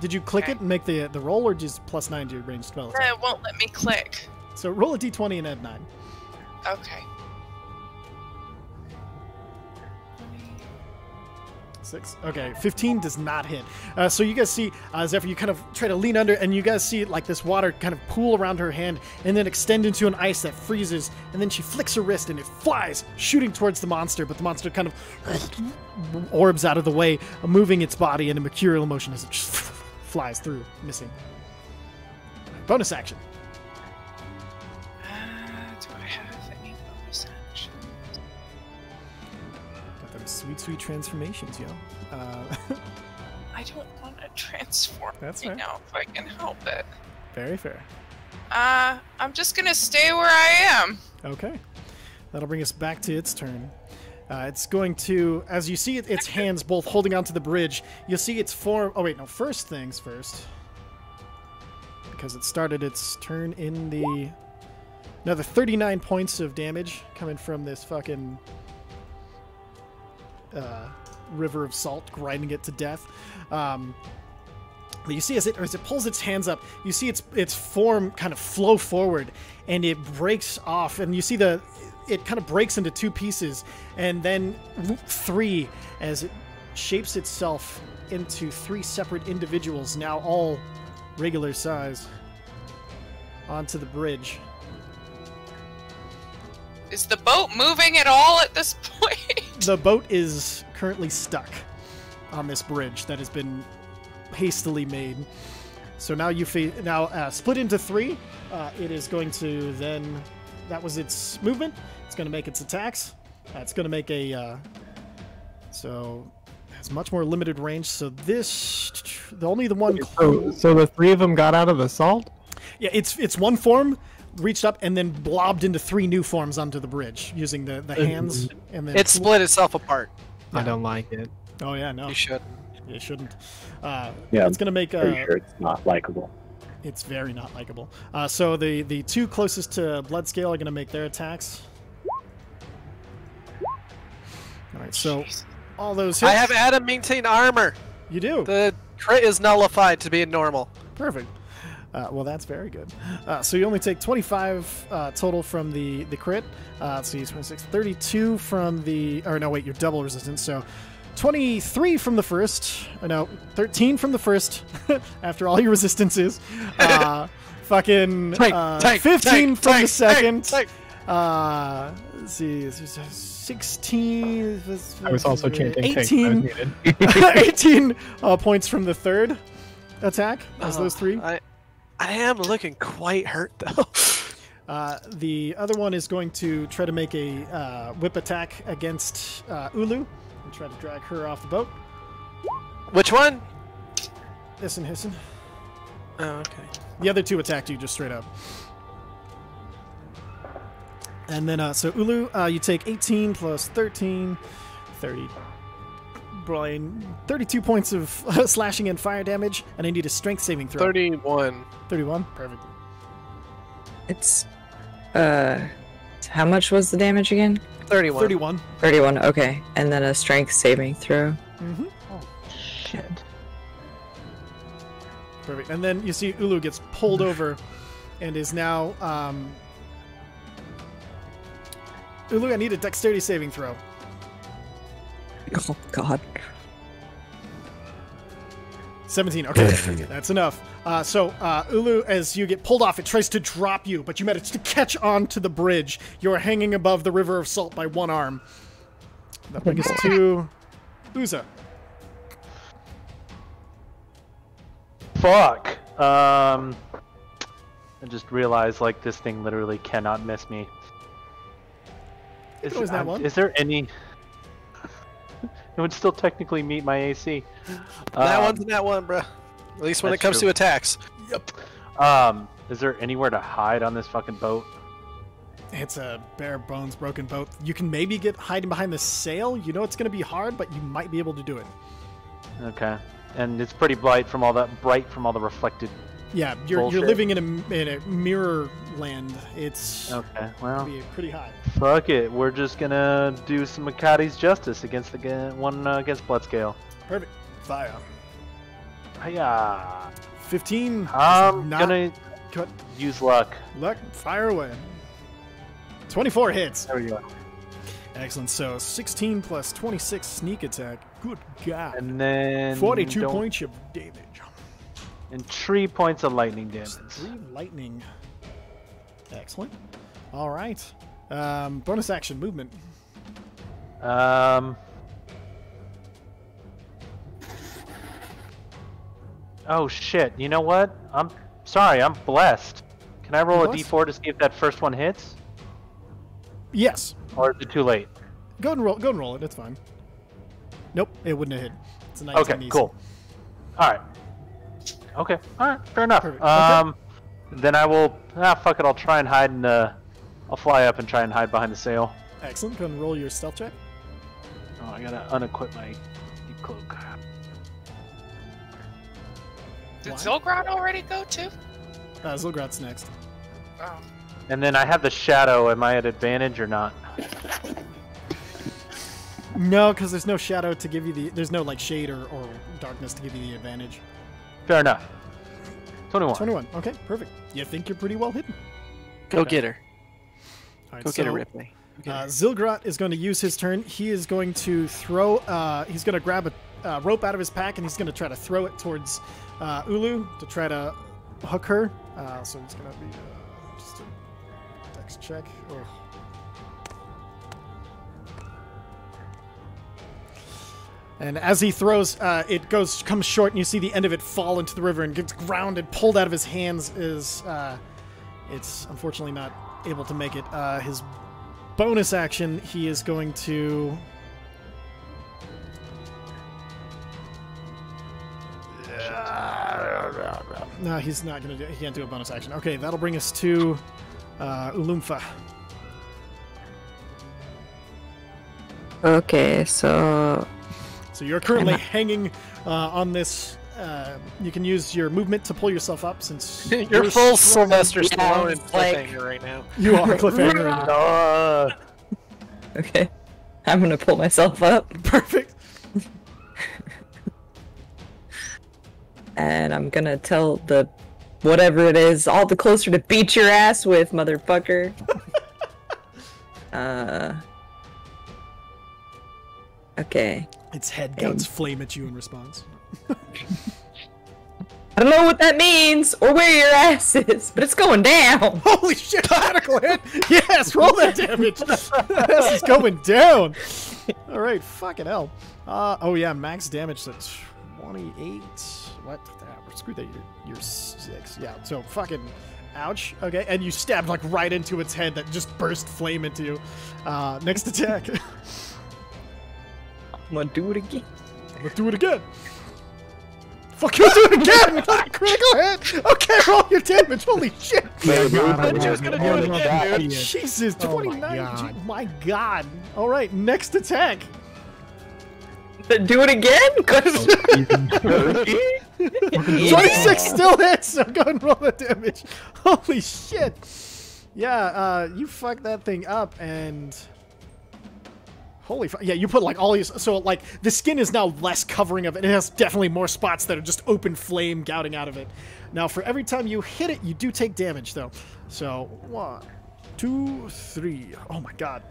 Did you click it and make the roll, or just +9 to your ranged spell attack? It won't let me click. So roll a d20 and add 9. Okay. 6. Okay, 15 does not hit. So you guys see, Zephyr, you kind of try to lean under, and you guys see like this water kind of pool around her hand and then extend into an ice that freezes, and then she flicks her wrist and it flies, shooting towards the monster, but the monster kind of orbs out of the way, moving its body in a mercurial motion as it just flies through, missing. Bonus action. Do I have any bonus actions? Got them sweet, sweet transformations, yo. I don't want to transform That's right fair. now if I can help it. Very fair. I'm just gonna stay where I am. Okay. That'll bring us back to its turn. It's going to, as you see its hands both holding onto the bridge, you'll see its form. Oh, wait, no. First things first. Because it started its turn in the. Another 39 points of damage coming from this fucking river of salt, grinding it to death. But you see as it pulls its hands up, you see its form kind of flow forward, and it breaks off, and you see it kind of breaks into 2 pieces, and then 3 as it shapes itself into 3 separate individuals, now all regular size, onto the bridge. Is the boat moving at all at this point? The boat is currently stuck on this bridge that has been hastily made. So now split into 3. It is going to then. That was its movement. It's going to make its attacks. It's going to make a. So it has much more limited range. So only the one. So the 3 of them got out of the salt? Yeah, it's one form reached up and then blobbed into 3 new forms onto the bridge using the hands, and then It split itself apart. I don't like it. Oh yeah, no, You should. it shouldn't. Yeah, It's gonna make Pretty sure it's not likable. It's very not likable. So the 2 closest to Bloodscale are gonna make their attacks. All right, so all those hits. I have adamantine armor. You do. The crit is nullified to be normal. Perfect. Well, that's very good. So you only take 25 total from the crit. So you 26, 32 from the. Or no, wait, you're double resistance. So 23 from the first. Or no, 13 from the first. After all your resistances. Fucking 15 from the second. Let's see. 16. I was also chanting 18. 18 points from the third attack. As those 3. I am looking quite hurt though. The other one is going to try to make a whip attack against Ulu and try to drag her off the boat. Which one? Hissin. Oh, okay. The other two attacked you just straight up. And then, so Ulu, you take 18 plus 13, 30. Brian, 32 points of slashing and fire damage, and I need a strength saving throw. 31. 31? Perfect. It's how much was the damage again? 31. 31. 31. Okay, and then a strength saving throw. Mm-hmm. Oh, shit. Perfect. And then you see Ulu gets pulled over and is now... Ulu, I need a dexterity saving throw. Oh God. 17. Okay, that's enough. So Ulu, as you get pulled off, it tries to drop you, but you manage to catch on to the bridge. You are hanging above the river of salt by one arm. That brings us to Uza. Fuck. I just realized, like, this thing literally cannot miss me. It was that one. Is there any... It would still technically meet my AC. That one's that one, bro. At least when it comes to attacks. Yep. Is there anywhere to hide on this fucking boat? It's a bare bones broken boat. You can maybe get hiding behind the sail. You know it's going to be hard, but you might be able to do it. Okay. And it's pretty bright from all the reflected. Yeah, you're living in a mirror land. It's okay. Well, be pretty high. Fuck it. We're just gonna do some Makati's justice against the one against Bloodscale. Perfect. Fire. Hiya. 15. I'm gonna use luck. Luck. Fire away. 24 hits. There we go. Excellent. So 16 plus 26 sneak attack. Good God. And then 42 points of damage. And 3 points of lightning damage. 3 lightning. Excellent. All right. Bonus action movement. Oh shit! You know what? I'm sorry. I'm blessed. Can I roll a d4 to see if that first one hits? Yes. Or is it too late? Go and roll it. It's fine. Nope, it wouldn't have hit. It's a 19 Okay, easy. cool. All right. Okay. All right. Fair enough. Perfect. Okay. Then I will. Fuck it. I'll try and hide in the. I'll fly up and try and hide behind the sail. Excellent. Go and roll your stealth check. Oh, I gotta unequip my cloak. Did Zilgrot already go too? Zilgrot's next. Oh. And then I have the shadow. Am I at advantage or not? No, because there's no shadow to give you the. There's no like shade or darkness to give you the advantage. Fair enough. 21. 21. Okay, perfect. You think you're pretty well hidden. Go get her. All right, Go get her, Ripley. Zilgrot is going to use his turn. He is going to throw. He's going to grab a rope out of his pack and he's going to try to throw it towards Ulu to try to hook her. So it's going to be just a dex check. Oh. And as he throws, it comes short, and you see the end of it fall into the river and gets grounded, pulled out of his hands. It's unfortunately not able to make it. His bonus action, he is going to. No, he's not going to do. He can't do a bonus action. Okay, that'll bring us to Ulumfa. Okay, so you're currently hanging on this. You can use your movement to pull yourself up since you're full Sylvester Stallone and like- cliffhanger right now. You are cliffhanger. okay, I'm gonna pull myself up. Perfect. And I'm gonna tell the whatever it is all the closer to beat your ass with, motherfucker. Okay. Its head guns flame at you in response. I don't know what that means or where your ass is, but it's going down. Holy shit, critical hit! Yes, roll that damage! This is going down! Alright, fucking hell. Oh yeah, max damage at 28. What? Screw that, you're 6. Yeah, so fucking Ouch. Okay, and you stabbed like right into its head that just burst flame into you. Next attack. I'm gonna do it again. Let's do it again. Fuck you, do it again! Critical hit! Okay, roll your damage. Holy shit! I'm just gonna do it again, dude. Jesus, Oh 29. my God. My God. All right, next attack. Do it again? 26 still hits, so go and roll the damage. Holy shit. Yeah, you fucked that thing up, and... Holy fuck. Yeah, you put like all these... So, like, the skin is now less covering of it. It has definitely more spots that are just open flame gouting out of it. Now, for every time you hit it, you do take damage, though. So, 1, 2, 3. Oh my god.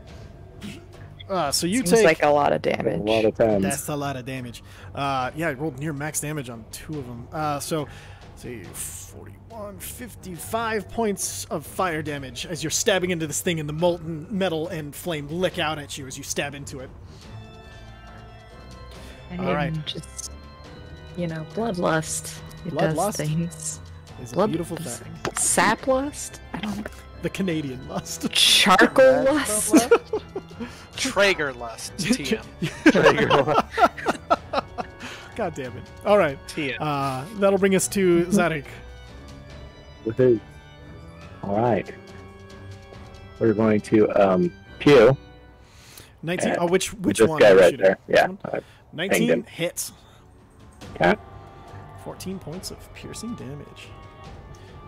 So you Seems take... like a lot of damage. A lot of times. That's a lot of damage. Yeah, I rolled near max damage on 2 of them. So, see, 41, 55 points of fire damage as you're stabbing into this thing, and the molten metal and flame lick out at you as you stab into it. And All right. just, bloodlust. It Bloodlust does things. It's a beautiful thing. Sap lust? I don't know. The Canadian lust. Charcoal lust? Traeger lust. TM. God damn it. All right. TM. That'll bring us to Zarek. Woohoo. All right. We're going to Pew. 19. Oh, which This one? guy are you right shooting? there. This Yeah. one? I 19 him. hits. Okay. 14 points of piercing damage.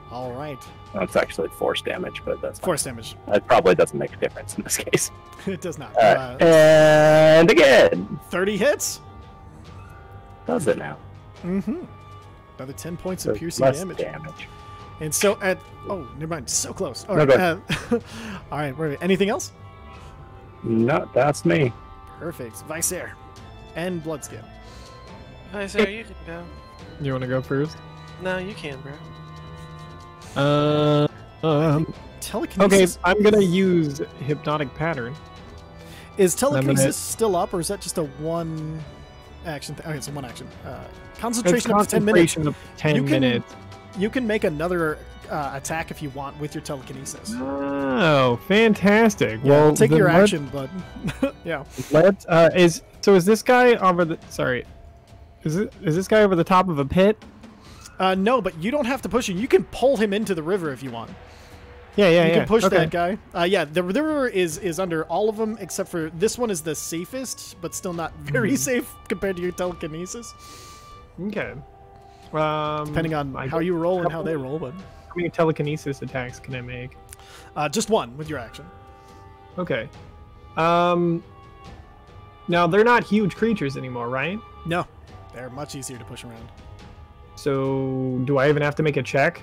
All right. Well, it's actually force damage, but that's fine. Force damage. It probably doesn't make a difference in this case. It does not. All right. And again. 30 hits. Does it now? Mm-hmm. Another 10 points So of piercing less damage. And so at... Oh, never mind. So close. All No, right. go All right. Wait. Anything else? No, that's me. Perfect. Vicer. And Bloodscale. Hi, sir. You can go. You want to go first? No, you can, bro. Telekinesis. Okay, I'm gonna use hypnotic pattern. Is I'm telekinesis gonna- still up, or is that just a one action? Okay, it's a one action. It's Concentration up to 10 minutes. concentration of 10 You can- minutes. You can make another attack if you want with your telekinesis. Oh, fantastic! Yeah, well, take then your let- action, but yeah. Let's. Is this guy over the? Sorry, is this guy over the top of a pit? No, but you don't have to push him. You can pull him into the river if you want. Yeah, You can push okay. that guy. Yeah, the river is under all of them except for this one is the safest, but still not very safe compared to your telekinesis. Okay. Depending on how you roll and how they roll, but How many telekinesis attacks can I make? just one with your action. Okay. Now they're not huge creatures anymore, right? No, they're much easier to push around. So do I even have to make a check?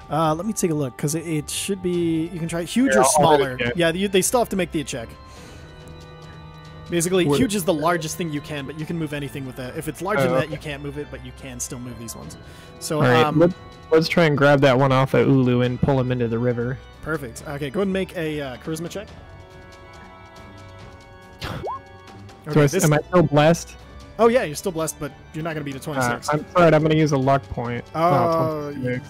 Let me take a look because it should be. You can try huge Yeah, or I'll smaller. hit it, Yeah, they still have to make the check. Basically, Would- huge is the largest thing you can, but you can move anything with that. If it's larger than Oh, that, you can't move it, but you can still move these ones. So, All right, let's try and grab that one off of Ulu and pull him into the river. perfect. Okay, go ahead and make a charisma check. So am I still blessed? Oh yeah, you're still blessed, but you're not going to beat a 26. I'm sorry, I'm going to use a luck point. Oh, 26.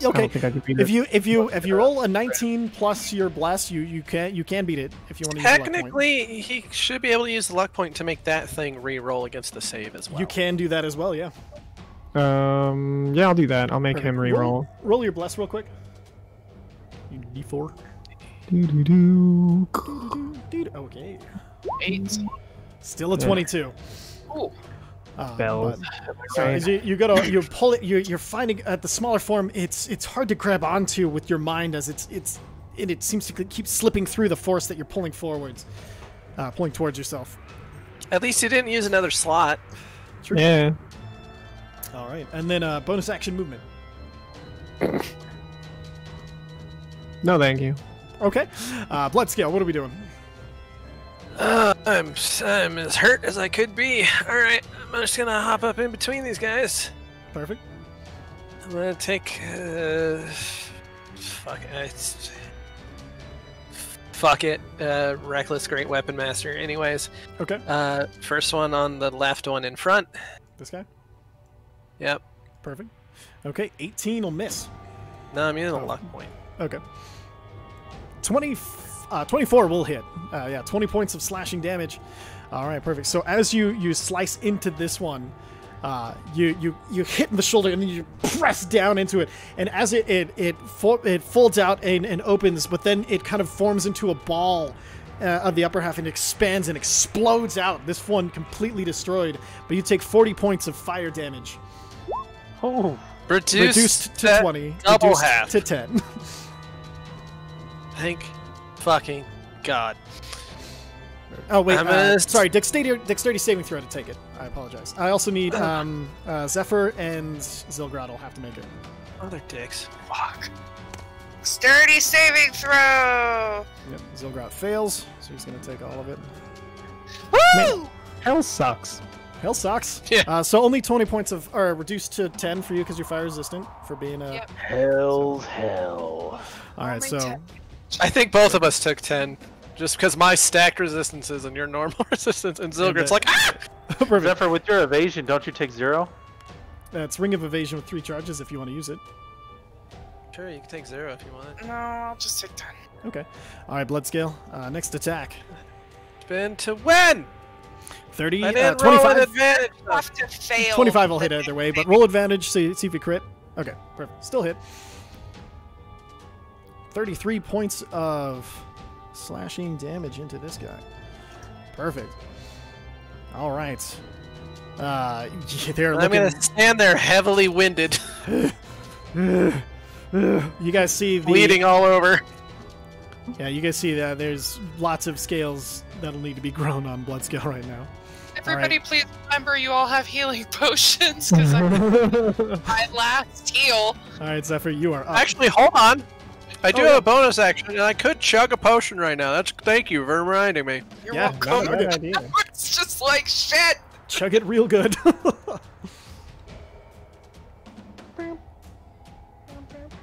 I okay. don't think I could beat If it. you roll a 19 plus your bless, you can beat it if you want to use a luck point. Technically, he should be able to use the luck point to make that thing re-roll against the save as well. You can do that as well, yeah. Yeah, I'll do that. I'll make Perfect. him re-roll. Roll your bless real quick. You D4. Dude, okay. 8. Still a 22. Ooh. Bells. So as you pull it. You're finding at the smaller form. It's hard to grab onto with your mind as it seems to keep slipping through the force that you're pulling forwards, pulling towards yourself. At least he didn't use another slot. True. Yeah. All right, and then bonus action movement. No, thank you. Okay. Blood scale. What are we doing? I'm as hurt as I could be. All right, I'm just gonna hop up in between these guys. Perfect. I'm gonna take. Fuck it. Reckless Great Weapon Master. Anyways. Okay. First one on the left, one in front. This guy. Yep. Perfect. Okay, 18 will miss. No, I'm using a luck point. Okay. 24 will hit. Yeah, 20 points of slashing damage. All right, perfect. So as you slice into this one, you hit in the shoulder and then you press down into it, and as it folds out and opens, but then it kind of forms into a ball of the upper half and expands and explodes out. This one completely destroyed, but you take 40 points of fire damage. Oh, Reduced to 20. Double reduced half. to 10. Thank fucking God. Oh wait, I'm gonna- sorry. Dexterity saving throw to take it. I apologize. I also need Zephyr and Zilgrot will have to make it. Other dicks. Fuck. Dexterity saving throw! Yep, Zilgrot fails, so he's gonna take all of it. Woo! Hell sucks. Hell sucks. Yeah. So only 20 points are reduced to 10 for you because you're fire resistant for being a. Yep. hell's hell. All right, Only so 10. I think both of us took 10. Just because my stacked resistances and your normal resistance, and Zilgrot's like, ah! perfect. Zephyr, with your evasion, don't you take 0? It's Ring of Evasion with 3 charges if you want to use it. Sure, you can take 0 if you want. No, I'll just take 10. Okay. All right, blood scale. Next attack. Spin to win! 30, I didn't roll 25. an advantage. I have to fail. 25 will hit either way, but roll advantage, see if you crit. Okay, perfect. Still hit. 33 points of slashing damage into this guy. Perfect. All right. They're I'm looking. gonna stand there heavily winded, You guys see the bleeding all over. Yeah, you guys see that there's lots of scales that'll need to be grown on blood scale right now. Everybody, please remember you all have healing potions, because I'm my last heal. All right, Zephyr, you are up. Actually, hold on. I do Oh, have yeah. a bonus action, and I could chug a potion right now. Thank you for reminding me. You're Yeah, welcome. no, good idea. It's just like shit. Chug it real good.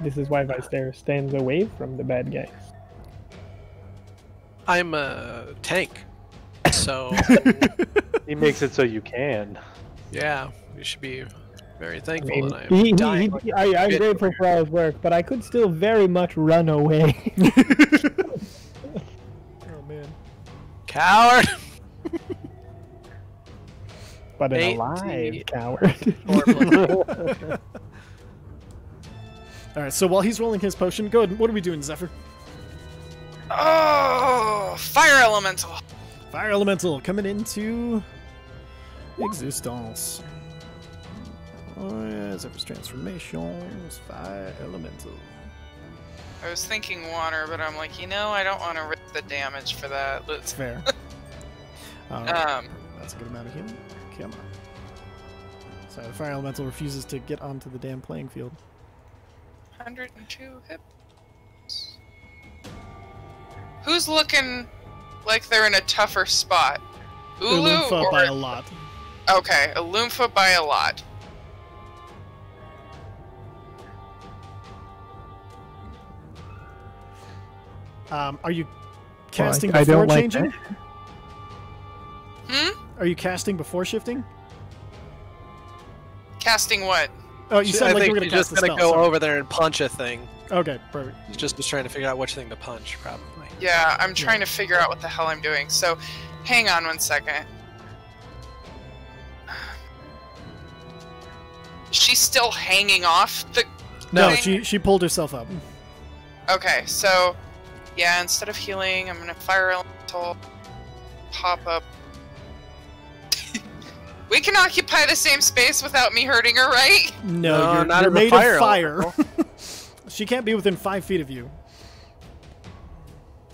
This is why Vice stands away from the bad guys. I'm a tank, so He makes it so you can. yeah, we should be very I thankful mean, that I'm dying. I'm Good. grateful for all his work, but I could still very much run away. Oh man. Coward. But an 18. alive coward. All right, so while he's rolling his potion, go ahead. What are we doing, Zephyr? Oh, fire elemental. Fire elemental coming into existence. Oh yeah, Zephyr's transformations. Fire elemental. I was thinking water, but I'm like, I don't want to risk the damage for that. That's Let's. fair. All right. That's a good amount of healing. Come on. So the fire elemental refuses to get onto the damn playing field. 102 hits. Who's looking like they're in a tougher spot? Ulu Ulumfa or... by a lot. Okay, Illumpha by a lot. Are you casting I before don't like changing? Hmm? Are you casting before shifting? Casting what? Oh, you I sound like you think were going he's to cast just the gonna spell. go sorry. over there and punch a thing. Okay, perfect. He's just was trying to figure out which thing to punch, probably. Yeah, I'm trying to figure out what the hell I'm doing. So, hang on one second. She's still hanging off the. No, thing? she pulled herself up. Okay, so yeah, instead of healing, I'm gonna fire elemental, pop up. We can occupy the same space without me hurting her, right? No, No, you're, not you're in the made fire of fire. She can't be within 5 feet of you.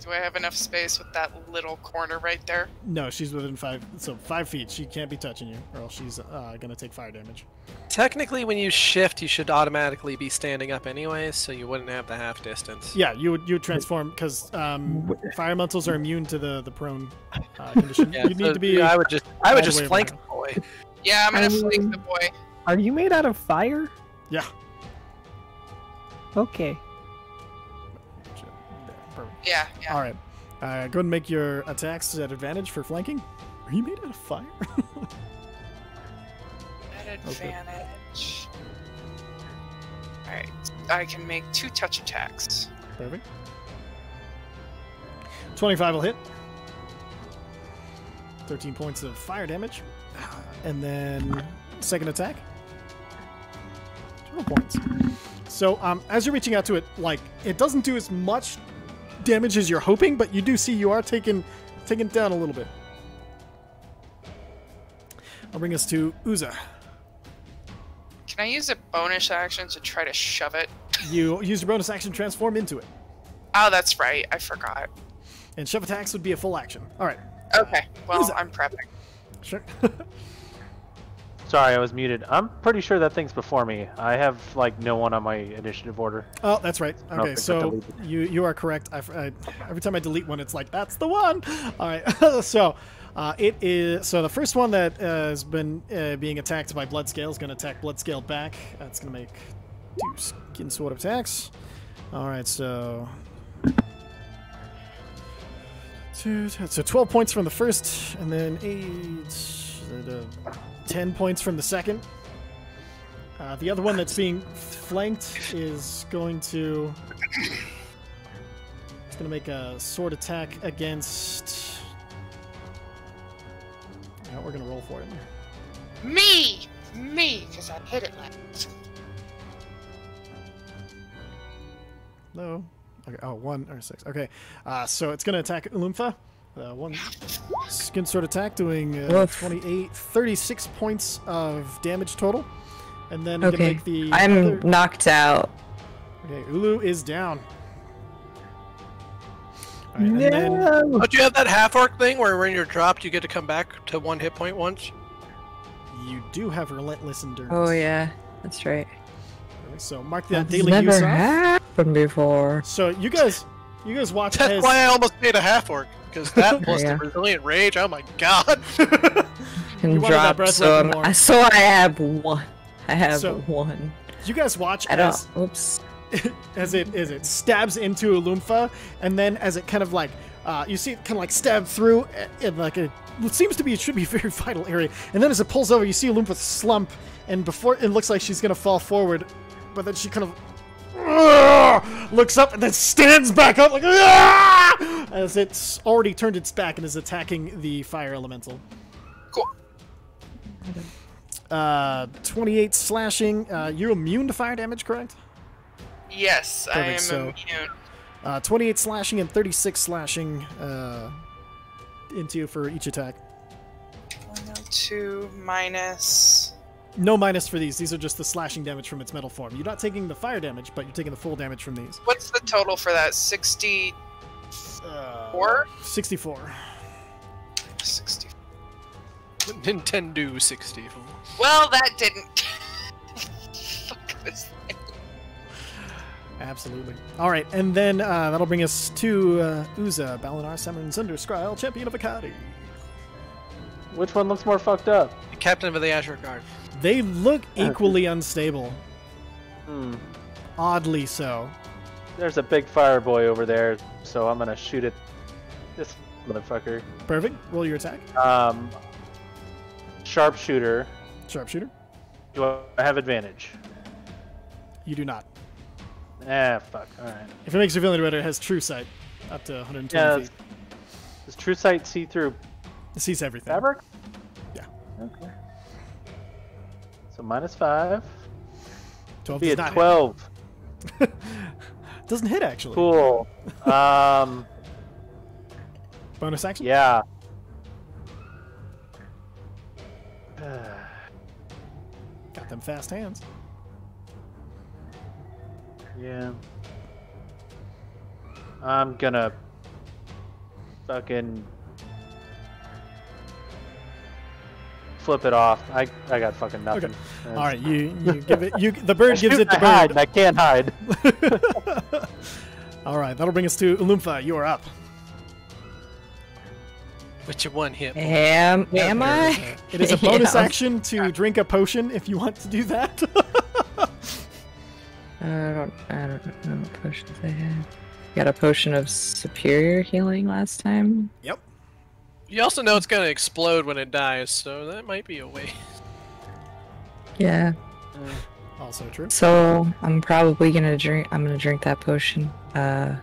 Do I have enough space with that little corner right there? No, she's within 5. So 5 feet. She can't be touching you, or else she's gonna take fire damage. Technically, when you shift, you should automatically be standing up anyways, so you wouldn't have the half distance. Yeah, you would transform because fire elementals are immune to the prone condition. Yeah, you need so, to be. yeah, I would just all the way flank around. the boy. Yeah, I'm gonna I flank mean- the boy. Are you made out of fire? Yeah. Okay. Perfect. Yeah, yeah. All right. Go ahead and make your attacks at advantage for flanking. Are you made out of fire? At advantage. Alright. I can make 2 touch attacks. Perfect. 25 will hit. 13 points of fire damage. And then second attack. 12 points. So as you're reaching out to it, like, it doesn't do as much damage as you're hoping, but you do see you are taking it down a little bit. I'll bring us to Uza. Can I use a bonus action to try to shove it? You use your bonus action, transform into it. Oh, that's right. I forgot. And shove attacks would be a full action. All right. Okay. Well, Uza. I'm prepping. Sure. Sorry, I was muted. I'm pretty sure that thing's before me. I have like no one on my initiative order. Oh, that's right. I don't Okay, think I so deleted. you are correct. Every time I delete one, it's like, that's the one. All right. So it is. So the first one that has been being attacked by Bloodscale is going to attack Bloodscale back. That's going to make 2 skin sword attacks. All right. So 12 points from the first, and then 10 points from the second. The other one that's being flanked is going to... It's going to make a sword attack against... Yeah, we're going to roll for it. Me, because I hit it last. No. Okay. Oh, 1 or 6. Okay. So it's going to attack Ulumfa. 1 skin sword attack doing 36 points of damage total. And then we're going to make the I'm knocked out. Okay, Ulu is down. All right, and then Don't you have that half-orc thing where when you're dropped, you get to come back to 1 hit point once? you do have Relentless Endurance. Oh yeah, that's right. So mark that That's daily never use off. happened before. So you guys watch That's as... why I almost made a half-orc, because that plus Yeah. the Resilient Rage, oh my god! Can You wanted that drop, breath so, weapon more. so I have 1. I have So- 1. You guys watch I don't. as Oops. as it stabs into Ulumfa, and then as it kind of like you see it kind of like stab through in like a what seems to be, it should be a very vital area, and then as it pulls over, you see Ulumfa slump, and before it looks like she's gonna fall forward, but then she kind of looks up and then stands back up like as it's already turned its back and is attacking the fire elemental. Cool. 28 slashing. You're immune to fire damage, correct? Yes, I am Perfect, so- immune. 28 slashing and 36 slashing into you for each attack. 102 minus. No minus for these. These are just the slashing damage from its metal form. You're not taking the fire damage, but you're taking the full damage from these. What's the total for that? 64? 64. 60. Nintendo 64. Well, that didn't. Fuck this thing. Absolutely. All right, and then that'll bring us to Uza, Balinar summons under Skryl, champion of Akadi. Which one looks more fucked up? The Captain of the Azure Guard. They look equally unstable. Hmm. Oddly so. There's a big fire boy over there, so I'm gonna shoot at this motherfucker. Perfect. Roll your attack. Sharpshooter. Sharpshooter. Do I have advantage? You do not. Fuck. Alright. If it makes you feel any better, it has True Sight up to 120 Yeah, feet. does True Sight see through It sees everything. fabric? Yeah. Okay. So -5. 12 Be does a not 12. hit. Doesn't hit, actually. Cool. Bonus action? Yeah. Got them fast hands. Yeah. I'm gonna fucking flip it off. I got fucking nothing. All right, you give it. The bird gives it the hide, bird. and I can't hide. All right, that'll bring us to Ulumfa. You are up. With your 1 hit. Am I? It is a bonus Yeah. action to drink a potion if you want to do that. I don't know what potions I have. Got a potion of superior healing last time. Yep. You also know it's gonna explode when it dies, so that might be a way. Yeah. Also true. So I'm probably gonna drink. I'm gonna drink that potion. I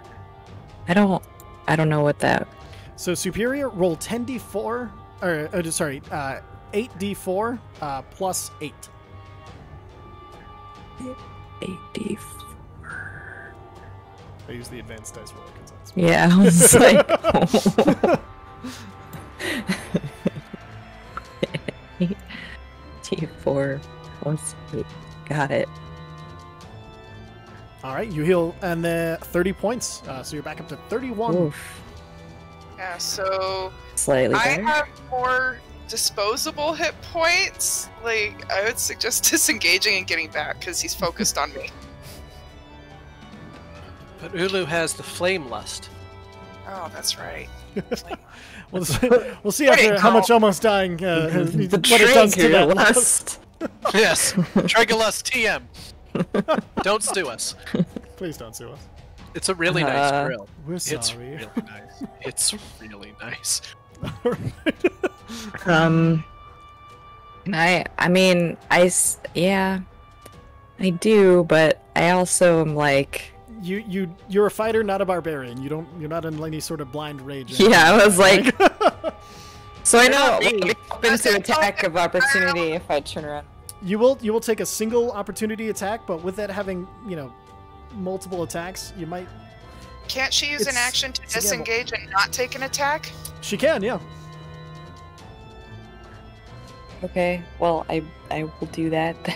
don't know what that. So superior, roll 10d4, or sorry, 8d4 plus 8. 8d4. I use the advanced dice roller because that's. Yeah, I was like. 8d4 plus 8. Got it. All right, you heal and 30 points, so you're back up to 31. Oof. Yeah, so Slightly I better. have more disposable hit points. Like, I would suggest disengaging and getting back because he's focused on me. But Ulu has the flame lust. Oh, that's right. We'll see after how much almost dying The what it does to trigger that. lust. Yes, Trigolust TM. Don't sue us. Please don't sue us. It's a really nice grill. We're It's sorry. really nice. It's really nice. Yeah, I do, but I also am like, You're a fighter, not a barbarian. You're not in any sort of blind rage. yeah, I was like, so I You're know not it me. will be open to attack of opportunity if I turn around. You will take a single opportunity attack, but with that having multiple attacks, you might. Can't she use an action to it's a gamble. disengage and not take an attack? She can, yeah. Okay, well I will do that then.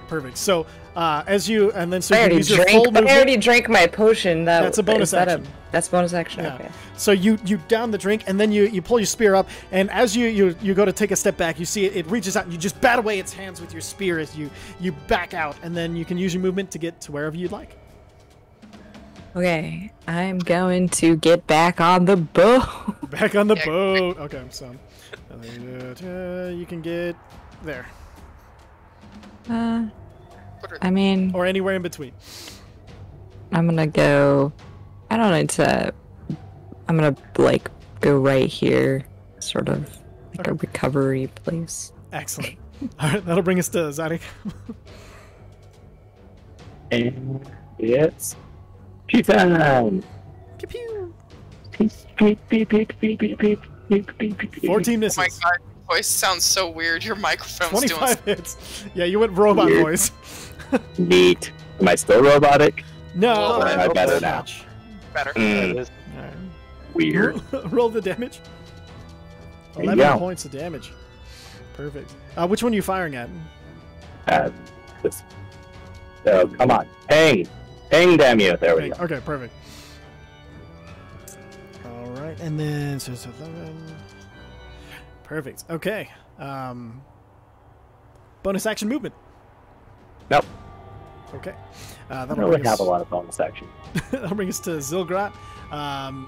Perfect. So as you and then so I you already use your full movement. I already drank my potion. That's a bonus is that action. That's bonus action. Yeah. Okay. So you down the drink, and then you pull your spear up, and as you go to take a step back, you see it reaches out, and you just bat away its hands with your spear as you back out, and then you can use your movement to get to wherever you'd like. Okay, I'm going to get back on the boat. Back on the boat. Okay, so you can get there I mean, or anywhere in between. I'm gonna go. I don't need to. I'm gonna like go right here, sort of like a recovery place. Excellent. All right, that'll bring us to Zadik. And it's pew time. Pew pew. Peep, peep, peep, peep, peep, peep, peep, peep, peep, peep. 14 Oh misses. my god, your voice sounds so weird. Your microphone's doing 25 hits. Yeah, you went robot Weird. voice. Neat. Am I still robotic? No. Or am I better now? better. Mm, weird. Roll the damage. There you 11 go. points of damage. Perfect. Which one are you firing at? This. So come on, ping, damn you! There we go. Okay, perfect. All right, and then so 11. Perfect. Okay. Bonus action movement. Nope. Okay. I That'll don't really bring have a us, lot of bonus action. that'll bring us to Zilgrot.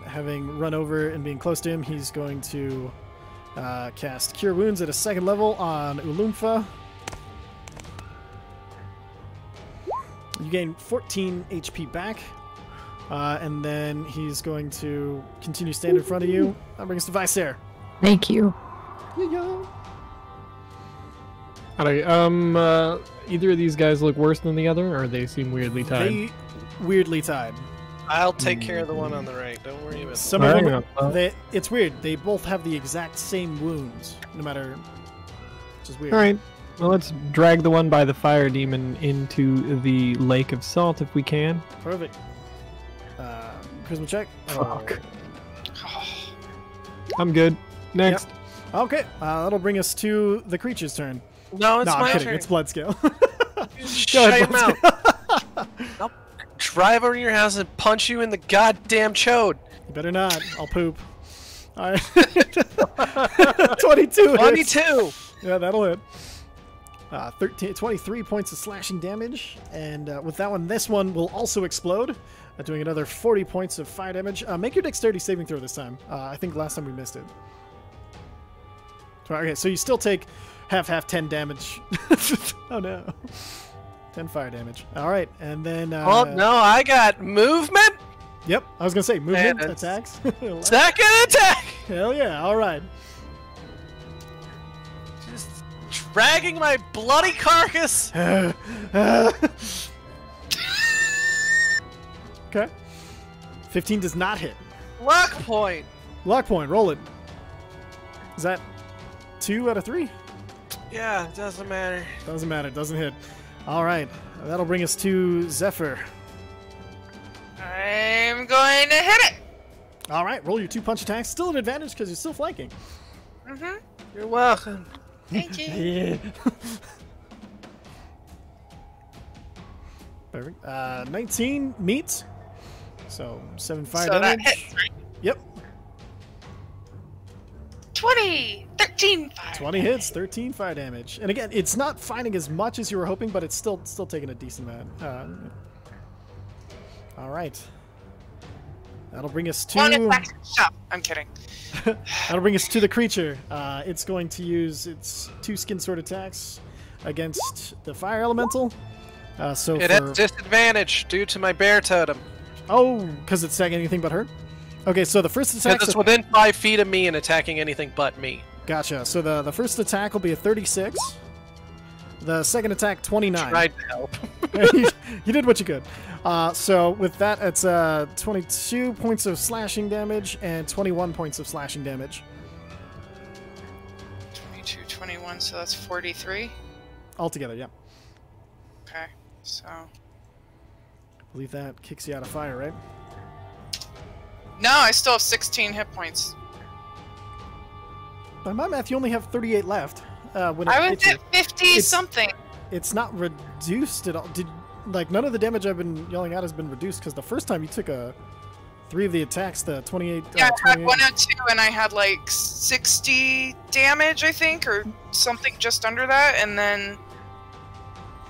Having run over and being close to him, he's going to cast Cure Wounds at a 2nd level on Ulumfa. You gain 14 HP back, and then he's going to continue stand in front of you. That brings us to Vicer. Thank you. Yeah. Alright, either of these guys look worse than the other, or they seem weirdly tied? They weirdly tied. I'll take care of the one on the right. Don't worry about Some Alright, of them, well. it's weird. They both have the exact same wounds, no matter, which is weird. Alright, well let's drag the one by the fire demon into the lake of salt if we can. Perfect. Charisma check. Fuck. Oh, I'm good. Next. Okay, that'll bring us to the creature's turn. No, it's No, I'm my kidding. turn. It's blood scale. Shut ahead, your mouth. I'll drive over to your house and punch you in the goddamn chode. You better not. I'll poop. All right. 22 hits. 22. Yeah, that'll hit. 23 points of slashing damage, and with that one, this one will also explode, doing another 40 points of fire damage. Make your dexterity saving throw this time. I think last time we missed it. Okay, so you still take half 10 damage. Oh no. 10 fire damage. All right, and then. Oh no, I got movement. Yep, I was gonna say movement And attacks. Second attack. Hell yeah! All right. Just dragging my bloody carcass. Okay. 15 does not hit. Luck point. Luck point, roll it. Is that 2 out of 3? Yeah, it doesn't matter. Doesn't matter, doesn't hit. All right, that'll bring us to Zephyr. I'm going to hit it. All right, roll your 2 punch attacks. Still an advantage because you're still flanking. Mm-hmm. You're welcome. Thank you. Yeah. Perfect. 19 meets. So 7 fire So that damage. hits, right? Yep. 20, 13 fire 20 hits, 13 fire damage. And again, it's not finding as much as you were hoping, but it's still taking a decent amount. All right. That'll bring us to. Stop. I'm kidding. That'll bring us to the creature. It's going to use its 2 skin sword attacks against the fire elemental. So It has disadvantage due to my bear totem. Oh, because it's attacking anything but her? Okay, so the first attack... Because it's within 5 feet of me and attacking anything but me. Gotcha. So the first attack will be a 36. The second attack, 29. Tried to help. You did what you could. So with that, it's 22 points of slashing damage and 21 points of slashing damage. 22, 21, so that's 43. Altogether, yeah. Okay, so... I believe that kicks you out of fire, right? No, I still have 16 hit points. By my math, you only have 38 left. When it I was hits you. at 50 something. It's not reduced at all. None of the damage I've been yelling out has been reduced, because the first time you took 3 of the attacks, the 28... Yeah, I had 102 and I had like 60 damage, I think, or something just under that, and then...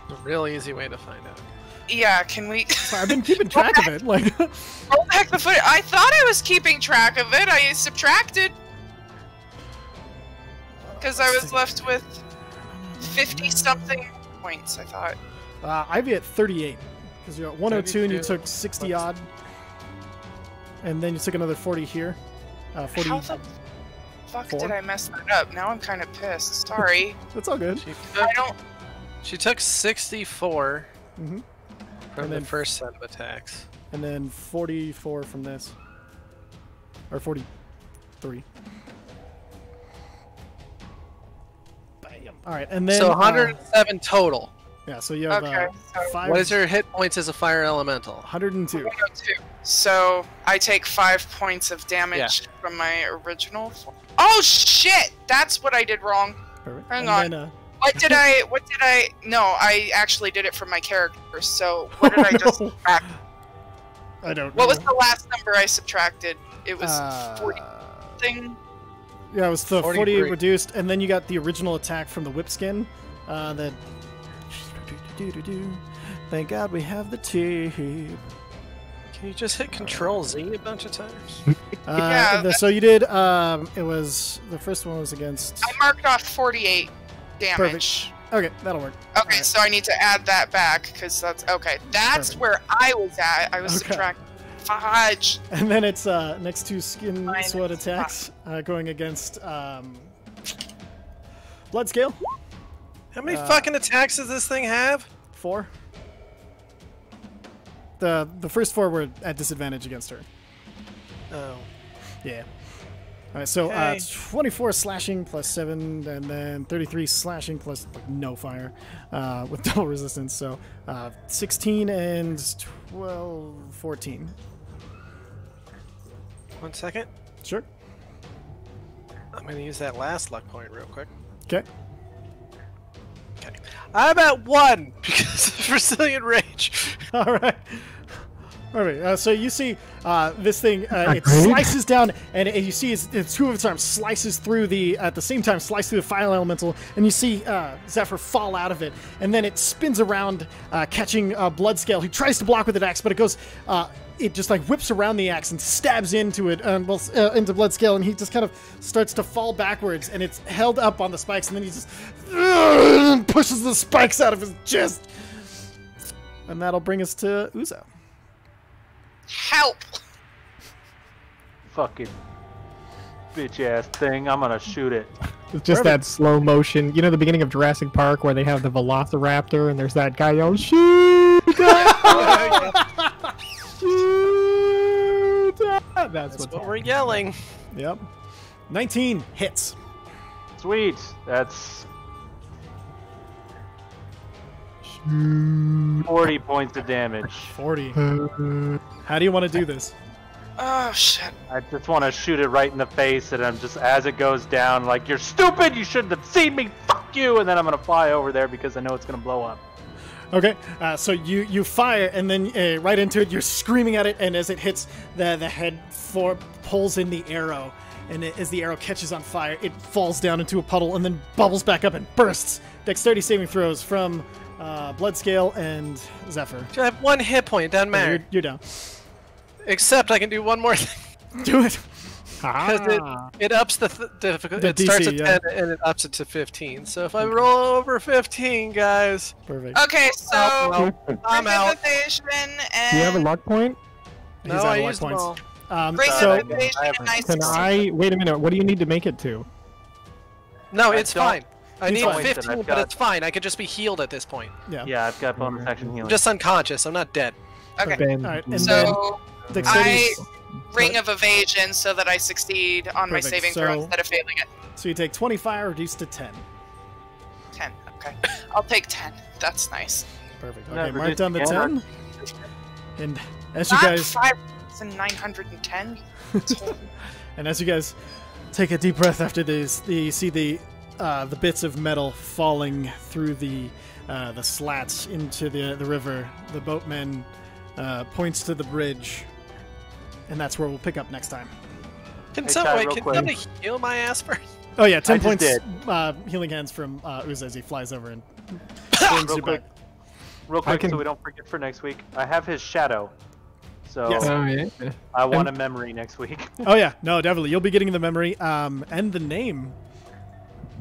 A real easy way to find out. Yeah, can we... I've been keeping track of it. Like, roll back the foot. I thought I was keeping track of it. I subtracted. Because I was left with 50-something points, I thought. I'd be at 38. Because you're at 102 and you took 60-odd. And then you took another 40 here. 40. How the fuck did I mess that up? Now I'm kind of pissed. Sorry. That's all good. She took 64 Mm-hmm. from the first set of attacks. And then 44 from this. Or 43. Bam. Alright, and then... So 107 total. Yeah, so you have so 5... What is your hit points as a fire elemental? 102. 102. So I take 5 points of damage from my original... Oh, shit! That's what I did wrong. Perfect. Hang and on. Then, What did I... No, I actually did it from my character, so what did I just subtract? I don't know. What was the last number I subtracted? It was 40 thing. Yeah, it was the 48 43. reduced, and then you got the original attack from the whip skin. That... Thank God we have the tape. Can you just hit Control Z a bunch of times? Yeah, so you did, it was... The first one was against... I marked off 48 damage. Okay, that'll work. Okay, Right. so I need to add that back, because that's... Okay, that's Perfect. where I was at. I was subtracting... Fudge! And then it's next 2 skin Minus sword attacks going against Bloodscale. How many fucking attacks does this thing have? 4. The first 4 were at disadvantage against her. Oh. Yeah. All right, so Okay. 24 slashing plus 7, and then 33 slashing plus no fire with double resistance. So 16 and 12, 14. 1 second. Sure. I'm going to use that last luck point real quick. Okay. Okay. I'm at 1 because of Resilient Rage. All right. All right. So you see this thing, it slices down, and you see it's 2 of its arms slices through at the same time, slice through the fire elemental, and you see Zephyr fall out of it, and then it spins around, catching Bloodscale. He tries to block with an axe, but it goes, it just like whips around the axe and stabs into it, into Bloodscale, and he just kind of starts to fall backwards, and it's held up on the spikes, and then he just pushes the spikes out of his chest. And that'll bring us to Uzo. Help! Fucking bitch ass thing. I'm gonna shoot it. It's just that slow motion. You know the beginning of Jurassic Park where they have the Velociraptor and there's that guy yelling, "Shoot!" Shoot! That's what we're yelling. Yep. 19 hits. Sweet. That's 40 points of damage. 40. How do you want to do this? Oh shit. I just want to shoot it right in the face, and I'm just, as it goes down, like, "You're stupid! You shouldn't have seen me! Fuck you!" And then I'm going to fly over there because I know it's going to blow up. Okay, so you fire, and then right into it, you're screaming at it, and as it hits, the head pulls in the arrow, and as the arrow catches on fire, it falls down into a puddle and then bubbles back up and bursts. Dexterity saving throws from Bloodscale and Zephyr. I have 1 hit point, it doesn't matter. You're down. Except I can do one more thing. Do it. Because it ups the difficulty. It DC, starts at yeah. 10 and it ups it to 15. So if I roll over 15, guys. Perfect. Okay, so I'm out. evasion and Do you have a luck point? He's No, out I of luck used them points. all. ring So of evasion and I Can succeed. I wait a minute? What do you need to make it to? No, I it's don't- fine. I He's need fine. 15, I've but got- it's fine. I could just be healed at this point. yeah. Yeah, I've got bonus action I'm healing. just unconscious. I'm not dead. Okay, Ben. All right, and so then Dexterity. ring of evasion so that I succeed on my Perfect, saving so- throw instead of failing it. So you take 20 fire, reduced to 10. 10. Okay, I'll take 10. That's nice. Perfect. No, Okay, mark reduced down the again, 10. And as you Not guys 5,910. and as you guys take a deep breath after this, you see the bits of metal falling through the slats into the river. The boatman points to the bridge, and that's where we'll pick up next time. Can Hey, Ty, real somebody quick. heal my ass first? Oh yeah, 10 I just points did. healing hands from Uz as he flies over and brings Real you quick, back. real quick, can- so we don't forget for next week. I have his shadow, so Yes. Oh, yeah. I want a memory next week. Oh yeah, no, definitely. You'll be getting the memory and the name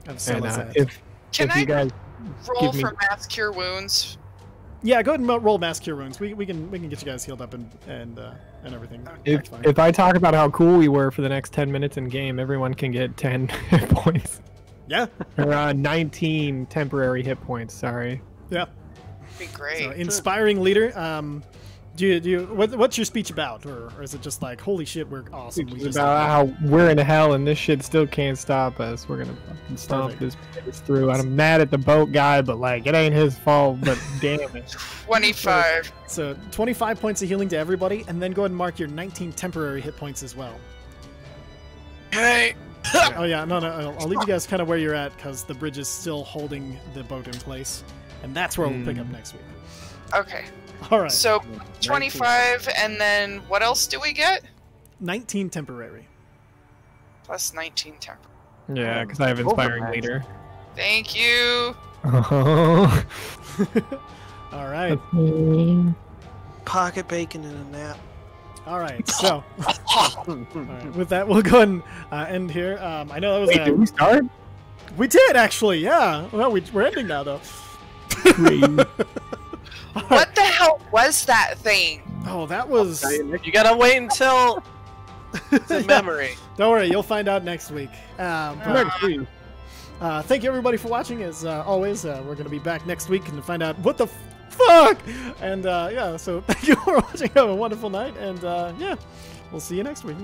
of And Salazar. Can if I you guys roll give me- for mass cure wounds? Yeah, go ahead and roll mass cure wounds. We can get you guys healed up and everything. That's fine. if I talk about how cool we were for the next 10 minutes in game, everyone can get 10 hit points. Yeah, Or 19 temporary hit points. Sorry. yeah. Be great. So, inspiring leader. What's your speech about, or is it just like, holy shit, we're awesome? We It's just about how we're in hell and this shit still can't stop us. We're gonna fucking stomp Perfect. this place through. And I'm mad at the boat guy, but like it ain't his fault. But damn it. 25. So 25 points of healing to everybody, and then go ahead and mark your 19 temporary hit points as well. Hey. Oh yeah, no, I'll leave you guys kind of where you're at because the bridge is still holding the boat in place, and that's where we'll pick up next week. Okay. All right. So 25, and then what else do we get? 19 temporary. Plus 19 temper. Yeah, because I have inspiring Overmatch. leader. Thank you. Oh. All right. Pocket bacon and a nap. All right. So, all right, with that, we'll go ahead and end here. I know that was Wait, did we start? we did actually. Yeah. Well, we're ending now though. What the hell was that thing? Oh, that was. You gotta wait until it's a Yeah. memory. Don't worry, you'll find out next week. Thank you everybody for watching. As always, we're going to be back next week and find out what the fuck. And yeah, so thank you for watching. Have a wonderful night, and yeah, we'll see you next week.